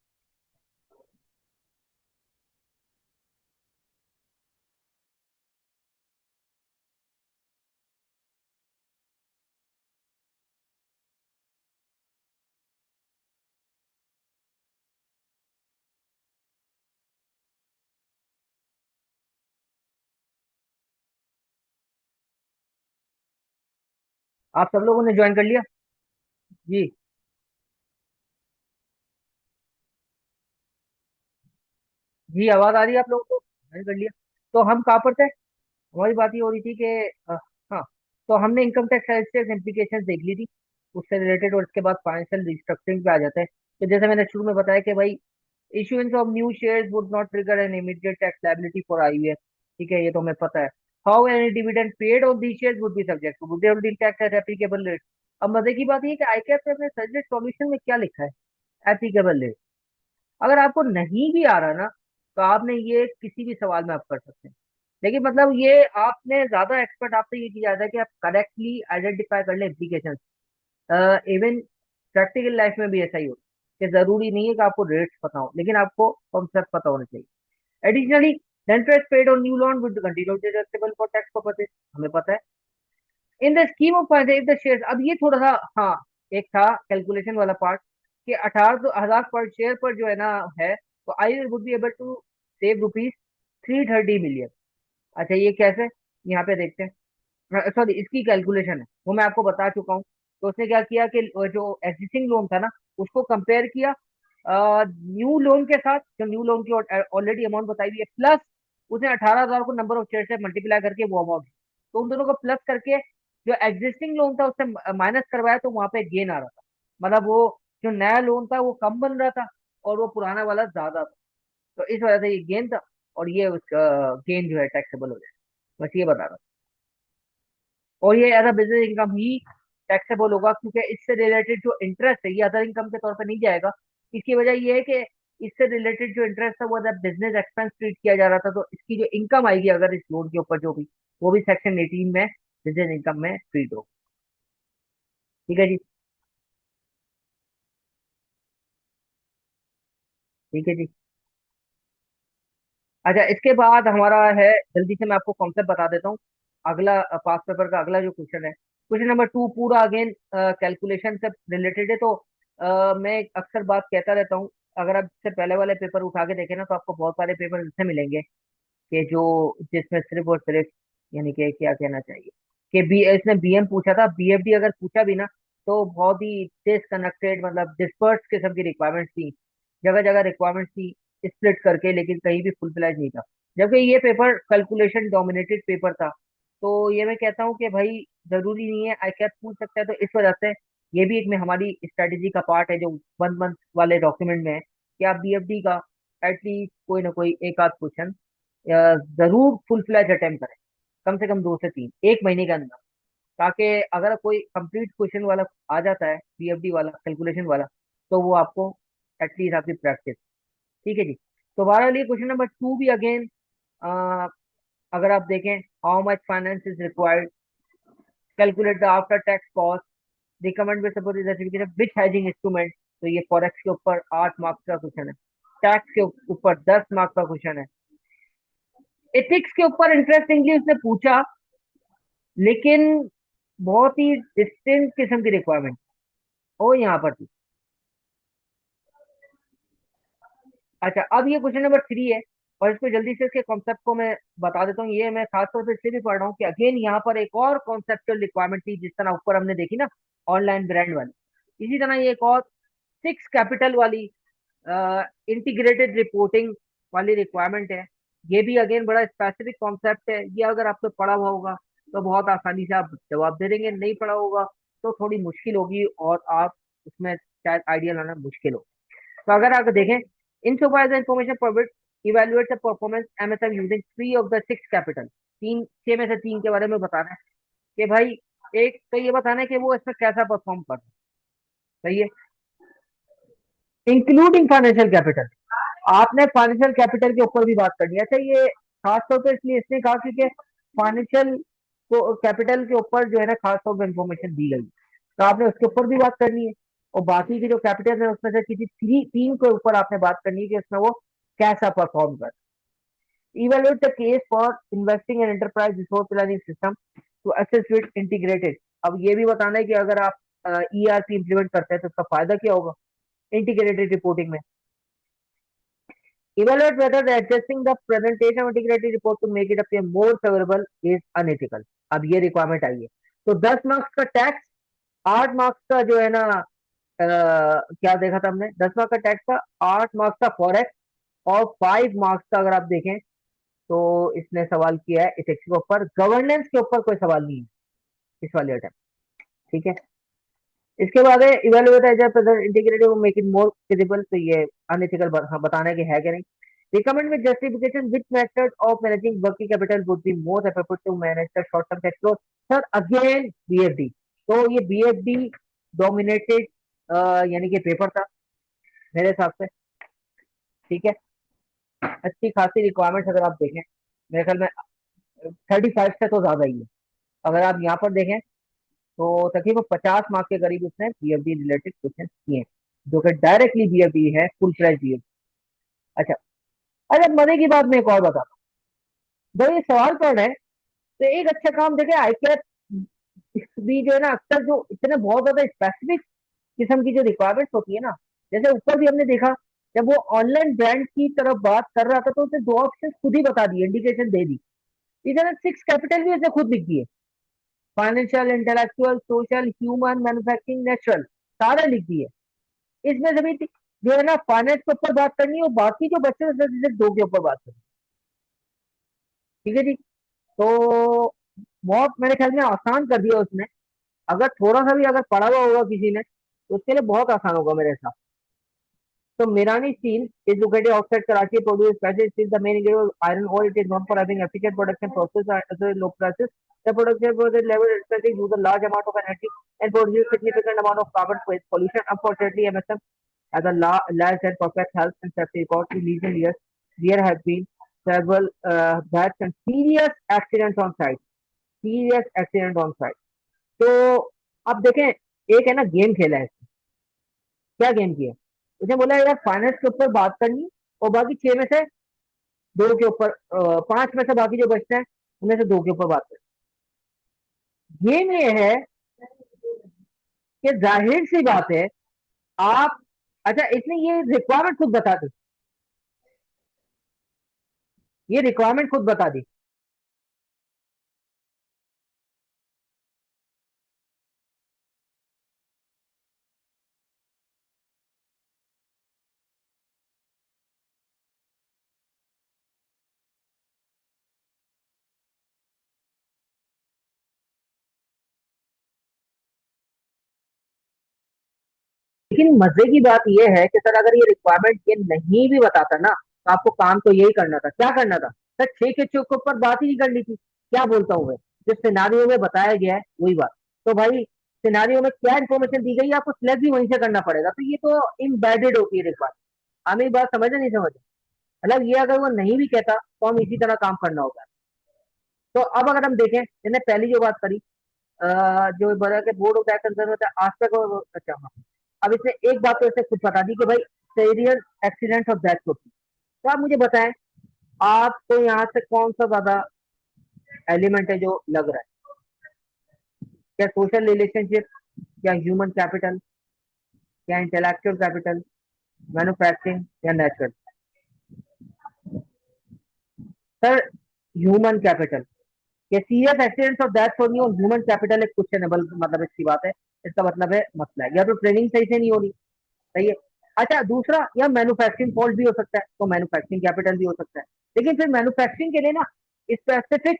आप सब लोगों ने ज्वाइन कर लिया? जी। जी आवाज आ रही है आप लोगों को? मैंने कर लिया। तो हम कहाँ पर थे? हमारी बात ये हो रही थी कि हाँ, तो हमने इनकम टैक्स इम्प्लीकेशन देख ली थी उससे रिलेटेड, और इसके बाद फाइनेंशियल रिस्ट्रक्चरिंग पे आ जाते हैं। तो जैसे मैंने शुरू में बताया कि भाई issuance of new shares would not trigger an immediate tax liability for IUF। ठीक है, ये तो हमें पता है। How any dividend paid on these shares would be subject to withholding tax at applicable rate। अब मजे की बात ये है कि ICAP ने अपने सजेस्ट सॉल्यूशन में क्या लिखा है, एप्लीकेबल रेट। अगर आपको नहीं भी आ रहा ना, तो आपने ये किसी भी सवाल में आप कर सकते हैं। लेकिन मतलब ये आपने ज्यादा एक्सपर्ट आपसे ये किया जाता है कि आप करेक्टली आइडेंटिफाई कर ले एप्लीकेशन। इवन प्रैक्टिकल लाइफ में भी ऐसा ही होता है कि जरूरी नहीं है कि आपको रेट्स पता हो, लेकिन आपको कॉन्सेप्ट पता होना चाहिए। Additionally, the interest paid on new loan would continue deductible for tax purposes। हमें पता है। In the scheme of if the share, अब ये थोड़ा सा, हाँ, एक था कैलकुलेशन वाला पार्ट कि 18,000 पर शेयर पर जो है ना है, तो I would be able to save ₹330 million। अच्छा, ये कैसे? यहाँ पे देखते हैं। सॉरी, इसकी कैलकुलेशन है वो मैं आपको बता चुका हूँ। तो उसने क्या किया कि वो जो एग्जिस्टिंग लोन था ना, उसको कंपेयर किया न्यू लोन के साथ, जो न्यू लोन की ऑलरेडी अमाउंट बताई हुई है, प्लस उसने 18,000 को नंबर ऑफ शेयर से मल्टीप्लाई करके वो अमाउंट, तो उन दोनों को प्लस करके जो एग्जिस्टिंग लोन था उससे माइनस करवाया, तो वहां पे गेन आ रहा था। मतलब वो जो नया लोन था वो कम बन रहा था, और वो पुराना वाला ज्यादा था। तो इस वजह से ये गेन था, और ये उसका गेन जो है टैक्सेबल हो जाए। बस ये बता रहा हूँ। और ये एज अ बिजनेस इनकम ही टैक्सेबल होगा, क्योंकि इससे रिलेटेड जो इंटरेस्ट है ये अदर इनकम के तौर पर नहीं जाएगा। इसकी वजह ये है कि इससे रिलेटेड जो इंटरेस्ट था वो एज बिजनेस एक्सपेंस ट्रीट किया जा रहा था, तो इसकी जो इनकम आएगी अगर इस लोन के ऊपर जो भी, वो भी सेक्शन 18 में बिजनेस इनकम में ट्रीट होगा। ठीक है जी। ठीक है जी। अच्छा, इसके बाद हमारा है, जल्दी से मैं आपको कॉन्सेप्ट बता देता हूँ। अगला पास पेपर का अगला जो क्वेश्चन है, क्वेश्चन नंबर 2, पूरा अगेन कैलकुलेशन से रिलेटेड है। तो मैं एक अक्सर बात कहता रहता हूँ, अगर आप इससे पहले वाले पेपर उठा के देखें ना, तो आपको बहुत सारे पेपर इससे मिलेंगे कि जो जिसमें सिर्फ और सिर्फ, यानी कि क्या कहना चाहिए कि बी इसने बीएम पूछा था, बीएफडी अगर पूछा भी ना, तो बहुत ही डिसकनेक्टेड, मतलब डिस्पर्स किस्म की रिक्वायरमेंट्स थी, जगह जगह रिक्वायरमेंट्स थी स्प्लिट करके, लेकिन कहीं भी फुल फ्लैज नहीं था। जबकि ये पेपर कैलकुलेशन डोमिनेटेड पेपर था। तो ये मैं कहता हूँ कि भाई जरूरी नहीं है, आई कैप पूछ सकता है, तो इस वजह से ये भी एक में हमारी स्ट्रेटेजी का पार्ट है जो 1 मंथ वाले डॉक्यूमेंट में है, कि आप बीएफडी का एटलीस्ट कोई ना कोई एक आध क्वेश्चन जरूर फुल फ्लैज अटेम्प्ट करें, कम से कम 2 से 3 एक महीने के अंदर, ताकि अगर कोई कंप्लीट क्वेश्चन वाला आ जाता है, पीएफडी वाला, कैलकुलेशन वाला, तो वो आपको एटलीस्ट आपकी प्रैक्टिस। ठीक है जी। तो बहरहाल ये क्वेश्चन नंबर 2 भी अगेन, अगर आप देखें, how much finance is required, calculate the after tax cost, recommend with suppose certificate which hedging instrument. तो ये फॉरेक्स के ऊपर 8 मार्क्स का क्वेश्चन है, टैक्स के ऊपर 10 मार्क्स का क्वेश्चन है, एथिक्स के ऊपर इंटरेस्टिंगली उसने पूछा, लेकिन बहुत ही डिस्टिंक्ट किस्म की रिक्वायरमेंट वो यहाँ पर थी। अच्छा, अब ये क्वेश्चन नंबर 3 है, और इसको जल्दी से इसके कॉन्सेप्ट को मैं बता देता हूँ। ये मैं खासतौर पे इसलिए भी पढ़ रहा हूँ कि अगेन यहाँ पर एक और कॉन्सेप्चुअल रिक्वायरमेंट थी, जिस तरह ऊपर हमने देखी ना ऑनलाइन ब्रांड वाली, इसी तरह ये एक और 6 कैपिटल वाली इंटीग्रेटेड रिपोर्टिंग वाली रिक्वायरमेंट है। ये भी अगेन बड़ा स्पेसिफिक कॉन्सेप्ट है। ये अगर आपने पढ़ा हुआ होगा तो बहुत आसानी से आप जवाब दे देंगे, नहीं पढ़ा होगा तो थोड़ी मुश्किल होगी, और आप उसमें शायद आइडिया लाना मुश्किल हो। तो अगर आप देखें, इन so far as the information provided evaluates the performance MSM using 3 of the 6 capital, 6 में से 3 के बारे में बताना है कि भाई, एक तो ये बताना है कि वो इसमें कैसा परफॉर्म कर रहा है। सही है, इंक्लूडिंग फाइनेंशियल कैपिटल। आपने फाइनेंशियल कैपिटल के ऊपर भी बात करनी है। अच्छा, ये खास तौर पर इसलिए इसने कहा क्योंकि फाइनेंशियल को कैपिटल के ऊपर जो है ना खास तौर पर इंफॉर्मेशन दी गई, तो आपने उसके ऊपर भी बात करनी है। और बाकी की जो कैपिटल है उसमें से किसी 3 के ऊपर आपने बात करनी है कि उसमें वो कैसा परफॉर्म कर। Evaluate the case for investing in enterprise resource planning system to assess with integrated. अब ये भी बताना है कि अगर आप ईआरपी इंप्लीमेंट करते हैं तो उसका फायदा क्या होगा इंटीग्रेटेड रिपोर्टिंग में। Evaluate whether the adjusting the presentation of integrated report to make it appear more favorable is unethical। अब ये रिक्वायरमेंट आई है। तो 10 मार्क्स का टैक्स, 8 मार्क्स का जो है ना क्या देखा था हमने, 10 मार्क्स का टैक्स था, 8 मार्क्स का फॉरेक्स, और 5 मार्क्स का अगर आप देखें तो इसने सवाल किया है इथिक्स के ऊपर, गवर्नेंस के ऊपर कोई सवाल नहीं है इस वाले अटेम्प्ट। ठीक है। इसके बाद है evaluate as integrative make it more feasible, तो ये अनएथिकल बताने के है कि नहीं। Recommend with justification which method of managing working capital would be most effort to manage the short term cash flow. Sir again BFD, तो ये BFD dominated यानी कि पेपर था मेरे हिसाब से। ठीक है। अच्छी खासी रिक्वायरमेंट्स अगर आप देखें, मेरे ख्याल में 35 से तो ज्यादा ही है। अगर आप यहाँ पर देखें तो तकरीबन 50 मार्क्स के करीब उसने बीएफडी रिलेटेड क्वेश्चन किए हैं, जो कि डायरेक्टली बीएफडी है, फुल फ्लैश बीएफडी। अच्छा, अगर मजे की बात मैं एक और बताता हूँ। जब ये सवाल पढ़ रहे हैं तो एक अच्छा काम देखे, आई कैट भी जो है ना, अक्सर जो इतने बहुत ज्यादा स्पेसिफिक किस्म की जो रिक्वायरमेंट्स होती है ना, जैसे ऊपर भी हमने देखा, जब वो ऑनलाइन ब्रांड की तरफ बात कर रहा था तो उसने दो ऑप्शन खुद ही बता दिए, इंडिकेशन दे दी। इधर 6 कैपिटल भी उसने खुद लिख दिए, financial, intellectual, social, human, manufacturing, natural, सारे लिख दिए। इसमें से भी जो है ना फाइनेंस के ऊपर बात करनी है, और बाकी जो बच्चे हैं सिर्फ दो के ऊपर बात करनी है। ठीक है जी। तो बहुत मेरे ख्याल में आसान कर दिया उसने। अगर थोड़ा सा भी अगर पढ़ा हुआ होगा किसी ने तो उसके लिए बहुत आसान होगा मेरे हिसाब से। So Mirani steel is located outside Karachi, produces special steel. The main ingredient is iron ore. It is known for having efficient production process and low prices. The production process level especially use a large amount of energy and produce significant amount of carbon pollution. Unfortunately, MSM has a large and perfect health and safety record. In recent years, there have been several deaths and serious accidents on site. Serious accident on site. तो आप देखें, एक है ना game खेला है, क्या game किया, उसने बोला यार फाइनेंस के ऊपर बात करनी, और बाकी 6 में से 2 के ऊपर, 5 में से बाकी जो बचते हैं उनमें से 2 के ऊपर बात करनी। गेम ये है कि जाहिर सी बात है आप, अच्छा इसने ये रिक्वायरमेंट खुद बता दी, ये रिक्वायरमेंट खुद बता दी। लेकिन मजे की बात यह है कि सर अगर ये रिक्वायरमेंट ये नहीं भी बताता ना, तो आपको काम तो यही करना था, क्या करना था सर, 6 के ऊपर बात ही नहीं करनी थी। क्या बोलता हूँ मैं, जो सिनारियो में बताया गया है वही बात। तो भाई सिनारियो में क्या इन्फॉर्मेशन दी गई है, आपको सिलेक्ट भी वहीं से करना पड़ेगा, तो ये तो इम्बेडेड होती है रिक्वायरमेंट। हमें बात समझे नहीं समझे, मतलब ये अगर वो नहीं भी कहता तो हम इसी तरह काम करना होगा। तो अब अगर हम देखें, मैंने पहली जो बात करी, जो बोला कि बोर्ड ऑफ डायरेक्टर कंसर्न होता है आज तक, और अच्छा हाँ, अब इसने एक बात तो इसे खुद बता दी कि भाई सीरियस एक्सीडेंट ऑफ डेथ होती है। तो आप मुझे बताएं, आपको यहाँ से कौन सा ज्यादा एलिमेंट है जो लग रहा है, क्या सोशल रिलेशनशिप, या ह्यूमन कैपिटल, या इंटेलेक्चुअल कैपिटल, मैन्युफैक्चरिंग, या नेचुरल। सर ह्यूमन कैपिटल, ये सीरियस एक्सीडेंट ऑफ डेथ होनी और ह्यूमन कैपिटल एक क्वेश्चनेबल मतलब इसकी बात है। इसका मतलब है मसला है, या तो ट्रेनिंग सही से नहीं हो रही, सही है। अच्छा दूसरा, या मैन्युफैक्चरिंग फॉल्ट भी हो सकता है, तो मैन्युफैक्चरिंग कैपिटल भी हो सकता है। लेकिन फिर मैन्युफैक्चरिंग के लिए ना स्पेसिफिक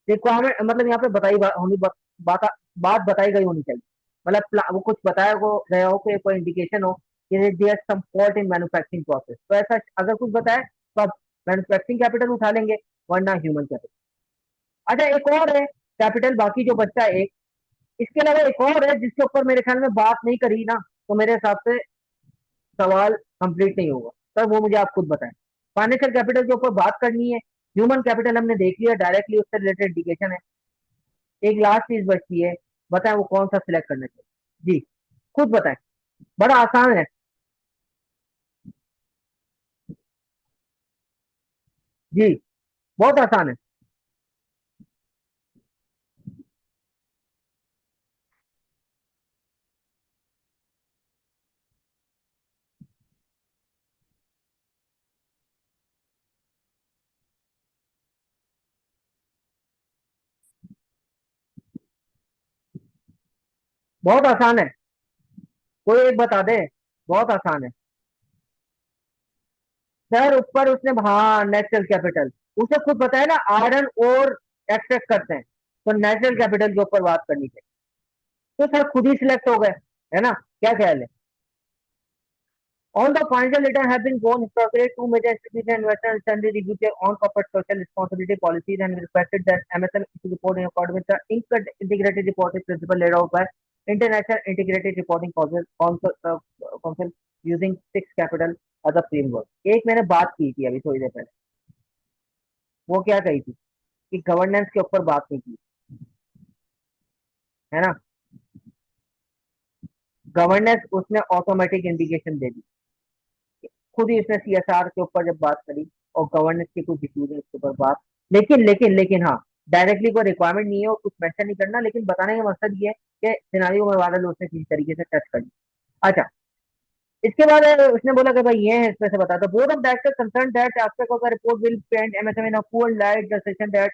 रिक्वायरमेंट, मतलब यहाँ पे बताई होनी बात बात बताई गई होनी चाहिए। मतलब वो कुछ बताया गया हो, कोई इंडिकेशन हो कि there some fault in manufacturing process, तो ऐसा अगर कुछ बताए तो आप मैन्युफैक्चरिंग कैपिटल उठा लेंगे, वरना ह्यूमन कैपिटल। अच्छा एक और है कैपिटल, बाकी जो बचता है एक, इसके अलावा एक और है जिसके ऊपर मेरे ख्याल में बात नहीं करी ना, तो मेरे हिसाब से सवाल कंप्लीट नहीं होगा। सर वो मुझे आप खुद बताएं, फाइनेंशियल कैपिटल के ऊपर बात करनी है, ह्यूमन कैपिटल हमने देख लिया, डायरेक्टली उससे रिलेटेड इंडिकेशन है। एक लास्ट चीज बचती है, बताएं वो कौन सा सिलेक्ट करना चाहिए। जी खुद बताएं, बड़ा आसान है। जी बहुत आसान है। बहुत आसान है, कोई एक बता दे, बहुत आसान है। सर ऊपर उसने, हाँ नेचुरल कैपिटल, उसे खुद पता है ना आयरन और एक्सट्रैक्ट करते हैं, तो नेचुरल कैपिटल के ऊपर बात करनी चाहिए। तो सर खुद ही सिलेक्ट हो गए, है ना, क्या ख्याल है? On the financial data have been gone historically, two major institutional investors recently reviewed their own corporate social responsibility policies and requested that MSM issue report in accordance with the integrated reporting principle laid out by International Integrated Reporting Council using six capital as a framework। एक मैंने बात की थी अभी थोड़ी देर पहले, वो क्या कही थी कि गवर्नेंस के ऊपर बात नहीं की, है ना, गवर्नेंस उसने ऑटोमेटिक इंडिकेशन दे दी, खुद ही उसने सीएसआर के ऊपर जब बात करी और गवर्नेंस के कुछ इश्यूज है उसके ऊपर बात, लेकिन हाँ, डायरेक्टली कोई रिक्वायरमेंट नहीं है और कुछ मेंशन नहीं करना, लेकिन बताने का मकसद ये है कि सिनारियो में वायरल उसने किसी तरीके से टच कर दी। अच्छा, इसके बाद उसने बोला कि भाई ये है, इसमें से बता दो, board of director concern that aspect of the report will paint MSM in a poor light, the session that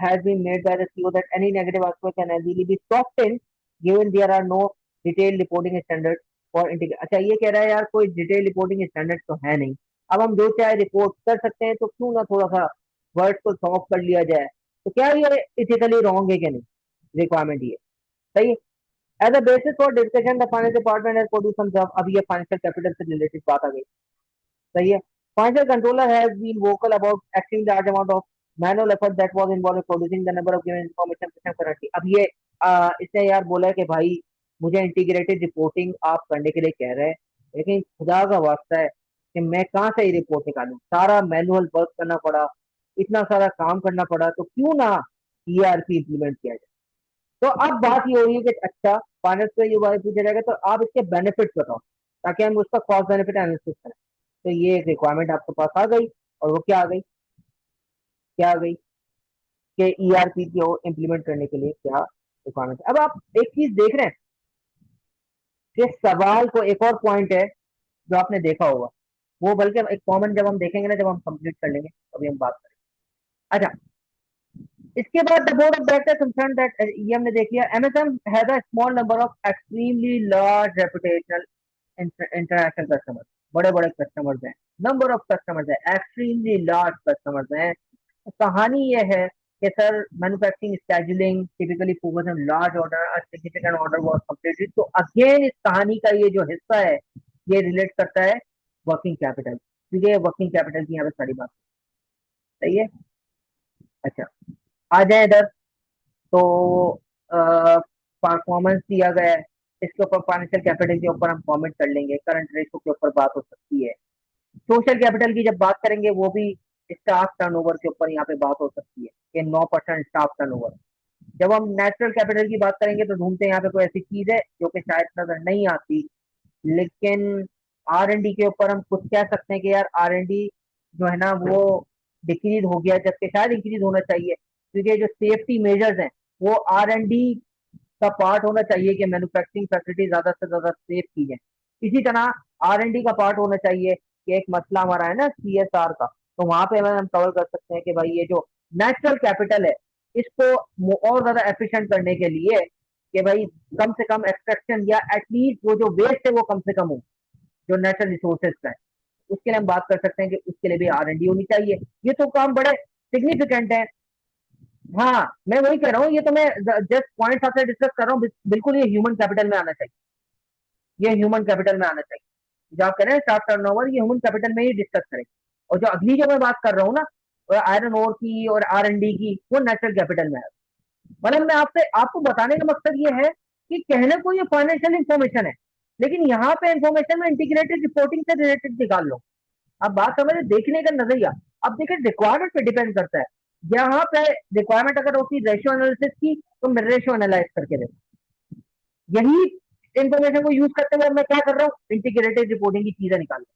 has been made by the CEO that any negative aspect can easily be softened given there are no detailed reporting standards for integrate. अच्छा, ये कह रहा है यार कोई detail reporting standard तो है नहीं, अब हम जो चाहे रिपोर्ट कर सकते हैं, तो क्यों ना थोड़ा सा वर्ड को सॉफ्ट कर लिया जाए, तो क्या ये इथिकली रॉन्ग है कि नहीं, रिक्वायरमेंट ये सही है। As a basis for discussion the finance department has produce some draft, अब ये फाइनेंशियल कैपिटल से रिलेटेड बात आ गई, सही है। Financial controller has been vocal about acting large amount of manual effort that was involve in producing the number of given information system currently. अब ये इसने यार बोला है कि भाई मुझे इंटीग्रेटेड रिपोर्टिंग आप करने के लिए कह रहे हैं, लेकिन खुदा का वास्ता है कि मैं कहाँ से ये रिपोर्ट निकालूं, सारा मैनुअल वर्क करना पड़ा, इतना सारा काम करना पड़ा, तो क्यों ना ईआरपी इंप्लीमेंट किया जाए। तो अब बात ये हो रही है कि अच्छा, फाइनेंस से ये बात पूछा जाएगा तो आप इसके बेनिफिट बताओ, ताकि हम उसका कॉस्ट बेनिफिट एनालिसिस करें। तो ये एक रिक्वायरमेंट आपके पास आ गई, और वो क्या आ गई, क्या आ गई कि ईआरपी को इम्प्लीमेंट करने के लिए क्या रिक्वायरमेंट। अब आप एक चीज देख रहे हैं कि सवाल को, एक और पॉइंट है जो आपने देखा होगा, वो बल्कि एक कॉमन जब हम देखेंगे ना, जब हम कंप्लीट कर लेंगे अभी हम बात करेंगे। अच्छा, इसके बाद the board of director concern that, ये हमने देख लिया, MSM has a small number of extremely large reputational international customers, बड़े बड़े कस्टमर्स हैं, नंबर ऑफ कस्टमर्स है, एक्सट्रीमली लार्ज कस्टमर्स हैं। तो कहानी ये है कि sir manufacturing scheduling typically focus on large order, significant order was completed. तो अगेन इस कहानी का ये जो हिस्सा है, ये रिलेट करता है वर्किंग कैपिटल, क्योंकि ये वर्किंग कैपिटल की यहाँ पे सारी बात सही है। अच्छा, आ जाए इधर, तो परफॉर्मेंस दिया गया है, इसके ऊपर फाइनेंशियल कैपिटल के ऊपर हम कमेंट कर लेंगे, करंट रेशो के ऊपर बात हो सकती है, सोशल कैपिटल की जब बात करेंगे वो भी स्टाफ टर्नओवर के ऊपर यहाँ पे बात हो सकती है कि 9% स्टाफ टर्नओवर। जब हम नेचुरल कैपिटल की बात करेंगे तो ढूंढते हैं यहाँ पे कोई ऐसी चीज है जो कि शायद नजर नहीं आती, लेकिन आर एन डी के ऊपर हम कुछ कह सकते हैं कि यार आर एन डी जो है ना वो डिक्रीज हो गया, जबकि शायद इंक्रीज होना चाहिए, क्योंकि जो सेफ्टी मेजर्स हैं वो आर एन डी का पार्ट होना चाहिए कि मैन्युफैक्चरिंग फैसिलिटी ज्यादा से ज्यादा सेफ की जाए। इसी तरह आर एन डी का पार्ट होना चाहिए कि एक मसला हमारा है ना सी एस आर का, तो वहां पे हम कवर कर सकते हैं कि भाई ये जो नेचुरल कैपिटल है, इसको और ज्यादा एफिशिएंट करने के लिए कि भाई कम से कम एक्सट्रैक्शन या एटलीस्ट वो जो वेस्ट है वो कम से कम हो, जो नेचुरल रिसोर्सेज का है, उसके लिए हम बात कर सकते हैं कि उसके लिए भी आर एन डी होनी चाहिए। ये तो काम बड़े सिग्निफिकेंट है। हाँ, मैं वही कह रहा हूँ, ये तो मैं जस्ट पॉइंट्स आपसे डिस्कस कर रहा हूँ, बिल्कुल ये ह्यूमन कैपिटल में आना चाहिए, ये ह्यूमन कैपिटल में आना चाहिए। जो आप कह रहे हैं स्टाफ टर्नओवर, ये ह्यूमन कैपिटल में ही डिस्कस करें। और जो अगली जो मैं बात कर रहा हूँ ना आयरन ओर की और आर एन डी की, वो नेचुरल कैपिटल में है। मतलब मैं आपसे आपको बताने का मकसद ये है कि कहने को ये फाइनेंशियल इंफॉर्मेशन है, लेकिन यहाँ पे इंफॉर्मेशन में इंटीग्रेटेड रिपोर्टिंग से रिलेटेड निकाल लो। अब बात समझे, देखने का नजरिया। अब देखिए रिक्वायरमेंट पे डिपेंड करता है, यहाँ पे रिक्वायरमेंट अगर होती रेशियो एनालिसिस की, तो मैं रेशियो एनालाइज करके देता, यही इंफॉर्मेशन को यूज करते हुए मैं क्या कर रहा हूँ, इंटीग्रेटेड रिपोर्टिंग की चीजें निकाल रहा हूँ।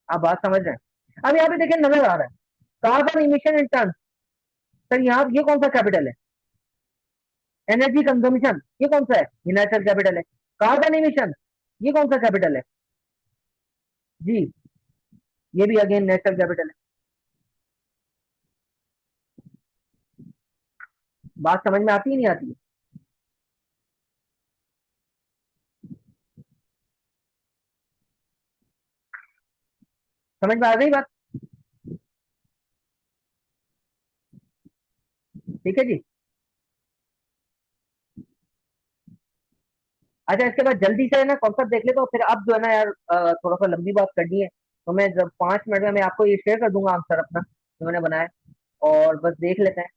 आप बात समझ रहे हैं? अब यहाँ पे देखिए नजर आ रहा है carbon emission in terms, sir यहाँ ये कौन सा कैपिटल है, एनर्जी कंजम्पशन ये कौन सा है, ये नेचुरल कैपिटल है। कार्बन इमिशन ये कौन सा कैपिटल है जी, ये भी अगेन नेचुरल कैपिटल है। बात समझ में आती है नहीं आती है? समझ में आ गई बात? ठीक है जी। अच्छा, इसके बाद जल्दी से है ना कॉन्सेप्ट देख ले, तो फिर अब जो है ना यार, थोड़ा सा लंबी बात करनी है, तो मैं जब 5 मिनट में मैं आपको ये शेयर कर दूंगा आंसर अपना जो मैंने बनाया है, और बस देख लेते हैं।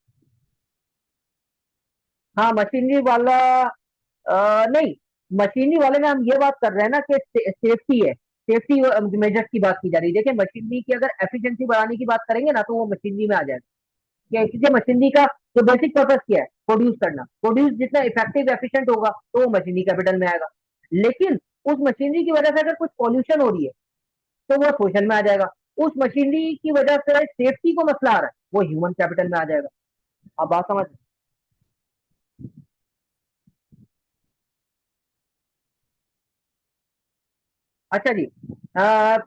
हाँ, मशीनरी वाला नहीं, मशीनरी वाले में हम ये बात कर रहे हैं ना कि सेफ्टी है, सेफ्टी मेजर्स की बात की जा रही है। देखिए, मशीनरी की अगर एफिशिएंसी बढ़ाने की बात करेंगे ना, तो वो मशीनरी में आ जाएगा। क्या किसी मशीनरी का जो बेसिक पर्पस क्या है, प्रोड्यूस करना, प्रोड्यूस जितना इफेक्टिव एफिशिएंट होगा तो वो मशीनरी कैपिटल में आएगा। लेकिन उस मशीनरी की वजह से अगर कुछ पॉल्यूशन हो रही है तो वो सोशल में आ जाएगा। उस मशीनरी की वजह से सेफ्टी को मसला आ रहा है, वो ह्यूमन कैपिटल में आ जाएगा। अब बात समझ। अच्छा जी।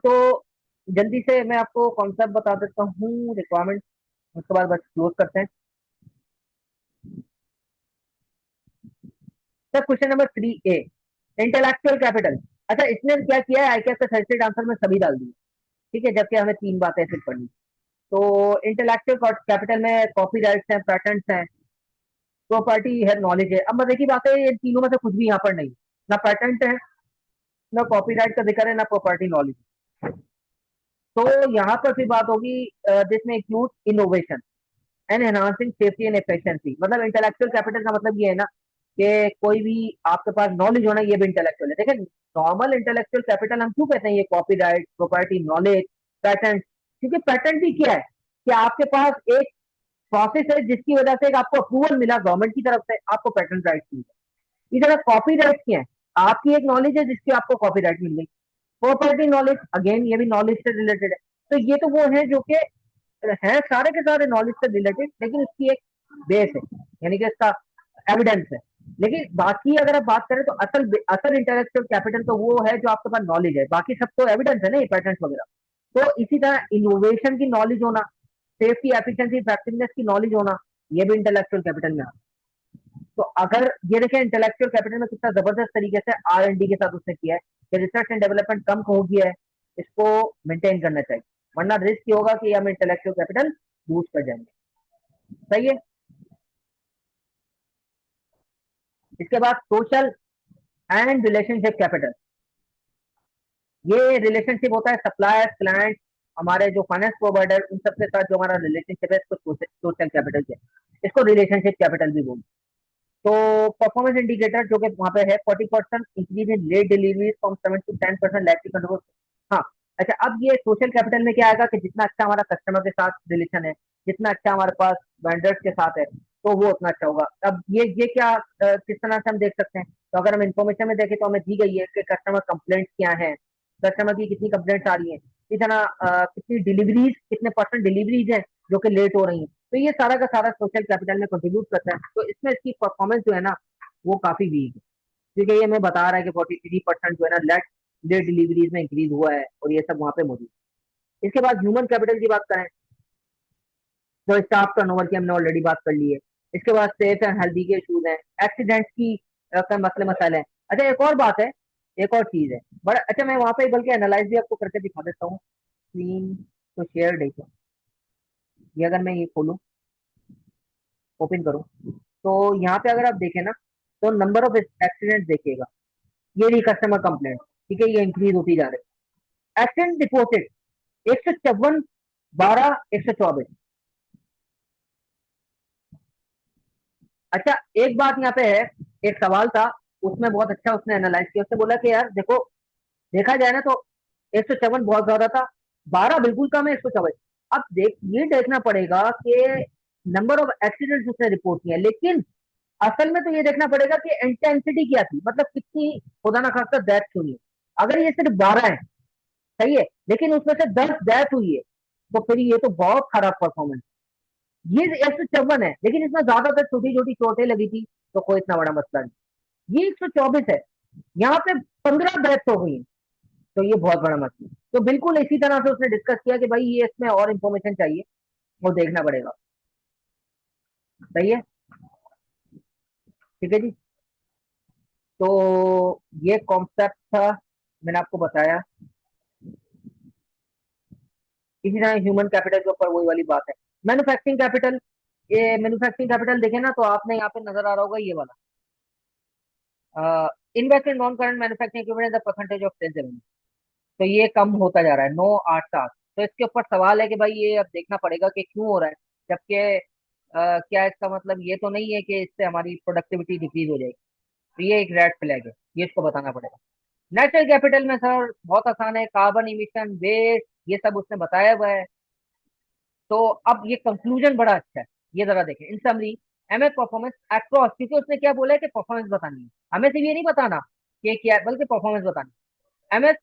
तो जल्दी से मैं आपको कॉन्सेप्ट बता देता हूँ, रिक्वायरमेंट, उसके बाद बस क्लोज करते हैं। Sir, question number 3A, intellectual capital. अच्छा, इसने क्या किया है, आई कैप का सजेस्टेड आंसर में सभी डाल दिए। ठीक है, जबकि हमें 3 बातें फिर पढ़नी। तो इंटेलेक्चुअल कैपिटल में कॉपी राइट्स हैं, पेटेंट्स हैं, प्रॉपर्टी है, नॉलेज है। अब मजे की बात है, इन तीनों में से कुछ भी यहाँ पर नहीं, ना पेटेंट है, ना कॉपीराइट का जिक्र है, ना प्रॉपर्टी नॉलेज। तो यहाँ पर फिर बात होगी, जिसमें include innovation and enhancing safety and efficiency. मतलब इंटेलेक्चुअल कैपिटल का मतलब ये है ना कि कोई भी आपके पास नॉलेज होना, ये भी इंटेलेक्चुअल है। देखिए, नॉर्मल इंटेलेक्चुअल कैपिटल हम क्यों कहते हैं, ये कॉपीराइट, प्रॉपर्टी, नॉलेज, पैटेंट। क्योंकि पैटेंट भी क्या है कि आपके पास एक प्रोसेस है जिसकी वजह से एक आपको अप्रूवल मिला गवर्नमेंट की तरफ से, आपको पैटेंट राइट मिल गया। इस तरह कॉपी राइट क्या है, आपकी एक नॉलेज है जिसकी आपको कॉपी राइट मिल गई। प्रॉपर्टी नॉलेज, अगेन ये भी नॉलेज से रिलेटेड है। तो ये तो वो है जो कि है सारे के सारे नॉलेज से रिलेटेड, लेकिन उसकी एक बेस है, यानी कि इसका एविडेंस है। लेकिन बाकी अगर आप बात करें तो असल असल इंटेलेक्चुअल कैपिटल तो वो है जो आपके पास नॉलेज है, बाकी सब तो एविडेंस है ना, ये पैटर्न वगैरह। तो इसी तरह इनोवेशन की नॉलेज होना, सेफ्टी, एफिशिएंसी, इफेक्टिवनेस की नॉलेज होना, ये भी इंटेलेक्चुअल कैपिटल में आता है। तो अगर ये देखें इंटेलेक्चुअल कैपिटल में कितना जबरदस्त तरीके से R&D के साथ उसने किया है कि रिसर्च एंड डेवलपमेंट कम हो गया है, इसको मेंटेन करना चाहिए, वरना रिस्क ये होगा कि हम इंटेलेक्चुअल कैपिटल लूज कर जाएंगे। सही है। इसके बाद सोशल एंड रिलेशनशिप कैपिटल। ये रिलेशनशिप होता है सप्लायर, क्लाइंट, हमारे जो फाइनेंस प्रोवाइडर, उन सबके साथ जो हमारा रिलेशनशिप है, इसको सोशल कैपिटल है। इसको रिलेशनशिप कैपिटल भी बोलते हैं। तो परफॉर्मेंस इंडिकेटर जो कि वहाँ पे है, 40% increase in late delivery from 7 to 10% like control. हाँ। अच्छा, अब ये सोशल कैपिटल में क्या आएगा कि जितना अच्छा हमारा कस्टमर के साथ रिलेशन है, जितना अच्छा हमारे पास वेंडर्स के साथ है, तो वो उतना अच्छा होगा। अब ये क्या किस तरह से हम देख सकते हैं, तो अगर हम इन्फॉर्मेशन में देखें तो हमें दी गई है कि कस्टमर कंप्लेंट्स क्या है, कस्टमर की कितनी कंप्लेंट्स आ रही हैं, इस तरह कितनी डिलीवरीज, कितने परसेंट डिलीवरीज हैं जो कि लेट हो रही हैं। तो ये सारा का सारा सोशल कैपिटल में कंट्रीब्यूट करता है। तो इसमें इसकी परफॉर्मेंस जो है ना, वो काफी वीक है, क्योंकि ये हमें बता रहा है कि 43% जो है ना लेट लेट डिलीवरीज में इंक्रीज हुआ है, और ये सब वहाँ पे मौजूद है। इसके बाद ह्यूमन कैपिटल की बात करें तो स्टाफ टर्नओवर की हमने ऑलरेडी बात कर ली है। इसके बाद सेफ एंड हेल्दी के इशूज हैं, एक्सीडेंट्स की का मसले मसाइल हैं। अच्छा, एक और बात है, एक और चीज है बड़ा अच्छा, मैं वहां पे बल्कि एनालाइज भी आपको करके दिखा देता हूँ। स्क्रीन तो शेयर देखो, ये अगर मैं ये खोलूँ, ओपन करूँ, तो यहाँ पे अगर आप देखें ना, तो नंबर ऑफ एक्सीडेंट देखिएगा, ये रही कस्टमर कंप्लेंट। ठीक है, ये इंक्रीज होती जा रही है। Accident reported 154, 12, 124। अच्छा, एक बात यहाँ पे है, एक सवाल था, उसमें बहुत अच्छा उसने एनालाइज किया। उसने बोला कि यार देखो, देखा जाए ना तो 154 बहुत ज्यादा था, 12 बिल्कुल कम है, 124। अब ये देखना पड़ेगा कि नंबर ऑफ एक्सीडेंट्स उसने रिपोर्ट किया, लेकिन असल में तो ये देखना पड़ेगा कि इंटेंसिटी क्या थी, मतलब कितनी खुदा ना खास्ता डेथ हुई है। अगर ये सिर्फ 12 है, सही है, लेकिन उसमें से 10 डेथ हुई है, तो फिर ये तो बहुत खराब परफॉर्मेंस। ये 154 है, लेकिन इसमें ज्यादातर छोटी छोटी चोटें लगी थी, तो कोई इतना बड़ा मसला नहीं। ये 124 है, यहाँ पे 15 डेथ हो गई है, तो ये बहुत बड़ा मसला है। तो बिल्कुल इसी तरह से उसने डिस्कस किया कि भाई ये इसमें और इंफॉर्मेशन चाहिए, वो देखना पड़ेगा। सही है। ठीक है जी। तो ये कॉन्सेप्ट था, मैंने आपको बताया। इसी तरह ह्यूमन कैपिटल के ऊपर वही वाली बात है। मैन्युफैक्चरिंग कैपिटल, ये मैन्युफैक्चरिंग कैपिटल देखे ना तो आपने यहाँ पे नजर आ रहा होगा ये वाला, invest in non current manufacturing equipment the percentage of sales revenue. तो ये कम होता जा रहा है, 9 8 7। तो इसके ऊपर सवाल है कि भाई ये अब देखना पड़ेगा कि क्यों हो रहा है, जबकि क्या इसका मतलब ये तो नहीं है कि इससे हमारी प्रोडक्टिविटी डिक्रीज हो जाएगी। तो ये एक रेड फ्लैग है, ये इसको बताना पड़ेगा। नेचुरल कैपिटल में सर बहुत आसान है, कार्बन इमिशन, वेस्ट, ये सब उसने बताया हुआ है। तो अब ये कंक्लूजन बड़ा अच्छा है, ये जरा देखें इन समरी। एमएस परफॉर्मेंस अक्रॉस, क्योंकि उसने क्या बोला है कि परफॉर्मेंस बतानी है, हमें सिर्फ ये नहीं बताना कि क्या है, बल्कि परफॉर्मेंस बतानी है। MS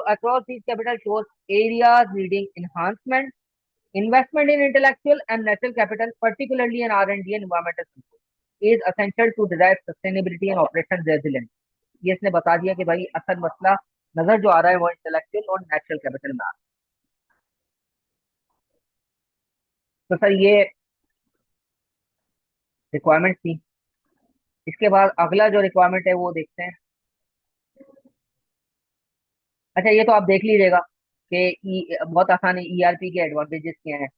across these capital shows areas needing enhancement, investment in intellectual and natural capital, particularly in R&D and environmental control, is essential to derive sustainability and operation resilience। ये इसने बता दिया कि भाई असल मसला नजर जो आ रहा है वो इंटेलेक्चुअल और नेचुरल कैपिटल में आ रहा है। तो सर ये रिक्वायरमेंट थी। इसके बाद अगला जो रिक्वायरमेंट है वो देखते हैं। अच्छा ये तो आप देख लीजिएगा कि बहुत आसान है, ईआरपी के एडवांटेजेस क्या हैं,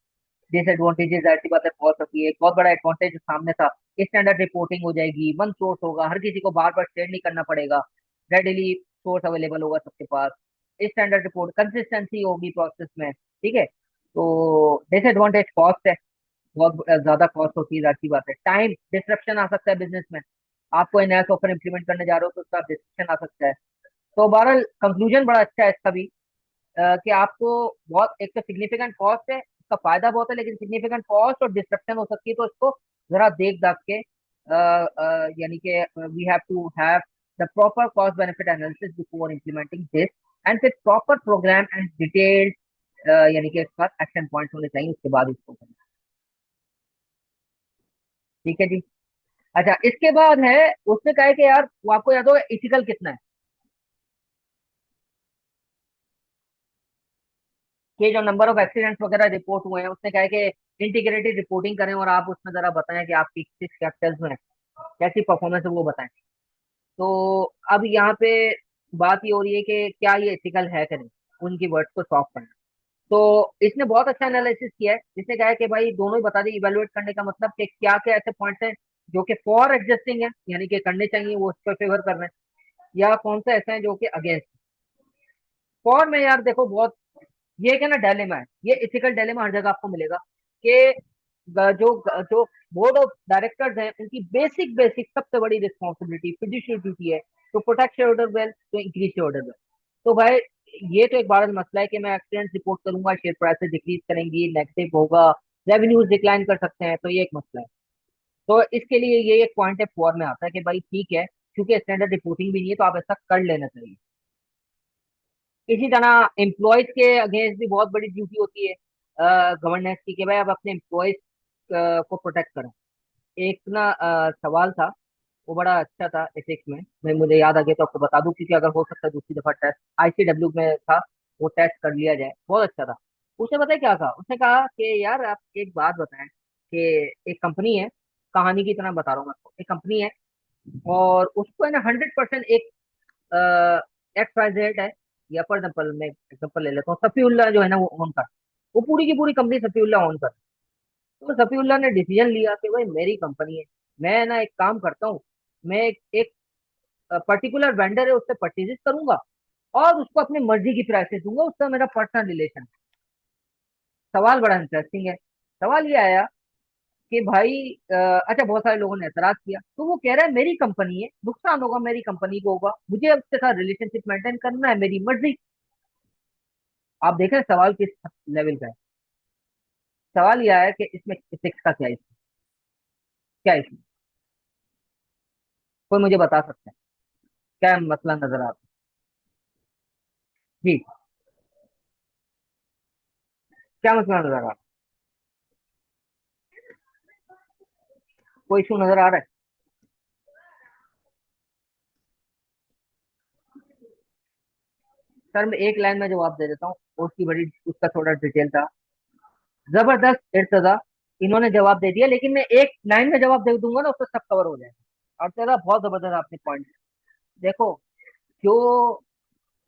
डिसएडवांटेजेस ऐसी बात है बहुत होती है। एक बहुत बड़ा एडवांटेज जो सामने था, स्टैंडर्ड रिपोर्टिंग हो जाएगी, वन सोर्स होगा, हर किसी को बार बार शेयर नहीं करना पड़ेगा, रेडिली सोर्स अवेलेबल होगा सबके पास, स्टैंडर्ड रिपोर्ट, कंसिस्टेंसी होगी प्रोसेस में, ठीक है। तो डिसएडवांटेज कॉस्ट है, बहुत ज्यादा कॉस्ट होती है, जाहिर सी बात है। टाइम डिस्ट्रप्शन आ सकता है बिजनेस में, आप कोई नया सॉफ्टवेयर इंप्लीमेंट करने जा रहे हो तो उसका डिस्ट्रप्शन आ सकता है। तो बहरहाल कंक्लूजन बड़ा अच्छा है इसका भी, कि आपको बहुत एक तो सिग्निफिकेंट कॉस्ट है, इसका फायदा बहुत है, लेकिन सिग्निफिकेंट कॉस्ट और डिस्ट्रप्शन हो सकती है। तो इसको जरा देख दाख के यानी कि we have to have the proper cost benefit analysis before implementing this, and फिर प्रॉपर प्रोग्राम एंड डिटेल्ड यानी कि इसका एक्शन पॉइंट होने चाहिए, उसके बाद इसको करना। ठीक है जी। अच्छा इसके बाद है, उसने कहा है कि यार वो आपको याद होगा इथिकल कितना है, कि जो नंबर ऑफ एक्सीडेंट्स वगैरह रिपोर्ट हुए हैं, उसने कहा है कि इंटीग्रेटेड रिपोर्टिंग करें और आप उसमें जरा बताएं कि आपकी किस कैपिटल्स में कैसी परफॉर्मेंस है वो बताएं। तो अब यहाँ पे बात ये हो रही है कि क्या ये एथिकल है कि नहीं, उनकी वर्ड्स को सॉफ्ट करना। तो इसने बहुत अच्छा एनालिसिस किया है, जिसने कहा है कि भाई दोनों ही बता दें, इवेलुएट करने का मतलब कि क्या क्या ऐसे पॉइंट्स हैं जो कि फॉर एडजस्टिंग है, यानी कि करने चाहिए, वो उस पर फेवर कर रहे हैं, या कौन से ऐसे हैं जो कि अगेंस्ट। फॉर में यार देखो बहुत, ये क्या ना डायलेमा है, ये इथिकल डायलेमा हर जगह आपको मिलेगा कि जो बोर्ड ऑफ डायरेक्टर्स हैं उनकी बेसिक बेसिक सबसे बड़ी रिस्पॉन्सिबिलिटी फिड्यूशियल ड्यूटी है, तो प्रोटेक्ट शेयर होल्डर वेल्थ, तो इंक्रीज शेयर होल्डर वेल्थ। तो भाई ये तो एक बार मसला है कि मैं एक्सीडेंट रिपोर्ट करूंगा, शेयर प्राइसेस डिक्रीज करेंगी, नेगेटिव होगा, रेवेन्यूज डिक्लाइन कर सकते हैं, तो ये एक मसला है। तो इसके लिए ये एक पॉइंट है फॉर में आता है कि भाई ठीक है, क्योंकि स्टैंडर्ड रिपोर्टिंग भी नहीं है तो आप ऐसा कर लेना चाहिए। इसी तरह एम्प्लॉयज के अगेंस्ट भी बहुत बड़ी ड्यूटी होती है गवर्नेंस की, कि भाई आप अपने एम्प्लॉयज को प्रोटेक्ट करें। एक ना सवाल था, वो बड़ा अच्छा था एथिक्स में, मैं मुझे याद आ गया तो आपको बता दूं, क्योंकि अगर हो सकता है दूसरी दफा टेस्ट आईसीडब्ल्यू में था, वो टेस्ट कर लिया जाए, बहुत अच्छा था। उसने बताया क्या कहा, उसने कहा कि यार आप एक बात बताएं कि एक कंपनी है, कहानी की तरह बता रहा हूँ मैं आपको, एक कंपनी है और उसको है ना 100% एक एक्स वाई जेड है, या फॉर एग्जाम्पल मैं एग्जाम्पल ले लेता हूँ, सफीउल्लाह जो है ना वो ओन कर, वो पूरी की पूरी कंपनी सफीउल्लाह ओन कर। तो सफीउल्लाह ने डिसीजन लिया कि भाई मेरी कंपनी है, मैं ना एक काम करता हूँ, मैं एक पर्टिकुलर वेंडर है उससे परचेजेस करूंगा और उसको अपनी मर्जी की प्राइसेस दूंगा, उसका मेरा पर्सनल रिलेशन। सवाल बड़ा इंटरेस्टिंग है। सवाल ये आया कि भाई अच्छा बहुत सारे लोगों ने एतराज किया, तो वो कह रहा है मेरी कंपनी है, नुकसान होगा मेरी कंपनी को होगा, मुझे उसके साथ रिलेशनशिप मेंटेन करना है, मेरी मर्जी। आप देख रहे हैं सवाल किस लेवल का है। सवाल यह है कि इसमें एथिक्स का क्या इशू, क्या इशू, कोई मुझे बता सकता है क्या मसला नजर आता है जी, क्या मसला नजर आ रहा है, कोई इशू नजर आ रहा है। सर मैं एक लाइन में जवाब दे देता हूँ, उसकी बड़ी उसका थोड़ा डिटेल था, जबरदस्त इर्तजा, इन्होंने जवाब दे दिया, लेकिन मैं एक लाइन में जवाब दे दूंगा ना उससे सब कवर हो जाएगा। और तेरा बहुत जबरदस्त आपने पॉइंट। देखो जो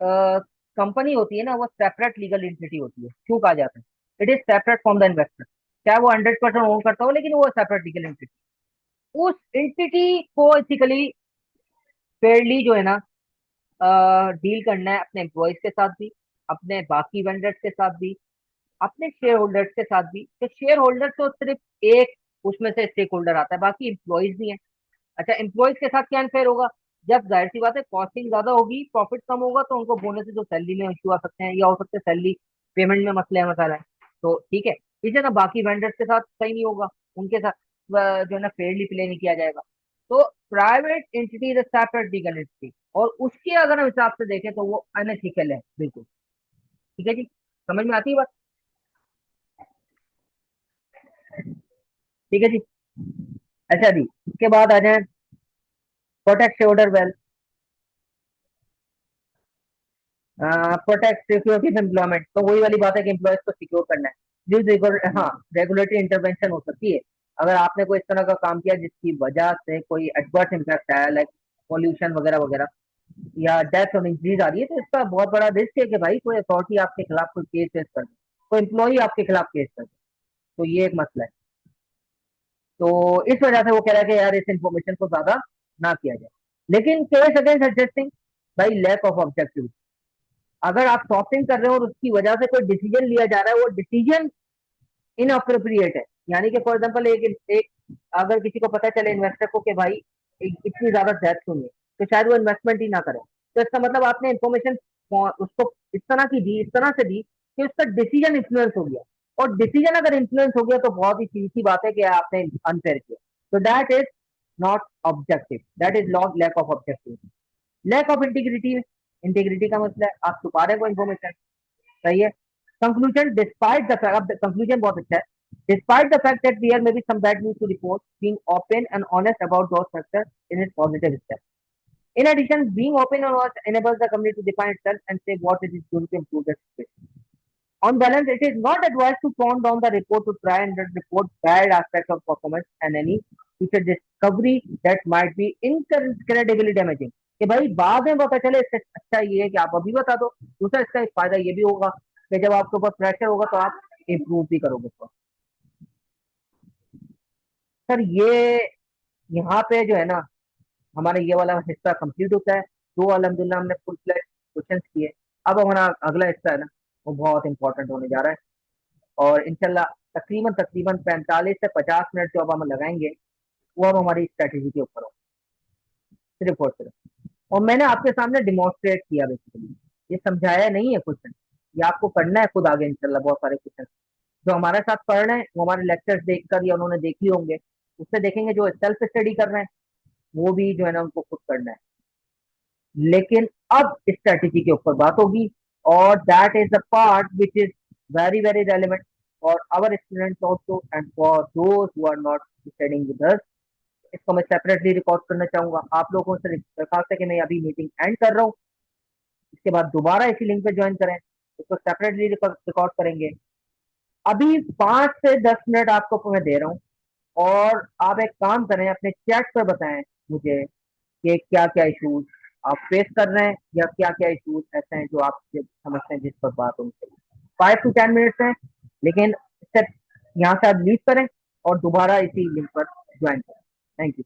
कंपनी होती है ना वो सेपरेट लीगल एंटिटी होती है, क्यों कहा जाता है, it is separate from the investor. चाहे वो 100% ओन करता हो, लेकिन वो सेपरेट लीगल एंटिटी। उस एंटिटी को एथिकली फेयरली जो है ना डील करना है, अपने एम्प्लॉयज के साथ भी, अपने बाकी वेंडर्स के साथ भी, अपने शेयर होल्डर्स के साथ भी। तो शेयर होल्डर तो सिर्फ एक उसमें से स्टेक होल्डर आता है, बाकी एम्प्लॉयज भी हैं। अच्छा, एम्प्लॉयज के साथ क्या अनफेयर होगा? जब जाहिर सी बात है कॉस्टिंग ज्यादा होगी, प्रॉफिट कम होगा, तो उनको बोनस जो सैलरी में इशू आ सकते हैं, या हो सकते हैं सैलरी पेमेंट में मसले मसाला है। तो ठीक है, इसे ना बाकी वेंडर्स के साथ सही नहीं होगा, उनके साथ जो है ना फेयरली प्ले नहीं किया जाएगा। तो private entity is separate legal entity, और उसके अगर हम हिसाब से देखें तो वो अनएथिकल है बिल्कुल। ठीक है जी, समझ में आती है बात? ठीक है जी। अच्छा जी, उसके बाद आ जाए protect share wealth. Protect security employment, तो वही वाली बात है कि एम्प्लॉयज को सिक्योर करना है। हाँ, रेगुलेटरी इंटरवेंशन हो सकती है। अगर आपने कोई इस तरह का काम किया जिसकी वजह से कोई एडवर्स इम्पैक्ट आया, लाइक पॉल्यूशन वगैरह वगैरह, या डेथ और इंजरीज आ रही है, तो इसका बहुत बड़ा रिस्क है कि भाई कोई अथॉरिटी आपके खिलाफ कोई केस फेस कर दे, कोई एम्प्लॉय आपके खिलाफ केस कर दे। तो ये एक मसला है। तो इस वजह से वो कह रहा है कि यार इस इंफॉर्मेशन को ज्यादा ना किया जाए। लेकिन केस अगेंस्ट सजेस्टिंग, भाई लैक ऑफ ऑब्जेक्टिव। अगर आप शॉपिंग कर रहे हो और उसकी वजह से कोई डिसीजन लिया जा रहा है, वो डिसीजन इनअप्रोप्रिएट है, यानी कि फॉर एग्जाम्पल एक अगर किसी को पता चले इन्वेस्टर को कि भाई इतनी ज्यादा डेथ हुई है, तो शायद वो इन्वेस्टमेंट ही ना करे। तो इसका मतलब आपने इन्फॉर्मेशन उसको इस तरह की दी, इस तरह से दी कि उसका डिसीजन इन्फ्लुएंस हो गया। और डिसीजन अगर इन्फ्लुएंस हो गया तो बहुत ही सीधी सी बात है कि आपने अनफेयर किया। तो that is not objective, that is not lack of objective. Lack of integrity, integrity का मतलब है आप छुपा रहे हो इन्फॉर्मेशन। सही है। कंक्लूजन, डिस्पाइट द फैक्ट, अब कंक्लूजन बहुत अच्छा है। Despite the fact that there may be some bad news to report, being open and honest about those factors in it positive step. In addition, being open and honest enables the company to define itself and say what it is doing to improve the situation. On balance, it is not advised to tone down the report to try and report bad aspects of performance and any future discovery that might be incredibly damaging. कि भाई बाद में पता चले, इससे अच्छा ये है कि आप अभी बता दो। दूसरा इसका एक फायदा ये भी होगा कि जब आपके ऊपर प्रेशर होगा तो आप इम्प्रूव भी करोगे उसको। सर ये यहाँ पे जो है ना हमारा ये वाला हिस्सा कंप्लीट होता है। तो अल्हम्दुलिल्लाह हमने फुल फ्लैश क्वेश्चंस किए। अब हमारा अगला हिस्सा है ना, वो बहुत इंपॉर्टेंट होने जा रहा है। और इंशाल्लाह तकरीबन तकरीबन 45 से 50 मिनट जो अब हम लगाएंगे, वो अब हमारी स्ट्रेटेजी के ऊपर हो, सिर्फ और सिर्फ। और मैंने आपके सामने डिमॉन्स्ट्रेट किया बेसिकली, ये समझाया नहीं है क्वेश्चन, ये आपको करना है खुद आगे इंशाल्लाह। बहुत सारे क्वेश्चन जो हमारे साथ पढ़ रहे हैं वो हमारे लेक्चर्स देखकर या उन्होंने देख लिए होंगे, उससे देखेंगे। जो सेल्फ स्टडी कर रहे हैं वो भी जो है ना उनको खुद करना है। लेकिन अब स्ट्रेटेजी के ऊपर बात होगी, और that is the part which is very very relevant for our students also and for those who are not studying with us. इसको मैं सेपरेटली रिकॉर्ड करना चाहूंगा। आप लोगों से दरखास्त है कि मैं अभी मीटिंग एंड कर रहा हूँ, इसके बाद दोबारा इसी लिंक पे ज्वाइन करें, इसको सेपरेटली रिकॉर्ड करेंगे। अभी 5 से 10 मिनट आपको मैं दे रहा हूँ, और आप एक काम करें, अपने चैट पर बताएं मुझे कि क्या क्या इश्यूज आप फेस कर रहे हैं, या क्या क्या इश्यूज ऐसे हैं जो आप समझते हैं जिस पर बात होनी चाहिए। 5 to 10 मिनट्स हैं, लेकिन यहाँ से आप लीव करें और दोबारा इसी लिंक पर ज्वाइन करें। Thank you.